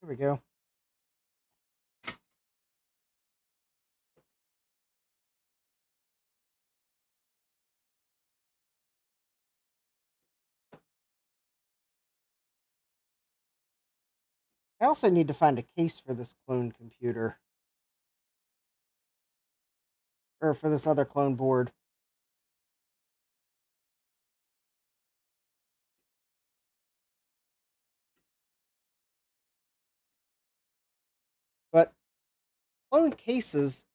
here we go. I also need to find a case for this clone computer. Or for this other clone board. But clone cases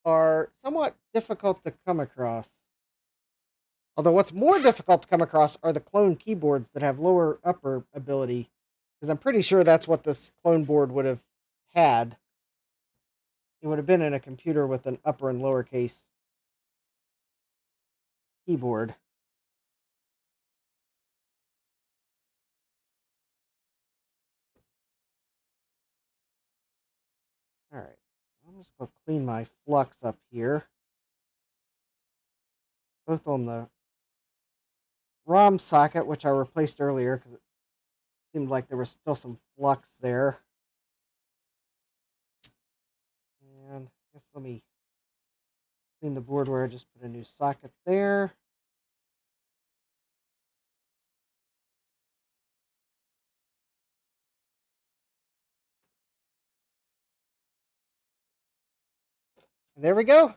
are somewhat difficult to come across. Although what's more difficult to come across are the clone keyboards that have lower upper ability. Because I'm pretty sure that's what this clone board would have had. It would have been in a computer with an upper and lowercase keyboard. Alright, I'm just going to clean my flux up here. Both on the ROM socket, which I replaced earlier because it seemed like there was still some flux there. And I guess let me clean the board where I just put a new socket there. And there we go.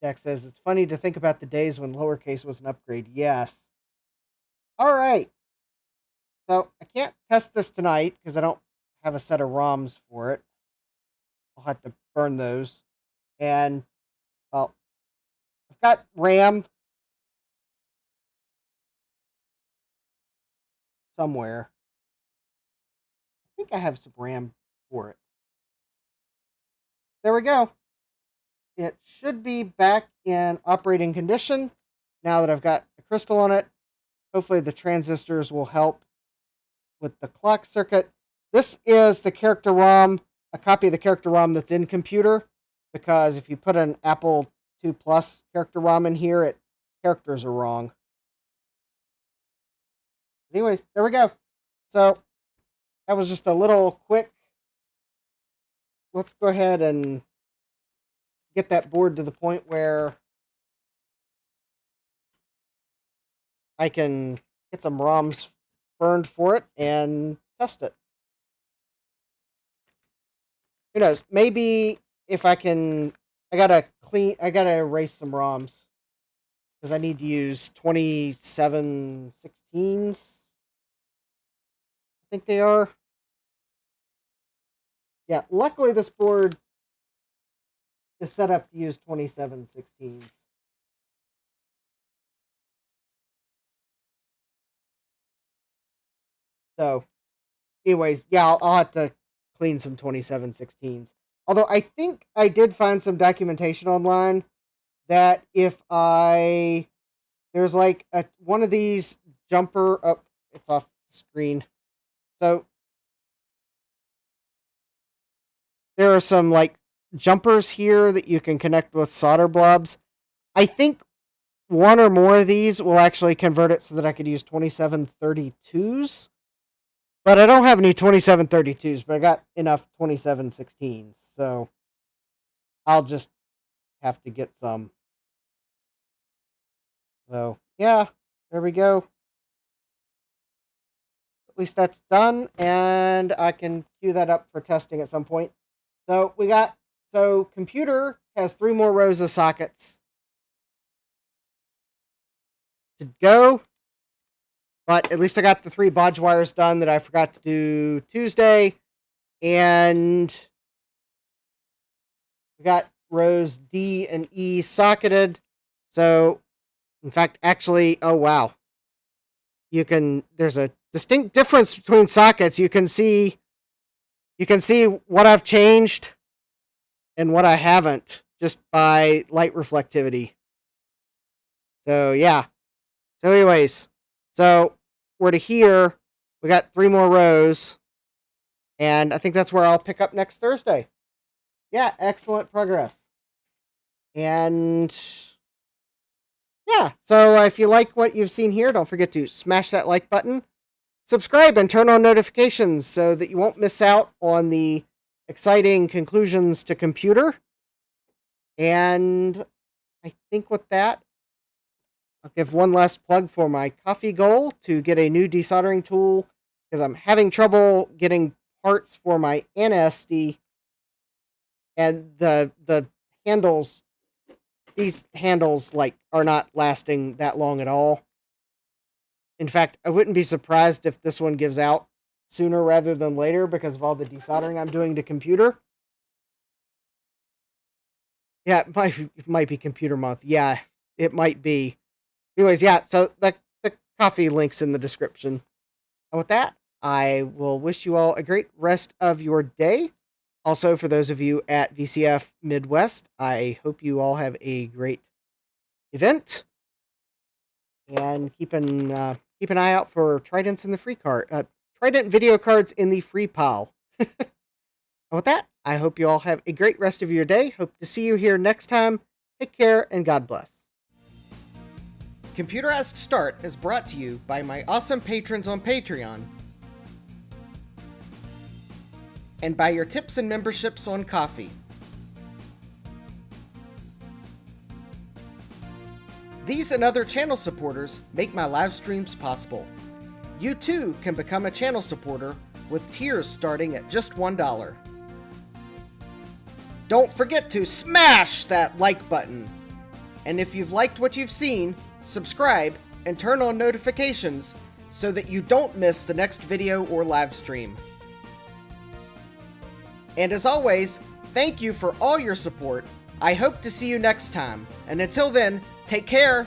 Jack says, it's funny to think about the days when lowercase was an upgrade. Yes. All right. So I can't test this tonight because I don't have a set of ROMs for it. I'll have to burn those. And, well, I've got RAM somewhere. I think I have some RAM for it. There we go. It should be back in operating condition now that I've got the crystal on it. Hopefully the transistors will help with the clock circuit. This is the character ROM, a copy of the character ROM that's in computer, because if you put an Apple II Plus character ROM in here, characters are wrong. Anyways, there we go. So that was just a little quick. Let's go ahead and get that board to the point where I can get some ROMs burned for it and test it. Who knows? Maybe if I can, I gotta erase some ROMs because I need to use 2716s. I think they are. Yeah, luckily this board is set up to use 2716s. So, anyways, yeah, I'll have to clean some 2716s. Although I think I did find some documentation online that if there's like one of these jumper, oh, it's off the screen. So there are some like jumpers here that you can connect with solder blobs. I think one or more of these will actually convert it so that I could use 2732s. But I don't have any 2732s, but I got enough 2716s. So I'll just have to get some. So, yeah, there we go. At least that's done, and I can queue that up for testing at some point. So computer has 3 more rows of sockets to go. But at least I got the 3 bodge wires done that I forgot to do Tuesday. And we got rows D and E socketed. So, in fact, actually, oh wow. There's a distinct difference between sockets. You can see what I've changed and what I haven't just by light reflectivity. So, yeah. So, anyways. So, we're to here. We got 3 more rows. And I think that's where I'll pick up next Thursday. Yeah, excellent progress. And yeah, so if you like what you've seen here, don't forget to smash that like button. Subscribe and turn on notifications so that you won't miss out on the exciting conclusions to computer. And I think with that, I'll give one last plug for my coffee goal to get a new desoldering tool because I'm having trouble getting parts for my NSD, and the handles, these handles are not lasting that long at all. In fact, I wouldn't be surprised if this one gives out sooner rather than later because of all the desoldering I'm doing to computer. Yeah, it might be computer month. Yeah, it might be. Anyways, yeah, so the coffee link's in the description. And with that, I will wish you all a great rest of your day. Also, for those of you at VCF Midwest, I hope you all have a great event. And keep an eye out for Tridents in the free card. Trident video cards in the free pile. And with that, I hope you all have a great rest of your day. Hope to see you here next time. Take care and God bless. Computerized Start is brought to you by my awesome patrons on Patreon and by your tips and memberships on Ko-fi. These and other channel supporters make my live streams possible. You too can become a channel supporter with tiers starting at just $1. Don't forget to smash that like button. And if you've liked what you've seen, subscribe and turn on notifications so that you don't miss the next video or live stream. And as always, thank you for all your support. I hope to see you next time. And until then, take care.